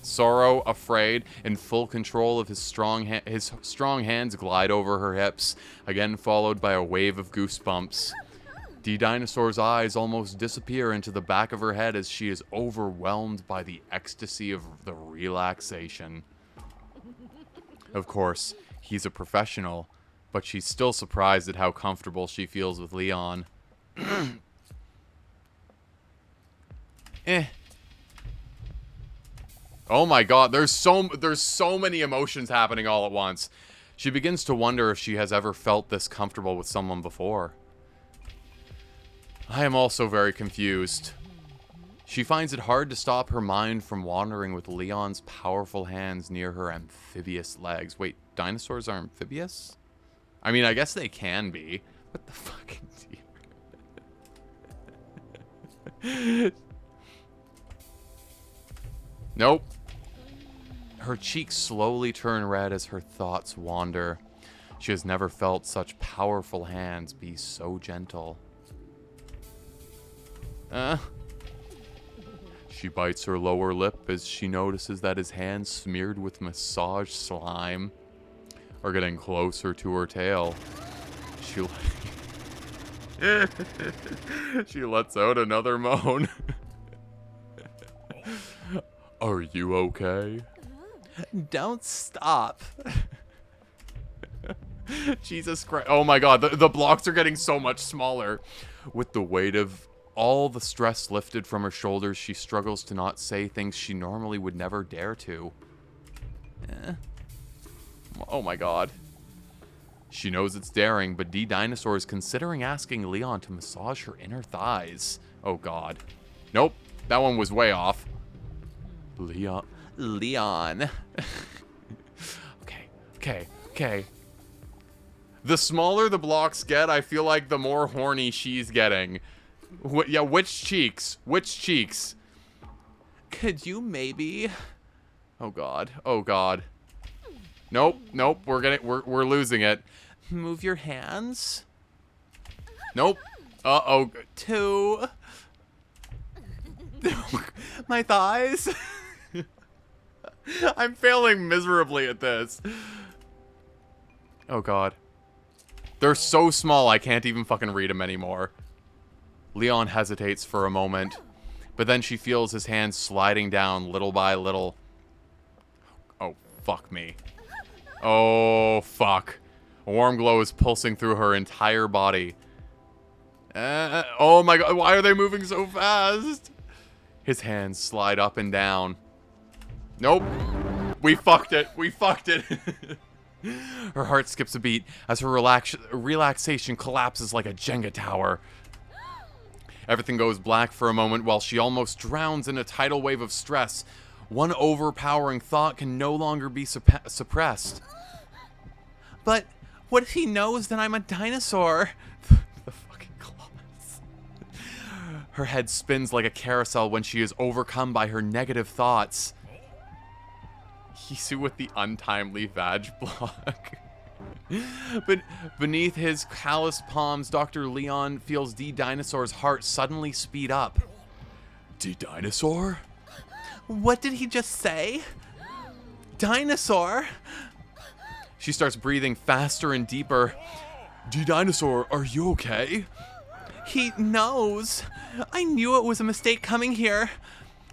Sorrow, afraid, in full control of his strong hands glide over her hips, again followed by a wave of goosebumps. D-Dinosaur's eyes almost disappear into the back of her head as she is overwhelmed by the ecstasy of the relaxation. Of course, he's a professional, but she's still surprised at how comfortable she feels with Leon. Oh my god, there's so many emotions happening all at once. She begins to wonder if she has ever felt this comfortable with someone before. I am also very confused. She finds it hard to stop her mind from wandering with Leon's powerful hands near her amphibious legs. Wait, dinosaurs are amphibious? I mean, I guess they can be. What the fucking deal? Nope. Her cheeks slowly turn red as her thoughts wander. She has never felt such powerful hands be so gentle. She bites her lower lip as she notices that his hands smeared with massage slime are getting closer to her tail. She lets out another moan. Are you okay? Don't stop. Jesus Christ. Oh my god, the blocks are getting so much smaller. With the weight of all the stress lifted from her shoulders, she struggles to not say things she normally would never dare to. Oh my god. She knows it's daring, but D-Dinosaur is considering asking Leon to massage her inner thighs. Oh god. Nope, that one was way off. Leon. Okay. The smaller the blocks get, I feel like the more horny she's getting. Yeah, which cheeks? Which cheeks? Could you maybe... Oh god. Nope, we're losing it. Move your hands. Nope. Uh-oh. Two. My thighs. I'm failing miserably at this. Oh god. They're so small I can't even fucking read them anymore. Leon hesitates for a moment, but then she feels his hands sliding down little by little. Oh, fuck me. Oh, fuck. A warm glow is pulsing through her entire body. Oh my god, why are they moving so fast? His hands slide up and down. Nope. We fucked it. Her heart skips a beat as her relaxation collapses like a Jenga tower. Everything goes black for a moment while she almost drowns in a tidal wave of stress. One overpowering thought can no longer be suppressed. But what if he knows that I'm a dinosaur? The fucking claws. Her head spins like a carousel when she is overcome by her negative thoughts. Hisu with the untimely vag block. But beneath his calloused palms, Dr. Leon feels D-Dinosaur's heart suddenly speed up. D-Dinosaur? What did he just say? Dinosaur? She starts breathing faster and deeper. D-Dinosaur, are you okay? He knows. I knew it was a mistake coming here.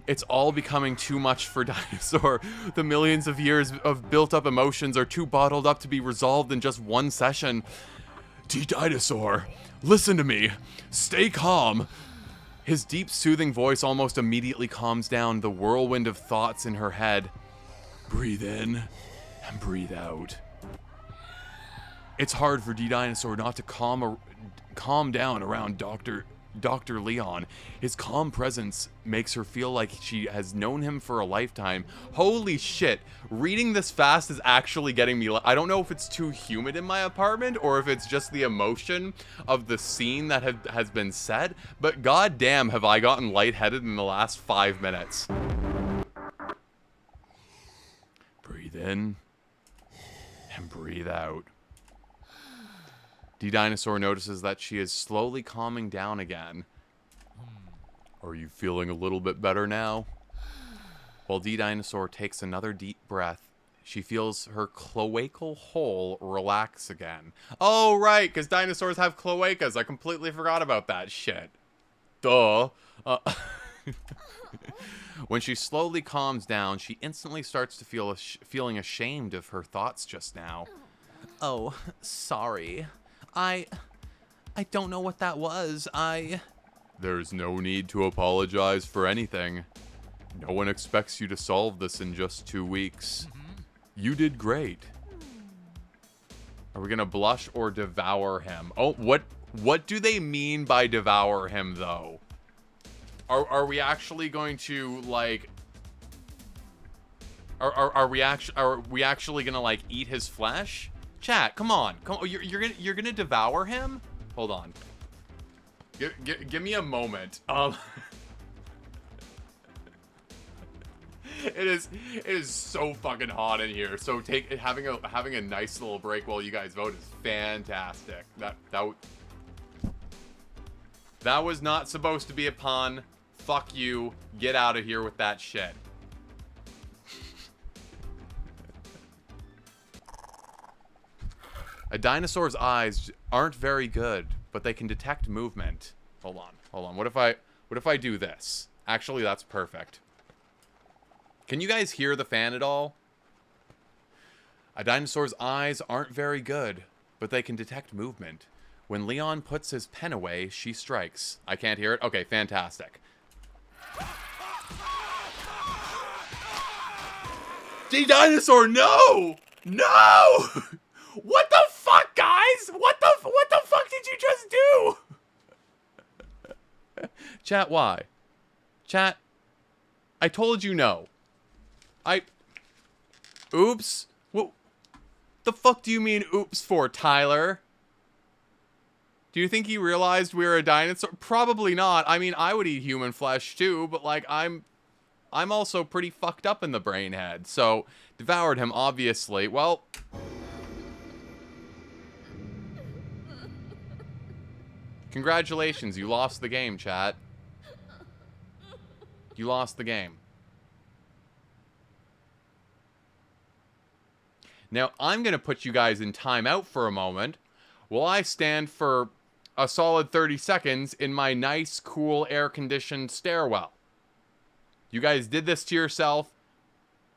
It's all becoming too much for Dinosaur. The millions of years of built-up emotions are too bottled up to be resolved in just one session. D-Dinosaur, listen to me. Stay calm. His deep, soothing voice almost immediately calms down the whirlwind of thoughts in her head. Breathe in and breathe out. It's hard for D-Dinosaur not to calm down around Dr. Dr. Leon. His calm presence makes her feel like she has known him for a lifetime. Holy shit. Reading this fast is actually getting me... I don't know if it's too humid in my apartment or if it's just the emotion of the scene that has been said, but goddamn have I gotten lightheaded in the last 5 minutes. Breathe in and breathe out. D-Dinosaur notices that she is slowly calming down again. Are you feeling a little bit better now? While D-Dinosaur takes another deep breath, she feels her cloacal hole relax again. Oh, right, because dinosaurs have cloacas. I completely forgot about that shit. Duh. When she slowly calms down, she instantly starts to feel feeling ashamed of her thoughts just now. Oh, sorry. I don't know what that was. There's no need to apologize for anything. No one expects you to solve this in just 2 weeks. You did great. Are we gonna blush or devour him? Oh, what do they mean by devour him, though? Are we actually going to, like... Are we actually gonna, like, eat his flesh? Chat, come on. You're gonna devour him? Hold on. Give me a moment. It is so fucking hot in here. So having a nice little break while you guys vote is fantastic. That was not supposed to be a pun. Fuck you. Get out of here with that shit. A dinosaur's eyes aren't very good, but they can detect movement. Hold on. What if I do this? Actually, that's perfect. Can you guys hear the fan at all? A dinosaur's eyes aren't very good, but they can detect movement. When Leon puts his pen away, she strikes. I can't hear it? Okay, fantastic. D-Dinosaur, no! No! What the fuck, guys? What the fuck did you just do? Chat, why? Chat, I told you no. Oops? What the fuck do you mean oops for, Tyler? Do you think he realized we were a dinosaur? Probably not. I mean, I would eat human flesh too, but like I'm also pretty fucked up in the brain head. So, devoured him, obviously. Well, congratulations, you lost the game, chat. You lost the game. Now, I'm going to put you guys in timeout for a moment while I stand for a solid 30 seconds in my nice, cool, air-conditioned stairwell. You guys did this to yourself.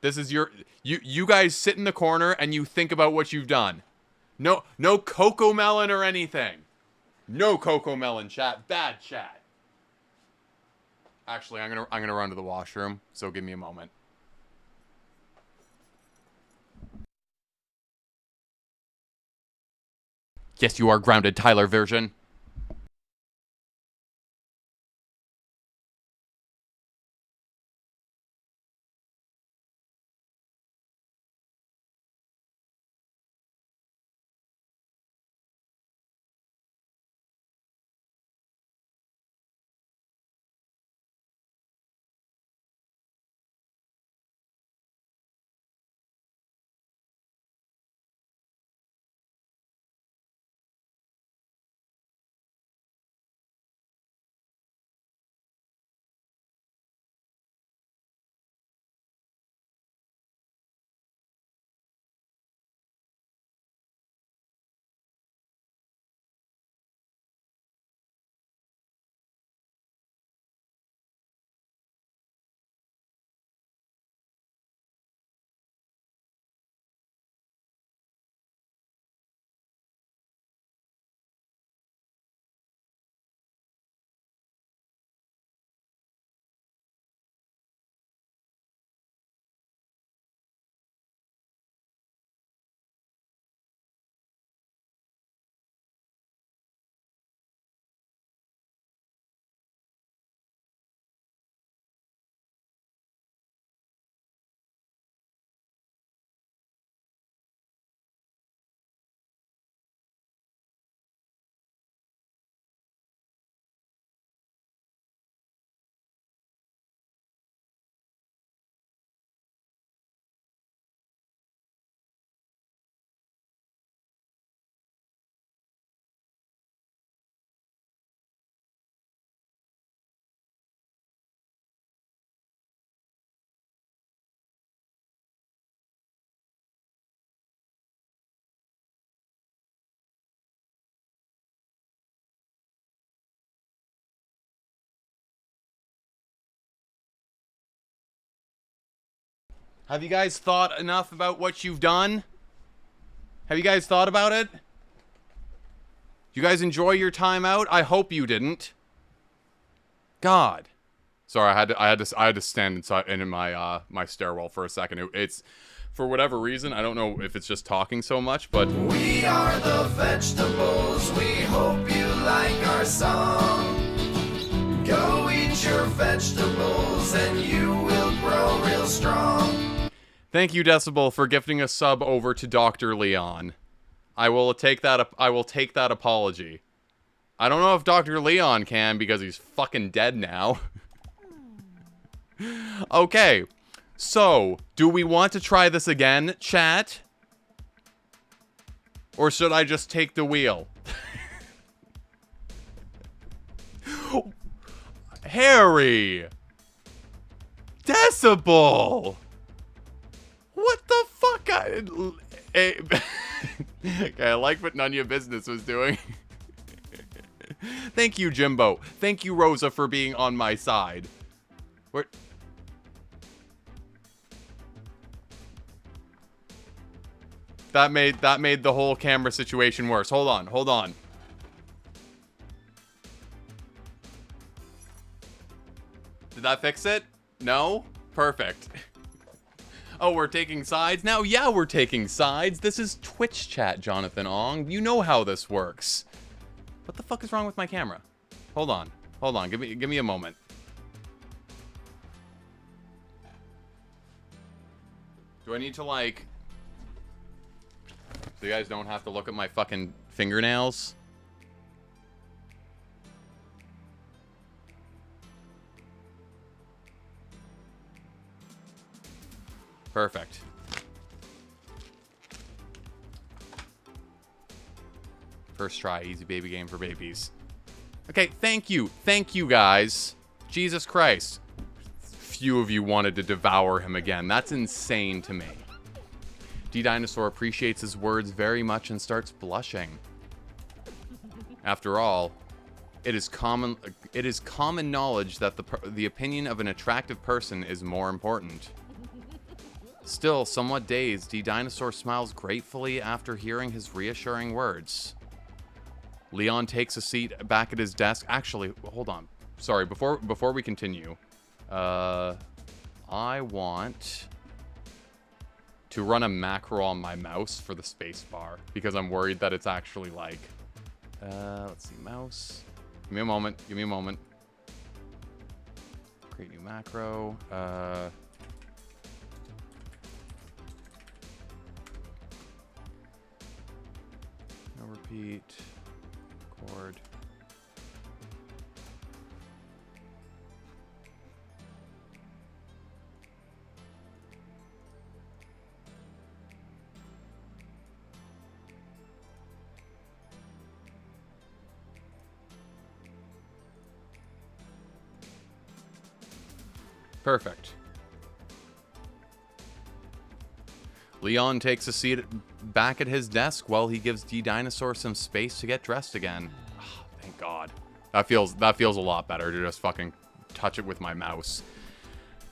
This is your... You guys sit in the corner and you think about what you've done. No cocoa melon or anything. No cocoa melon, chat. Bad chat. Actually, I'm gonna run to the washroom, so give me a moment. Yes, you are grounded, Tyler version. Have you guys thought enough about what you've done? Have you guys thought about it? You guys enjoy your time out? I hope you didn't. God. Sorry, I had to stand inside in my my stairwell for a second. It's for whatever reason, I don't know if it's just talking so much, but We are the vegetables. We hope you like our song. Go eat your vegetables and you will grow real strong. thank you, Decibel, for gifting a sub over to Dr. Leon. I will take that apology. I don't know if Dr. Leon can because he's fucking dead now. Okay. So, do we want to try this again, chat? Or should I just take the wheel? Harry! Decibel! What the fuck? Okay, I like what None of Your Business was doing. Thank you, Jimbo. Thank you, Rosa, for being on my side. Where... That made the whole camera situation worse. Hold on. Did that fix it? No? Perfect. Oh, we're taking sides now? Yeah, we're taking sides. This is Twitch chat, Jonathan Ong. You know how this works. What the fuck is wrong with my camera? Hold on. Give me a moment. Do I need to, like... So you guys don't have to look at my fucking fingernails? Perfect. First try, easy baby game for babies. Okay, thank you. Thank you, guys. Jesus Christ. Few of you wanted to devour him again. That's insane to me. D-Dinosaur appreciates his words very much and starts blushing. After all, it is common knowledge that the opinion of an attractive person is more important. Still, somewhat dazed, D-Dinosaur smiles gratefully after hearing his reassuring words. Leon takes a seat back at his desk. Actually, hold on. Sorry, before we continue, I want to run a macro on my mouse for the space bar because I'm worried that it's actually like, let's see, mouse. Give me a moment. Create new macro. No repeat. Record. Perfect. Leon takes a seat back at his desk while he gives D-Dinosaur some space to get dressed again. Oh, thank God. That feels a lot better to just fucking touch it with my mouse.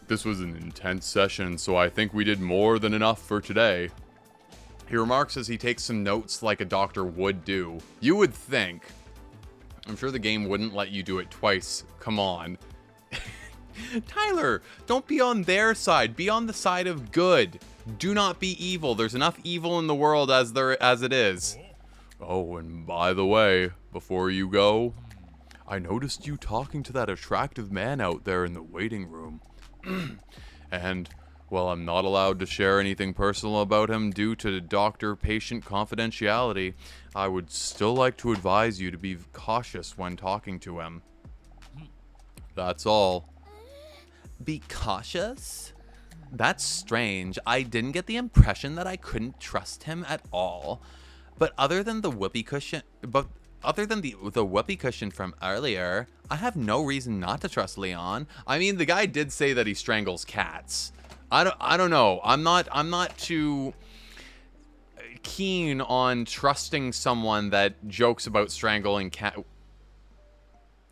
This was an intense session, so I think we did more than enough for today. He remarks as he takes some notes like a doctor would do. You would think. I'm sure the game wouldn't let you do it twice. Come on. Tyler, don't be on their side. Be on the side of good. Do not be evil. There's enough evil in the world as it is. Oh, and by the way, before you go, I noticed you talking to that attractive man out there in the waiting room. And, well, I'm not allowed to share anything personal about him due to doctor-patient confidentiality. I would still like to advise you to be cautious when talking to him. That's all. Be cautious? That's strange. I didn't get the impression that I couldn't trust him at all. But other than the whoopee cushion, the whoopee cushion from earlier, I have no reason not to trust Leon. I mean, the guy did say that he strangles cats. I don't know. I'm not too keen on trusting someone that jokes about strangling cat.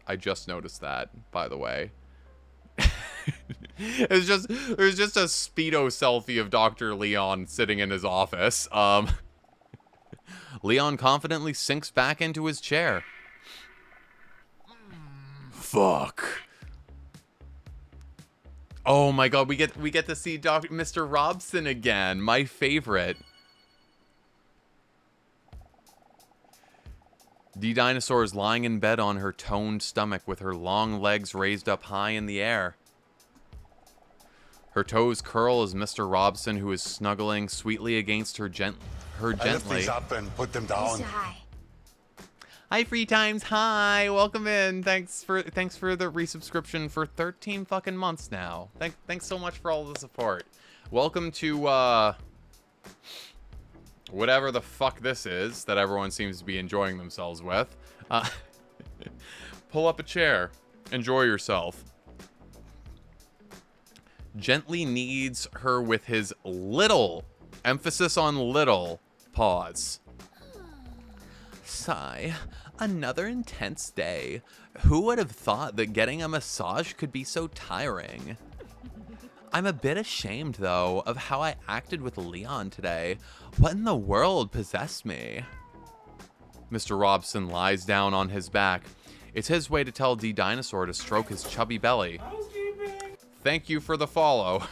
I just noticed that, by the way. There's just a Speedo selfie of Dr. Leon sitting in his office. Leon confidently sinks back into his chair. Fuck. Oh my god, we get to see Mr. Robson again, my favorite. The dinosaur is lying in bed on her toned stomach with her long legs raised up high in the air. Her toes curl as Mr. Robson, who is snuggling sweetly against her I lift gently. these up and put them You down. say hi. Hi, Free Times. Hi, welcome in. Thanks for the resubscription for 13 fucking months now. Thanks so much for all the support. Welcome to whatever the fuck this is that everyone seems to be enjoying themselves with. Pull up a chair. Enjoy yourself. Gently kneads her with his little, emphasis on little, paws. Sigh. Another intense day. Who would have thought that getting a massage could be so tiring? I'm a bit ashamed, though, of how I acted with Leon today. What in the world possessed me? Mr. Robson lies down on his back. It's his way to tell D Dinosaur to stroke his chubby belly. Thank you for the follow.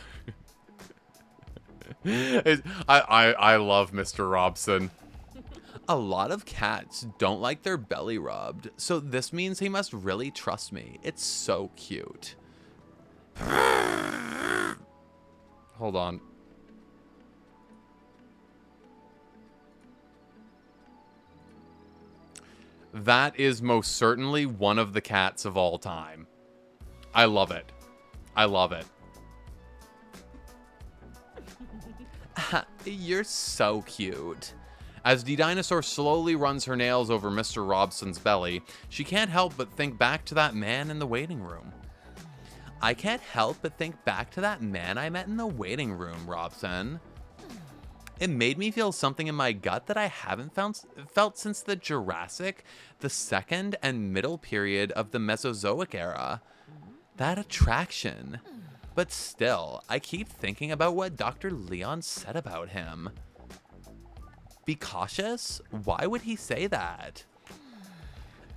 I love Mr. Robson. A lot of cats don't like their belly rubbed, so this means he must really trust me. It's so cute. Hold on. That is most certainly one of the cats of all time. I love it. I love it. You're so cute. As the dinosaur slowly runs her nails over Mr. Robson's belly, she can't help but think back to that man in the waiting room. I can't help but think back to that man I met in the waiting room, Robson. It made me feel something in my gut that I haven't felt since the Jurassic, the second and middle period of the Mesozoic era. That attraction. But still, I keep thinking about what Dr. Leon said about him. Be cautious? Why would he say that?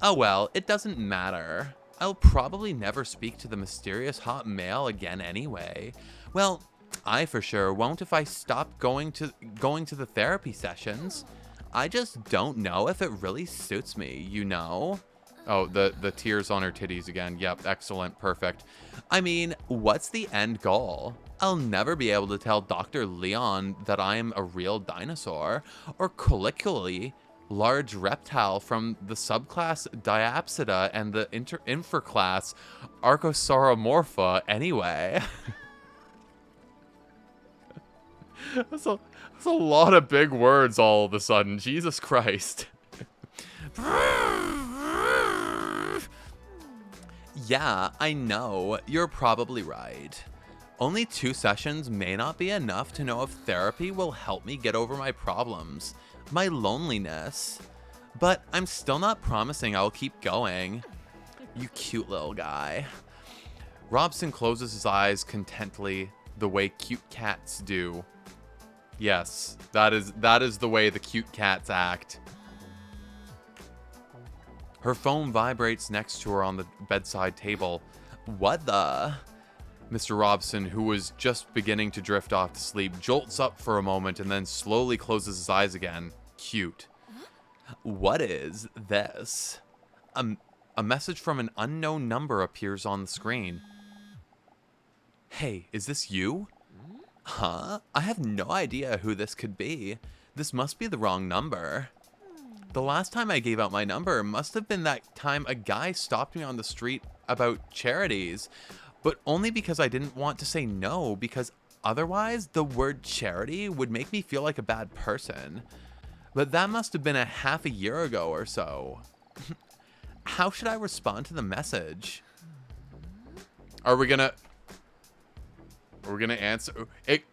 Oh well, it doesn't matter. I'll probably never speak to the mysterious hot male again anyway. Well, I for sure won't if I stop going to the therapy sessions. I just don't know if it really suits me, you know? Oh, the tears on her titties again. Yep, excellent, perfect. I mean, what's the end goal? I'll never be able to tell Dr. Leon that I am a real dinosaur, or colloquially, large reptile from the subclass Diapsida and the infraclass Archosauromorpha anyway. That's a lot of big words all of a sudden. Jesus Christ. Yeah, I know. You're probably right. Only 2 sessions may not be enough to know if therapy will help me get over my problems, my loneliness. But I'm still not promising I'll keep going. You cute little guy. Robson closes his eyes contently, the way cute cats do. Yes, that is the way the cute cats act. Her phone vibrates next to her on the bedside table. What the? Mr. Robson, who was just beginning to drift off to sleep, jolts up for a moment and then slowly closes his eyes again. Cute. What is this? A message from an unknown number appears on the screen. Hey, is this you? Huh? I have no idea who this could be. This must be the wrong number. The last time I gave out my number must have been that time a guy stopped me on the street about charities, but only because I didn't want to say no, because otherwise the word charity would make me feel like a bad person. But that must have been a half a year ago or so. How should I respond to the message? Are we gonna answer it?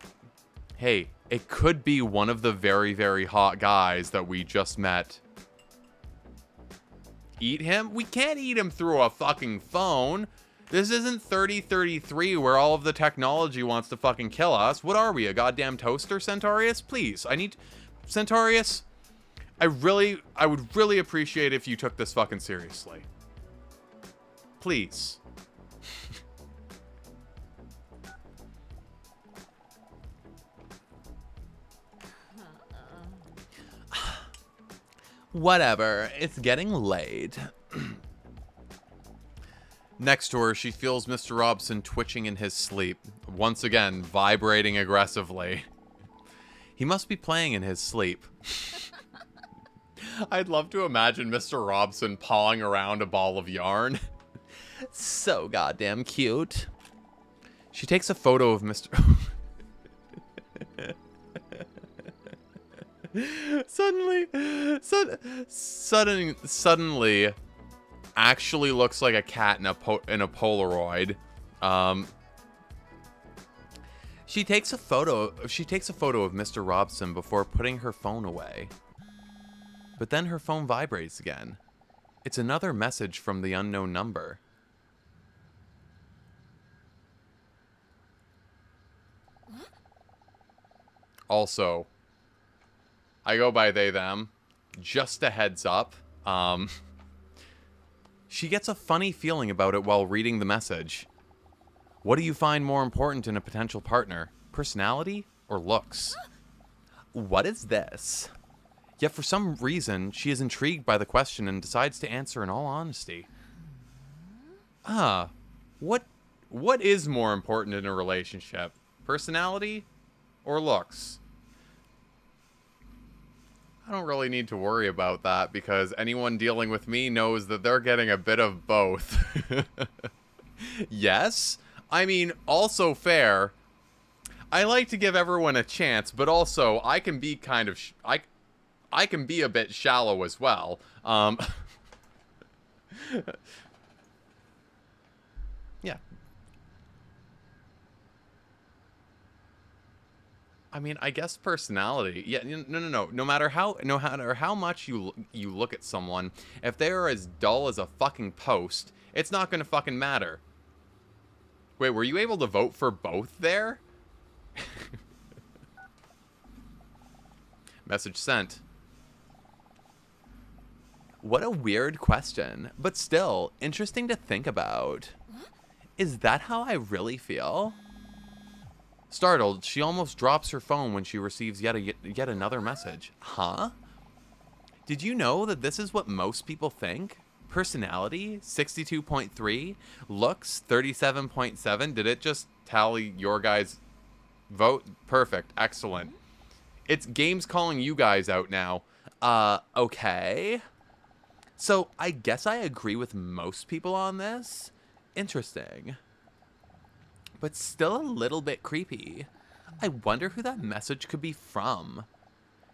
Hey, it could be one of the very, very hot guys that we just met. Eat him? We can't eat him through a fucking phone. This isn't 3033 where all of the technology wants to fucking kill us. What are we, a goddamn toaster, Centaurus? Please, I need... Centaurus, I would really appreciate if you took this fucking seriously. Please. Whatever, it's getting late. Next to her, she feels Mr. Robson twitching in his sleep, once again vibrating aggressively. He must be playing in his sleep. I'd love to imagine Mr. Robson pawing around a ball of yarn. So goddamn cute. She takes a photo of Mr. Suddenly actually looks like a cat in a Polaroid. She takes a photo of Mr. Robson before putting her phone away. But then her phone vibrates again. It's another message from the unknown number. Also, I go by they, them. Just a heads up. She gets a funny feeling about it while reading the message. What do you find more important in a potential partner? Personality or looks? What is this? Yet for some reason, she is intrigued by the question and decides to answer in all honesty. What is more important in a relationship? Personality or looks? I don't really need to worry about that because anyone dealing with me knows that they're getting a bit of both. Yes? I mean, also fair. I like to give everyone a chance, but also I can be kind of... I can be a bit shallow as well. Yeah. I mean, I guess personality. Yeah, no. No matter how much you look at someone, if they are as dull as a fucking post, it's not gonna fucking matter. Wait, were you able to vote for both there? Message sent. What a weird question, but still interesting to think about. Is that how I really feel? Startled, she almost drops her phone when she receives yet another message. Huh? Did you know that this is what most people think? Personality, 62.3. Looks, 37.7. Did it just tally your guys' vote? Perfect. Excellent. It's games calling you guys out now. Okay. So, I guess I agree with most people on this. Interesting. But still a little bit creepy. I wonder who that message could be from.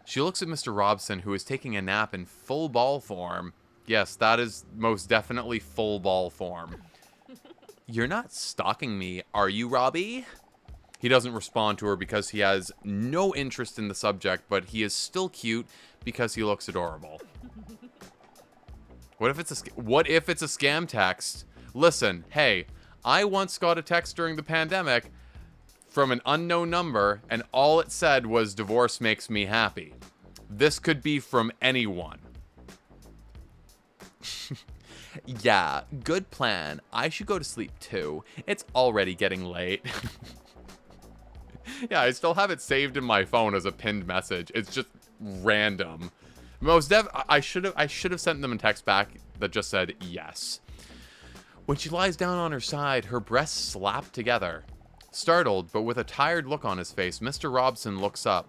She looks at Mr. Robson, who is taking a nap in full ball form. Yes, that is most definitely full ball form. You're not stalking me, are you, Robbie? He doesn't respond to her because he has no interest in the subject, but he is still cute because he looks adorable. What if it's a scam text? Listen, hey, I once got a text during the pandemic from an unknown number, and all it said was, "Divorce makes me happy." This could be from anyone. Yeah, good plan. I should go to sleep too. It's already getting late. Yeah, I still have it saved in my phone as a pinned message. It's just random. I should have sent them a text back that just said yes. When she lies down on her side, her breasts slap together. Startled, but with a tired look on his face, Mr. Robson looks up.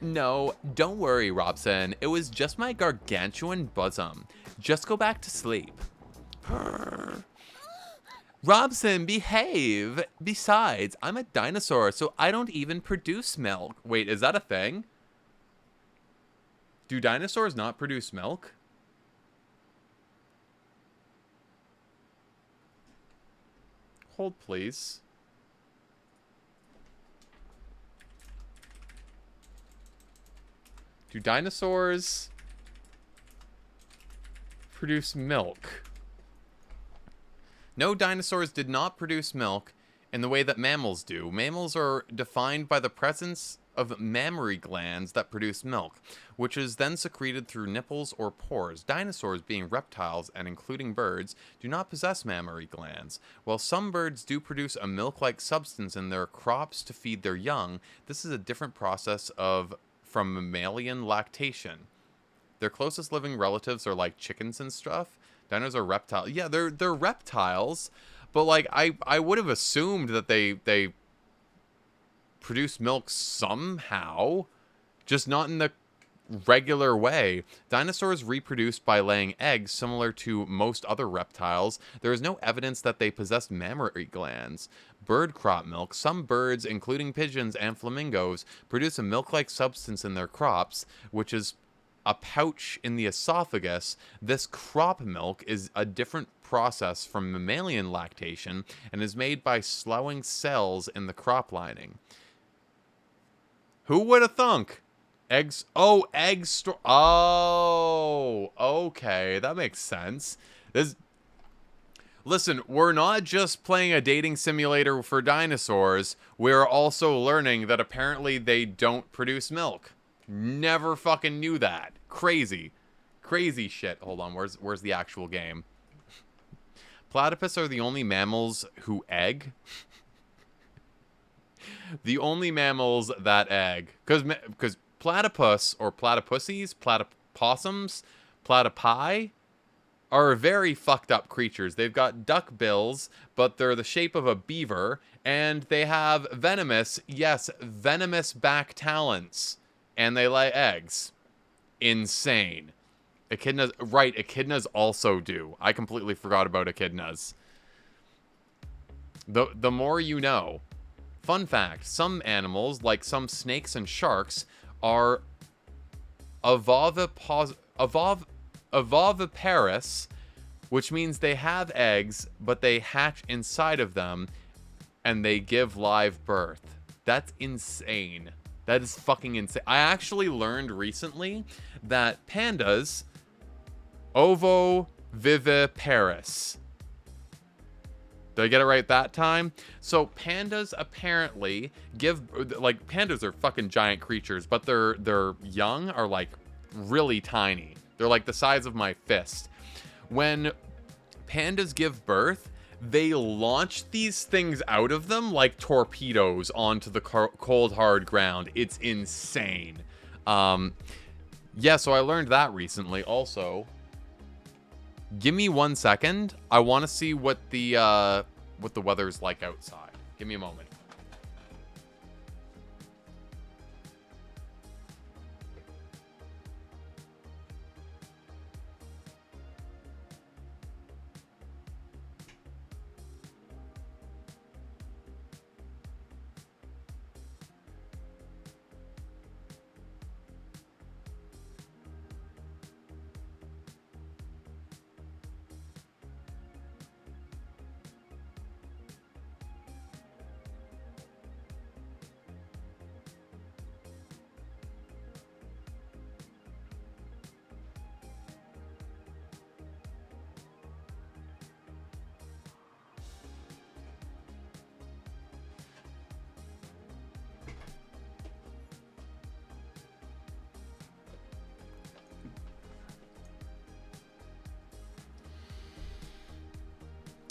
No, don't worry, Robson. It was just my gargantuan bosom. Just go back to sleep. Robson, behave! Besides, I'm a dinosaur, so I don't even produce milk. Wait, is that a thing? Do dinosaurs not produce milk? Hold, please. Do dinosaurs produce milk? No, dinosaurs did not produce milk in the way that mammals do. Mammals are defined by the presence of mammary glands that produce milk, which is then secreted through nipples or pores. Dinosaurs, being reptiles and including birds, do not possess mammary glands. While some birds do produce a milk-like substance in their crops to feed their young, this is a different process from mammalian lactation. Their closest living relatives are like chickens and stuff. Dinos are reptiles. Yeah, they're reptiles, but like I would have assumed that they produce milk somehow, just not in the regular way. Dinosaurs reproduce by laying eggs, similar to most other reptiles. There is no evidence that they possessed mammary glands. Bird crop milk. Some birds, including pigeons and flamingos, produce a milk-like substance in their crops, which is a pouch in the esophagus. This crop milk is a different process from mammalian lactation and is made by sloughing cells in the crop lining. Who would have thunk? Eggs. Oh, eggs. Oh, okay. That makes sense. Listen, we're not just playing a dating simulator for dinosaurs. We're also learning that apparently they don't produce milk. Never fucking knew that. Crazy. Crazy shit. Hold on. Where's the actual game? Platypus are the only mammals who egg. The only mammals that egg. Because platypus or platypussies, platypossums, platypi are very fucked up creatures. They've got duck bills, but they're the shape of a beaver, and they have venomous back talons, and they lay eggs. Insane. Echidnas also do. I completely forgot about echidnas. The more you know. Fun fact, some animals, like some snakes and sharks, are ovoviparous, which means they have eggs, but they hatch inside of them, and they give live birth. That's insane. That is fucking insane. I actually learned recently that pandas, ovoviviparous. Did I get it right that time? So pandas apparently pandas are fucking giant creatures, but their young are like really tiny. They're like the size of my fist. When pandas give birth, they launch these things out of them like torpedoes onto the cold hard ground. It's insane. Yeah, so I learned that recently also. Give me 1 second. I want to see what the weather's like outside. Give me a moment.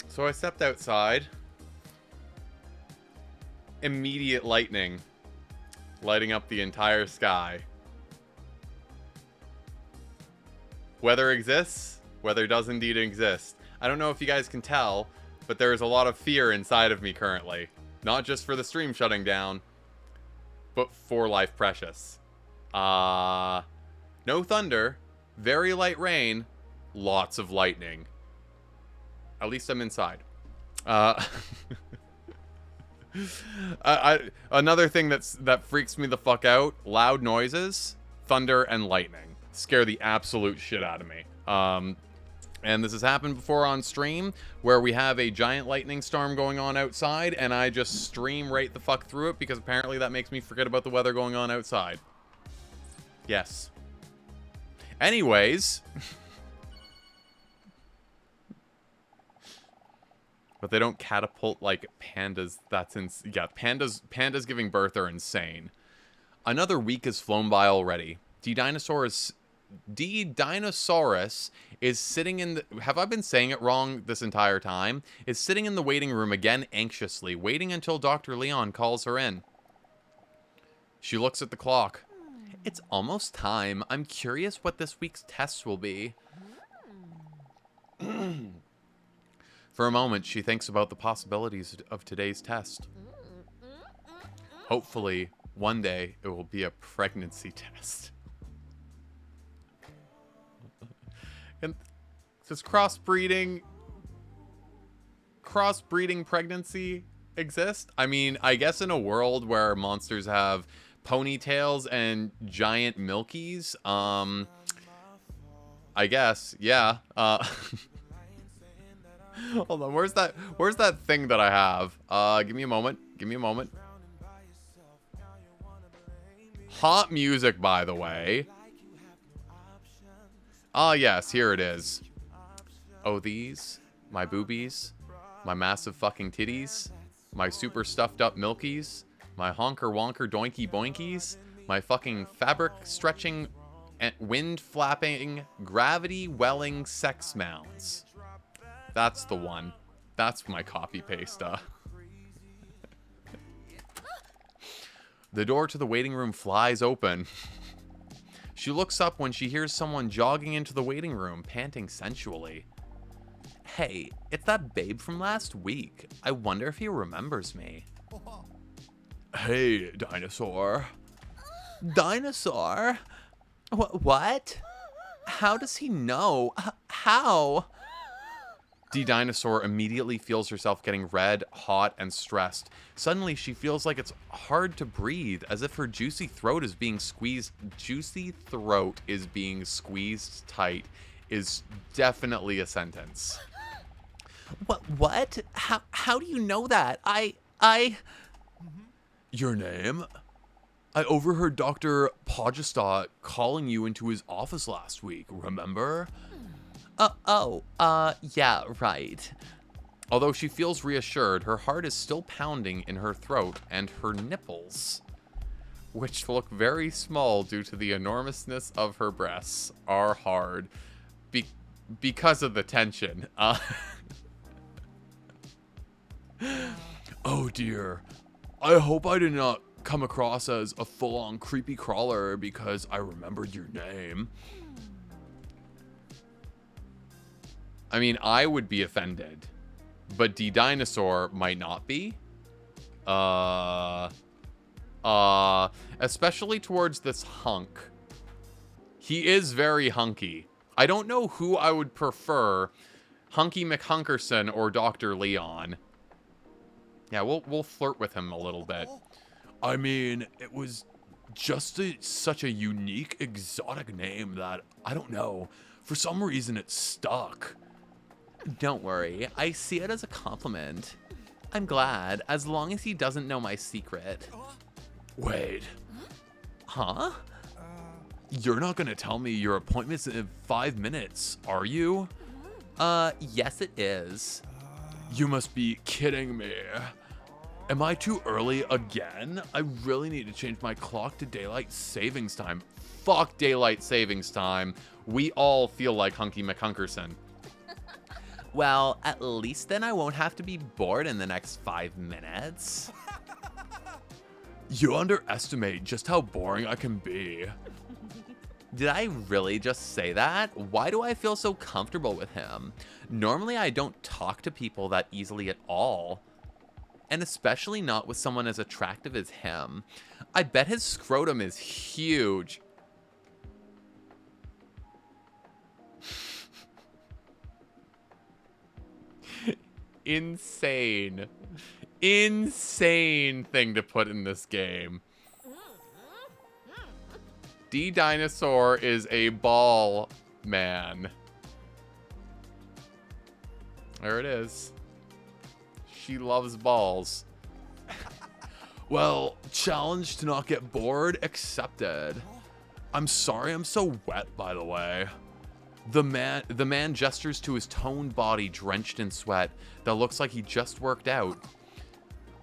So I stepped outside. Immediate lightning lighting up the entire sky. Weather exists. Weather does indeed exist. I don't know if you guys can tell, but there is a lot of fear inside of me currently. Not just for the stream shutting down, but for life precious. No thunder, very light rain, lots of lightning. At least I'm inside. Another thing that freaks me the fuck out, loud noises, thunder, and lightning. Scare the absolute shit out of me. And this has happened before on stream, where we have a giant lightning storm going on outside, and I just stream right the fuck through it, because apparently that makes me forget about the weather going on outside. Yes. Anyways... But they don't catapult like pandas. Yeah, pandas giving birth are insane. Another week has flown by already. D-Dinosaurus is sitting in the... Have I been saying it wrong this entire time? Is sitting in the waiting room again anxiously, waiting until Dr. Leon calls her in. She looks at the clock. It's almost time. I'm curious what this week's tests will be. For a moment, she thinks about the possibilities of today's test. Hopefully, one day, it will be a pregnancy test. And does crossbreeding pregnancy exist? I mean, I guess in a world where monsters have ponytails and giant milkies, I guess, yeah. Hold on, where's that thing that I have? Give me a moment. Hot music, by the way. Ah, yes, here it is. Oh, these, my boobies, my massive fucking titties, my super stuffed up milkies, my honker wonker doinky boinkies, my fucking fabric stretching and wind flapping gravity welling sex mounds. That's the one. That's my copy paste. The door to the waiting room flies open. She looks up when she hears someone jogging into the waiting room, panting sensually. Hey, it's that babe from last week. I wonder if he remembers me. Hey, dinosaur. Dinosaur? What? How does he know? How? D-Dinosaur immediately feels herself getting red, hot, and stressed. Suddenly, she feels like it's hard to breathe, as if her juicy throat is being squeezed. Juicy throat is being squeezed tight is definitely a sentence. What? How do you know that? Your name? I overheard Dr. Podgestat calling you into his office last week, remember? Yeah, right. Although she feels reassured, her heart is still pounding in her throat, and her nipples, which look very small due to the enormousness of her breasts, are hard because of the tension. Oh dear. I hope I did not come across as a full-on creepy crawler because I remembered your name. I mean, I would be offended, but D-Dinosaur might not be. Especially towards this hunk. He is very hunky. I don't know who I would prefer, Hunky McHunkerson or Dr. Leon. Yeah, we'll flirt with him a little bit. I mean, it was just such a unique, exotic name that, I don't know, for some reason it stuck. Don't worry, I see it as a compliment. I'm glad, as long as he doesn't know my secret. Wait. Huh? You're not gonna tell me your appointment's in 5 minutes, are you? Yes it is. You must be kidding me. Am I too early again? I really need to change my clock to daylight savings time. Fuck daylight savings time. We all feel like Hunky McHunkerson. Well, at least then I won't have to be bored in the next 5 minutes. You underestimate just how boring I can be. Did I really just say that? Why do I feel so comfortable with him? Normally I don't talk to people that easily at all. And especially not with someone as attractive as him. I bet his scrotum is huge. Insane. Insane thing to put in this game. D-Dinosaur is a ball man. There it is. She loves balls. Well, challenge to not get bored accepted. I'm sorry I'm so wet, by the way. The man gestures to his toned body drenched in sweat that looks like he just worked out.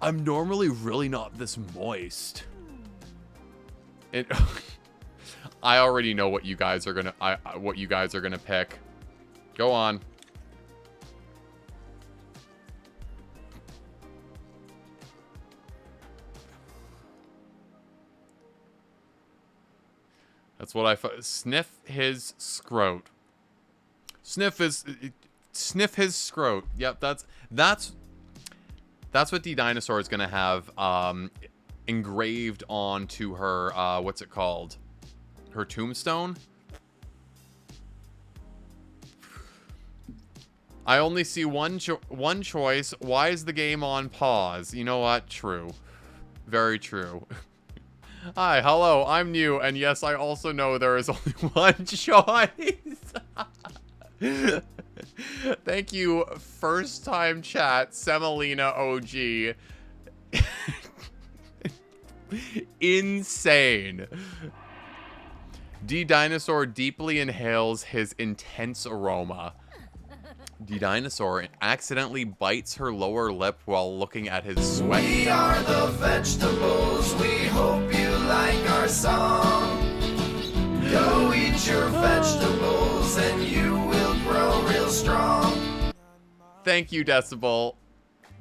I'm normally really not this moist. I already know what you guys are gonna pick. Go on. That's what sniff his scrote. Sniff his scrote. Yep, that's what the dinosaur is gonna have engraved onto her what's it called? Her tombstone. I only see one choice. Why is the game on pause? You know what? True. Very true. Hi, hello, I'm new, and yes, I also know there is only one choice. Thank you, first time chat, Semolina OG. Insane. D-Dinosaur deeply inhales his intense aroma. D-Dinosaur accidentally bites her lower lip while looking at his sweat. We are the vegetables, we hope you like our song. Go eat your vegetables and you will grow real strong. Thank you, Decibel.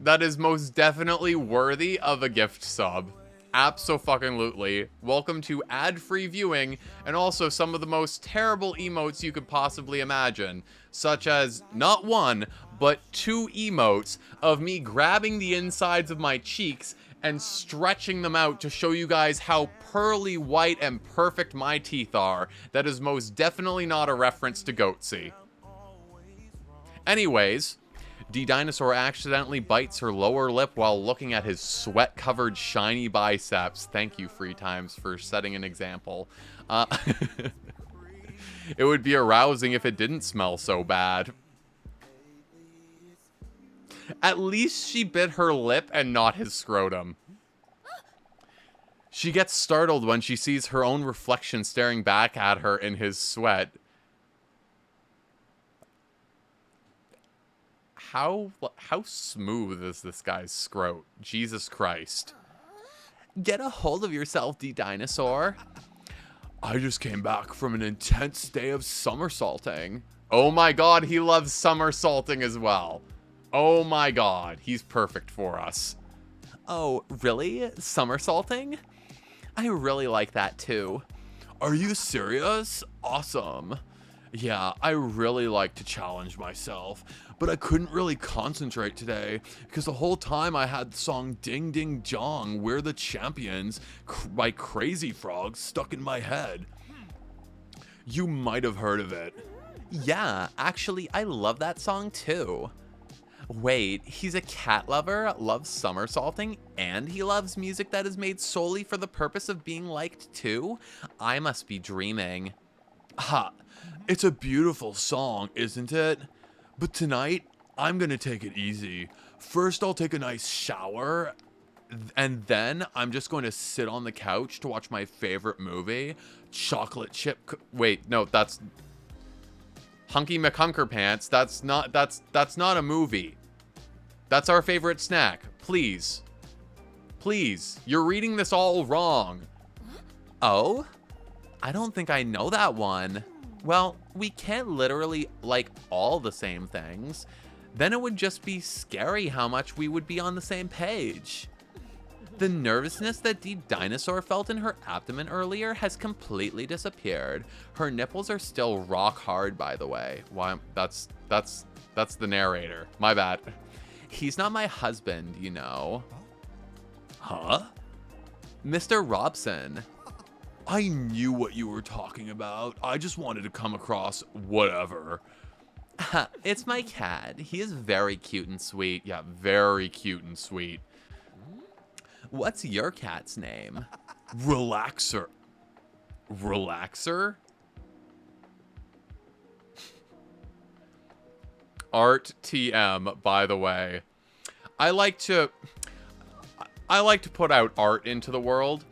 That is most definitely worthy of a gift sub. Abso-fucking-lutely. Welcome to ad-free viewing, and also some of the most terrible emotes you could possibly imagine, such as not one, but two emotes of me grabbing the insides of my cheeks and stretching them out to show you guys how pearly white and perfect my teeth are. That is most definitely not a reference to Goatsy. Anyways, D-Dinosaur accidentally bites her lower lip while looking at his sweat-covered shiny biceps. Thank you, Free Times, for setting an example. It would be arousing if it didn't smell so bad. At least she bit her lip and not his scrotum. She gets startled when she sees her own reflection staring back at her in his sweat. How smooth is this guy's scrote? Jesus Christ. Get a hold of yourself, D-Dinosaur. I just came back from an intense day of somersaulting. Oh my god, he loves somersaulting as well. Oh my god, he's perfect for us. Oh, really? Somersaulting? I really like that too. Are you serious? Awesome. Yeah, I really like to challenge myself, but I couldn't really concentrate today because the whole time I had the song Ding Ding Dong, We're the Champions by Crazy Frog stuck in my head. You might have heard of it. Yeah, actually, I love that song too. Wait, he's a cat lover, loves somersaulting, and he loves music that is made solely for the purpose of being liked too? I must be dreaming. Ha! It's a beautiful song, isn't it? But tonight, I'm gonna take it easy. First, I'll take a nice shower, and then I'm just going to sit on the couch to watch my favorite movie, Chocolate Chip... Wait, no, that's... Hunky McHunker Pants. That's not a movie. That's our favorite snack. Please. Please. You're reading this all wrong. Oh? I don't think I know that one. Well, we can't literally like all the same things. Then it would just be scary how much we would be on the same page. The nervousness that D-Dinosaur felt in her abdomen earlier has completely disappeared. Her nipples are still rock hard, by the way. Why? That's the narrator. My bad. He's not my husband, you know. Huh? Mr. Robson. I knew what you were talking about. I just wanted to come across whatever. It's my cat. He is very cute and sweet. Yeah, very cute and sweet. What's your cat's name? Relaxer. Relaxer? Art TM, by the way. I like to put out art into the world.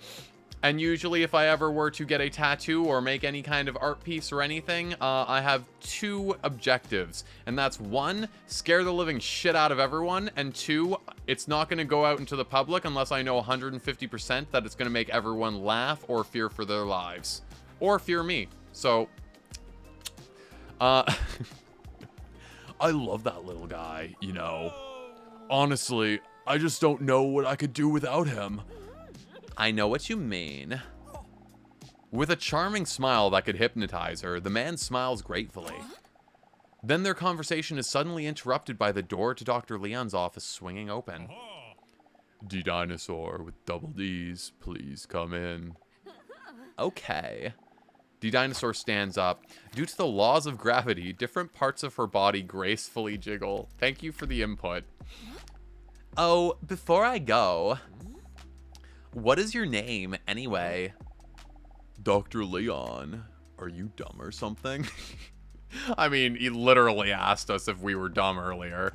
And usually if I ever were to get a tattoo or make any kind of art piece or anything, I have 2 objectives. And that's 1, scare the living shit out of everyone. And 2, it's not going to go out into the public unless I know 150% that it's going to make everyone laugh or fear for their lives. Or fear me. So, I love that little guy, you know. Honestly, I just don't know what I could do without him. I know what you mean. With a charming smile that could hypnotize her, the man smiles gratefully. Then their conversation is suddenly interrupted by the door to Dr. Leon's office swinging open. D-Dinosaur with double D's, please come in. Okay. D-Dinosaur stands up. Due to the laws of gravity, different parts of her body gracefully jiggle. Thank you for the input. Oh, before I go, what is your name, anyway? Dr. Leon. Are you dumb or something? I mean, he literally asked us if we were dumb earlier.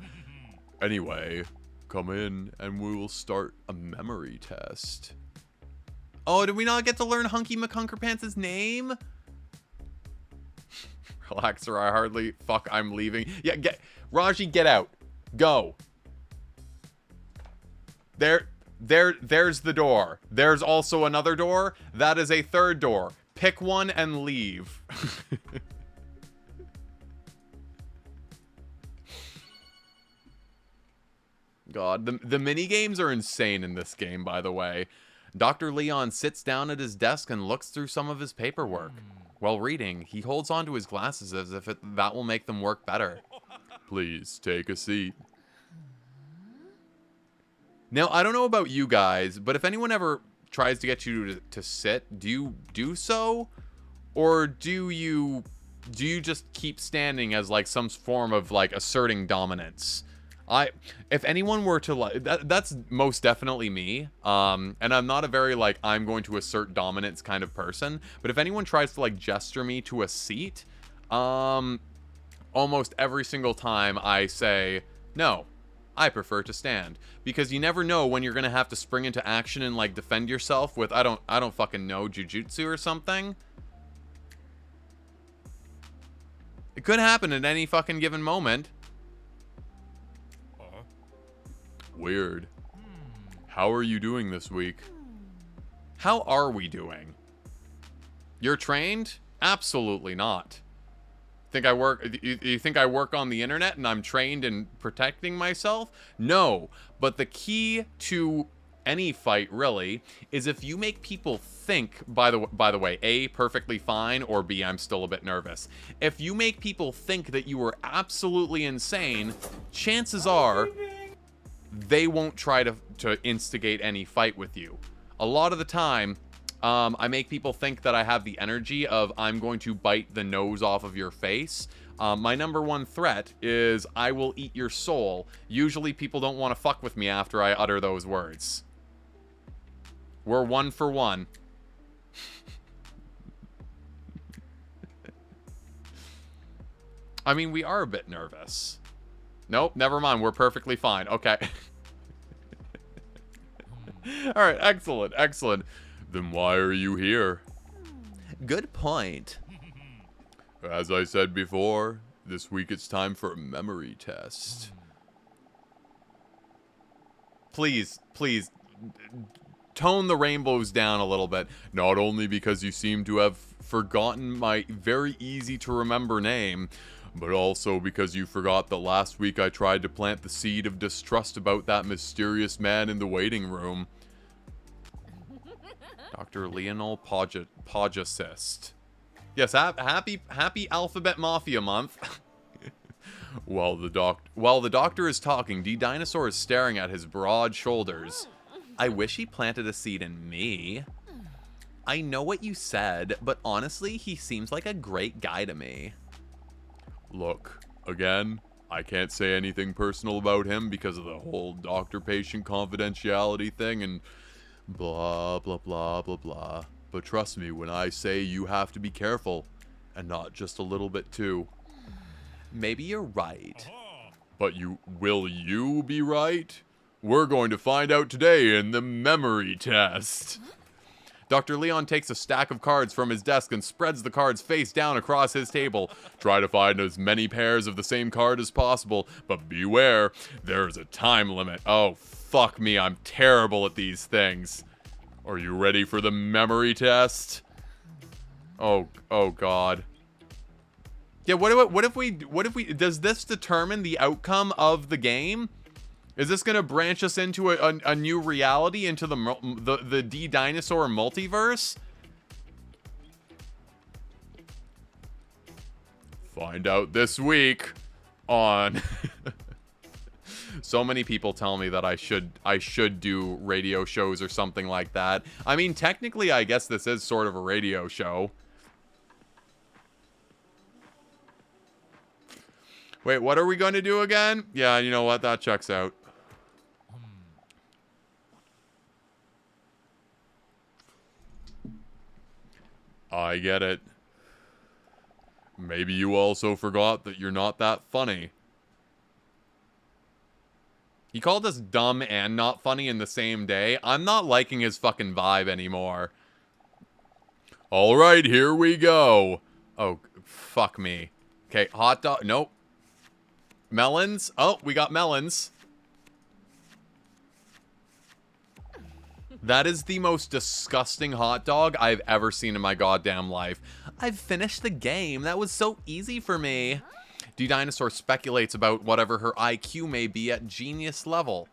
Anyway, come in and we will start a memory test. Oh, did we not get to learn Hunky McHunkerpants' name? Relax, or I hardly... Fuck, I'm leaving. Yeah, Raji, get out. Go. There's the door. There's also another door. That is a third door. Pick one and leave. God, the mini games are insane in this game, by the way. Dr. Leon sits down at his desk and looks through some of his paperwork. While reading, he holds onto his glasses as if that will make them work better. Please take a seat. Now, I don't know about you guys, but if anyone ever tries to get you to sit, do you do so? Or do you just keep standing as like some form of like asserting dominance? If anyone were to like, that's most definitely me. And I'm not a very like, I'm going to assert dominance kind of person. But if anyone tries to like gesture me to a seat, almost every single time I say, no, I prefer to stand, because you never know when you're gonna have to spring into action and like defend yourself with I don't fucking know, jujutsu or something. It could happen at any fucking given moment. Weird. How are you doing this week? How are we doing? You're trained? Absolutely not. You think I work on the internet and I'm trained in protecting myself? No, but the key to any fight really is if you make people think, by the way, A, perfectly fine, or B, I'm still a bit nervous. If you make people think that you are absolutely insane, chances are they won't try to instigate any fight with you. A lot of the time, I make people think that I have the energy of I'm going to bite the nose off of your face. My number one threat is I will eat your soul. Usually people don't want to fuck with me after I utter those words. We're 1 for 1. I mean, we are a bit nervous. Nope, never mind. We're perfectly fine. Okay. All right, excellent, excellent. Then why are you here? Good point. As I said before, this week it's time for a memory test. Please, please, tone the rainbows down a little bit. Not only because you seem to have forgotten my very easy to remember name, but also because you forgot that last week I tried to plant the seed of distrust about that mysterious man in the waiting room. Dr. Lionel Podgacist. Yes, happy Alphabet Mafia month. While the doctor is talking, D-Dinosaur is staring at his broad shoulders. I wish he planted a seed in me. I know what you said, but honestly, he seems like a great guy to me. Look, again, I can't say anything personal about him because of the whole doctor-patient confidentiality thing and blah, blah, blah, blah, blah. But trust me when I say you have to be careful, and not just a little bit too. Maybe you're right. But will you be right? We're going to find out today in the memory test. Dr. Leon takes a stack of cards from his desk and spreads the cards face down across his table. Try to find as many pairs of the same card as possible, but beware, there's a time limit. Oh, fuck me, I'm terrible at these things. Are you ready for the memory test? Oh God. Yeah, what if we, does this determine the outcome of the game? Is this gonna branch us into a new reality, into the D-Dinosaur multiverse? Find out this week on... So many people tell me that I should do radio shows or something like that. I mean, technically, I guess this is sort of a radio show. Wait, what are we going to do again? Yeah, you know what? That checks out. I get it. Maybe you also forgot that you're not that funny. He called us dumb and not funny in the same day. I'm not liking his fucking vibe anymore. All right, here we go. Oh, fuck me. Okay, hot dog. Nope. Melons. Oh, we got melons. That is the most disgusting hot dog I've ever seen in my goddamn life. I've finished the game. That was so easy for me. D-Dinosaur speculates about whatever her IQ may be at genius level.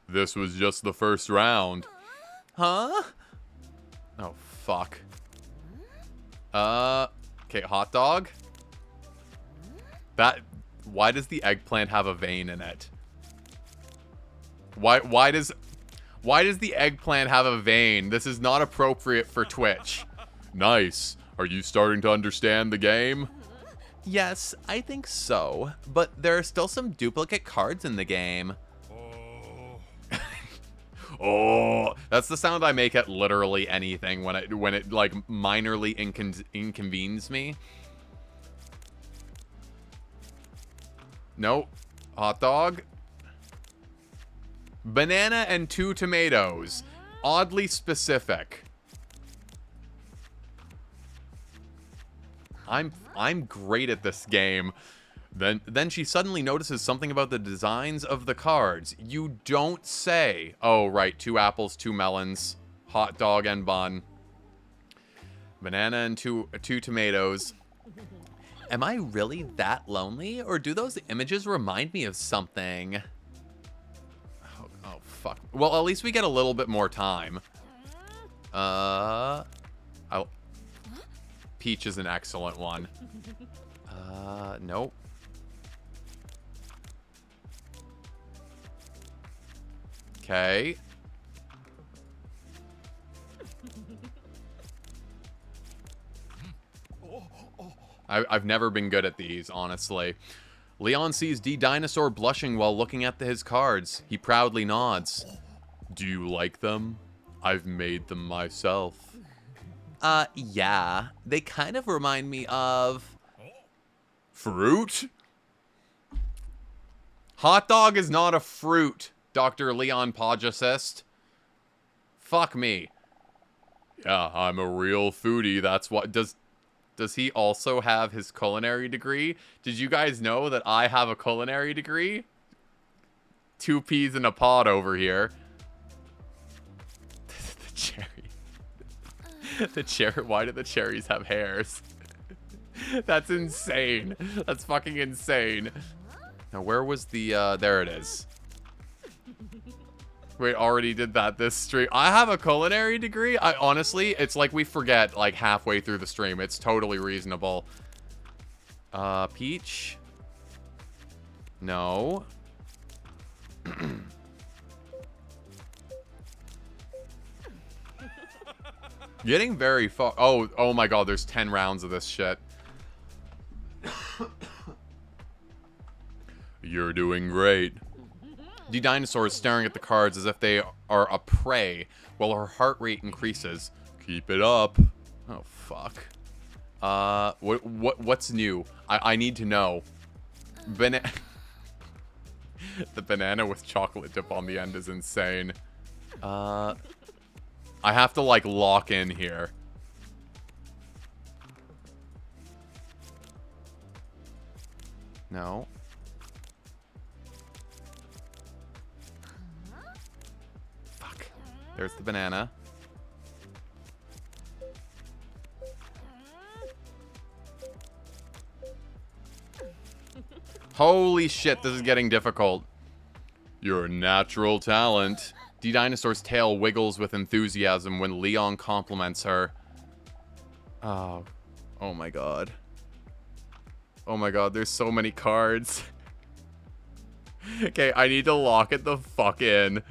This was just the first round. Huh? Oh, fuck. Okay, hot dog. Why does the eggplant have a vein in it? Why does the eggplant have a vein? This is not appropriate for Twitch. Nice. Are you starting to understand the game? Yes, I think so. But there are still some duplicate cards in the game. Oh, that's the sound I make at literally anything when it like minorly inconvenes me. Nope. Hot dog. Banana and 2 tomatoes. Oddly specific. I'm great at this game. Then she suddenly notices something about the designs of the cards. You don't say. Oh, right. 2 apples, 2 melons, hot dog and bun. Banana and two tomatoes. Am I really that lonely? Or do those images remind me of something? Oh, fuck. Well, at least we get a little bit more time. Peach is an excellent one. Nope. Okay. I've never been good at these, honestly. Leon sees D-Dinosaur blushing while looking at his cards. He proudly nods. Do you like them? I've made them myself. Yeah. They kind of remind me of... fruit? Hot dog is not a fruit, Dr. Leon Podgicist. Fuck me. Yeah, I'm a real foodie. That's what... Does he also have his culinary degree? Did you guys know that I have a culinary degree? 2 peas in a pod over here. The cherry. The cherry. Why do the cherries have hairs? That's insane. That's fucking insane. Now, where was the, there it is. Wait, already did that this stream. I have a culinary degree. Honestly, it's like we forget like halfway through the stream. It's totally reasonable. Peach. No. Getting very far. Oh my god, there's 10 rounds of this shit. You're doing great. D-Dinosaur is staring at the cards as if they are a prey, while her heart rate increases. Keep it up. Oh, fuck. What's new? I need to know. The banana with chocolate dip on the end is insane. I have to, like, lock in here. No. Fuck. There's the banana. Holy shit, this is getting difficult. Your natural talent. D-Dinosaur's tail wiggles with enthusiasm when Leon compliments her. Oh. Oh my god. Oh my god, there's so many cards. Okay, I need to lock it the fuck in.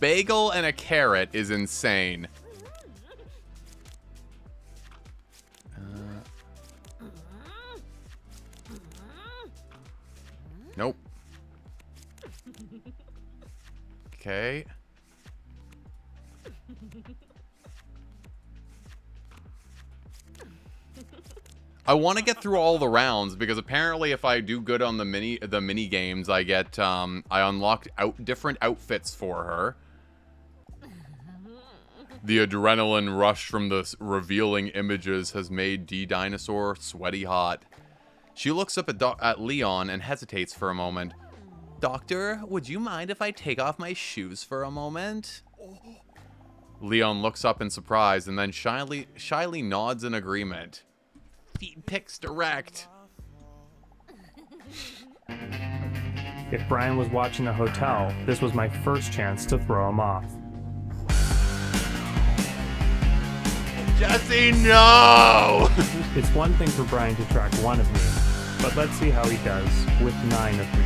Bagel and a carrot is insane. Nope. Okay. I want to get through all the rounds because apparently if I do good on the mini games, I get I unlocked different outfits for her. The adrenaline rush from the revealing images has made D-Dinosaur sweaty hot. She looks up at Leon and hesitates for a moment. Doctor, would you mind if I take off my shoes for a moment? Leon looks up in surprise and then shyly nods in agreement. Feet pics direct. If Brian was watching the hotel, this was my first chance to throw him off. Jesse, no! It's one thing for Brian to track one of me, but let's see how he does with 9 of me.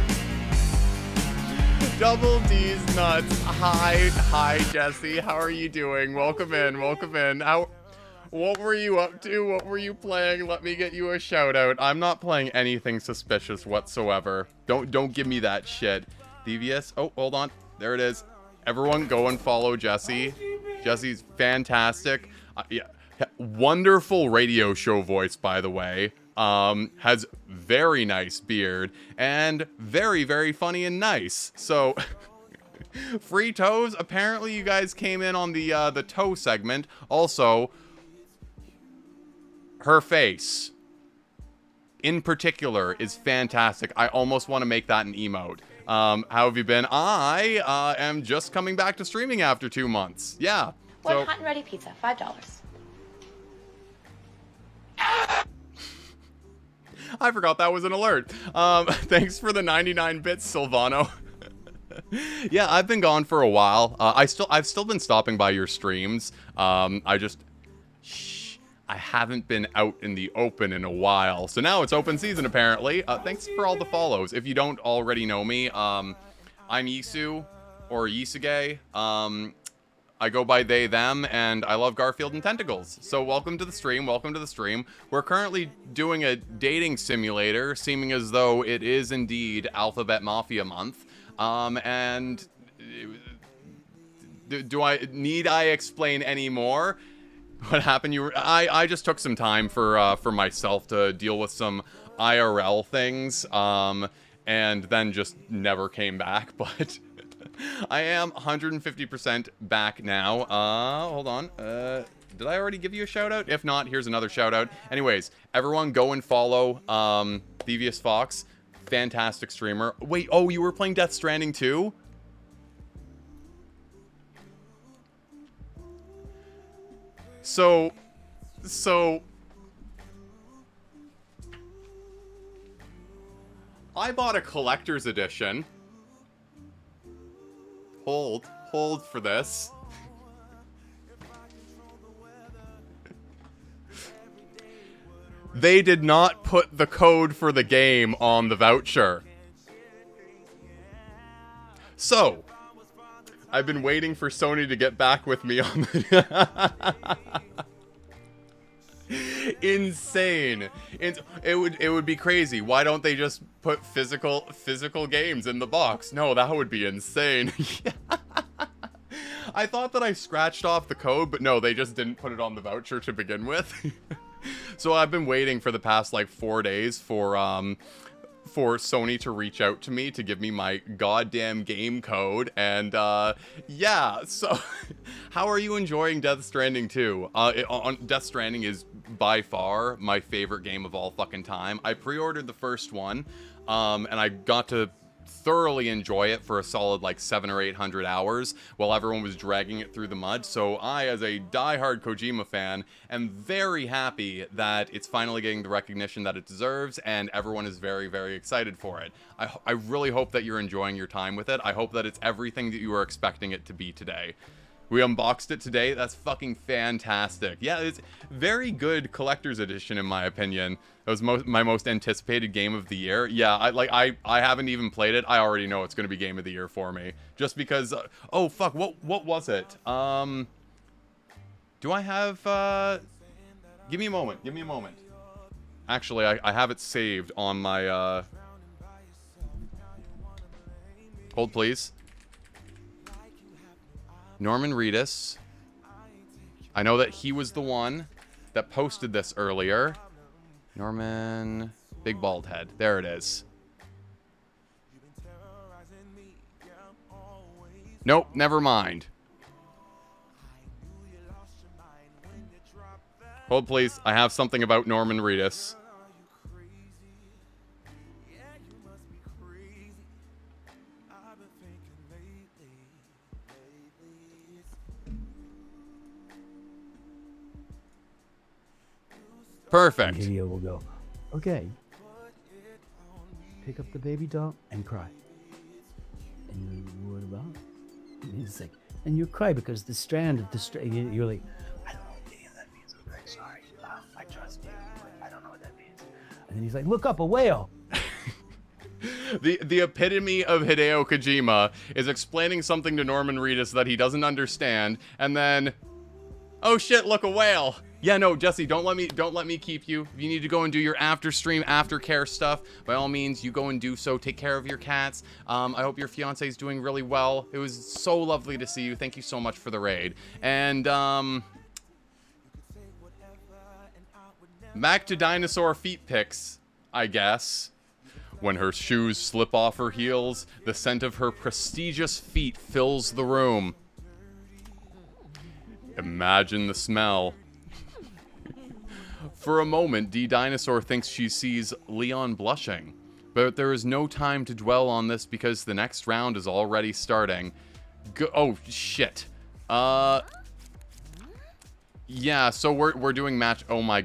Double D's nuts. Hi, Jesse. How are you doing? Welcome in. What were you up to? What were you playing? Let me get you a shout out. I'm not playing anything suspicious whatsoever. Don't give me that shit. Devious. Oh, hold on. There it is. Everyone go and follow Jesse. Jesse's fantastic. Yeah. Wonderful radio show voice, by the way. Has very nice beard and very, very funny and nice. So, free toes. Apparently, you guys came in on the toe segment. Also, her face, in particular, is fantastic. I almost want to make that an emote. How have you been? I am just coming back to streaming after 2 months. Yeah. One hot and ready pizza, $5. I forgot that was an alert. Thanks for the 99 bits, Silvano. Yeah, I've been gone for a while. I've still been stopping by your streams. I haven't been out in the open in a while. So now it's open season, apparently. Thanks for all the follows. If you don't already know me, I'm Yisu, or Yisuge. I go by they, them, and I love Garfield and Tentacles. So welcome to the stream, We're currently doing a dating simulator, seeming as though it is indeed Alphabet Mafia month. And need I explain any more? What happened? I just took some time for myself to deal with some IRL things, and then just never came back, but I am 150% back now. Hold on. Did I already give you a shout out? If not, here's another shout out. Anyways, everyone go and follow Devious Fox. Fantastic streamer. Wait, oh, you were playing Death Stranding too? So I bought a collector's edition. Hold for this. They did not put the code for the game on the voucher. So, I've been waiting for Sony to get back with me on the... Insane. It would be crazy. Why don't they just put physical games in the box? No, that would be insane. I thought that I scratched off the code, but no, they just didn't put it on the voucher to begin with. So I've been waiting for the past like 4 days for Sony to reach out to me to give me my goddamn game code, and yeah, so how are you enjoying Death Stranding 2? Death Stranding is by far my favorite game of all fucking time. I pre-ordered the first one, and I got to thoroughly enjoy it for a solid like 700 or 800 hours while everyone was dragging it through the mud. So I, as a diehard Kojima fan, am very happy that it's finally getting the recognition that it deserves, and everyone is very, very excited for it. I really hope that you're enjoying your time with it. I hope that it's everything that you were expecting it to be today. We unboxed it today. That's fucking fantastic. Yeah, it's very good collector's edition in my opinion. It was my most anticipated game of the year. Yeah, I haven't even played it. I already know it's going to be game of the year for me. Just because oh fuck, what was it? Do I have give me a moment. Give me a moment. Actually, I have it saved on my hold please. Norman Reedus. I know that he was the one that posted this earlier. Norman... Big bald head. There it is. Nope, never mind. Hold please. I have something about Norman Reedus. Perfect. Hideo will go, okay, pick up the baby doll and cry. And you're, what about? And he's like, and you cry because the strand of the strand, you're like, I don't know what any of that means. I'm very sorry. I trust you, but I don't know what that means. And then he's like, look up, a whale. The epitome of Hideo Kojima is explaining something to Norman Reedus that he doesn't understand, and then, oh shit, look, a whale. Yeah, no, Jesse, don't let me keep you. If you need to go and do your after-stream, aftercare stuff, by all means, you go and do so. Take care of your cats. I hope your fiance is doing really well. It was so lovely to see you. Thank you so much for the raid. And, back to dinosaur feet pics, I guess. When her shoes slip off her heels, the scent of her prestigious feet fills the room. Imagine the smell. For a moment, D. Dinosaur thinks she sees Leon blushing, but there is no time to dwell on this because the next round is already starting. Oh, shit. Yeah, so we're doing match... Oh my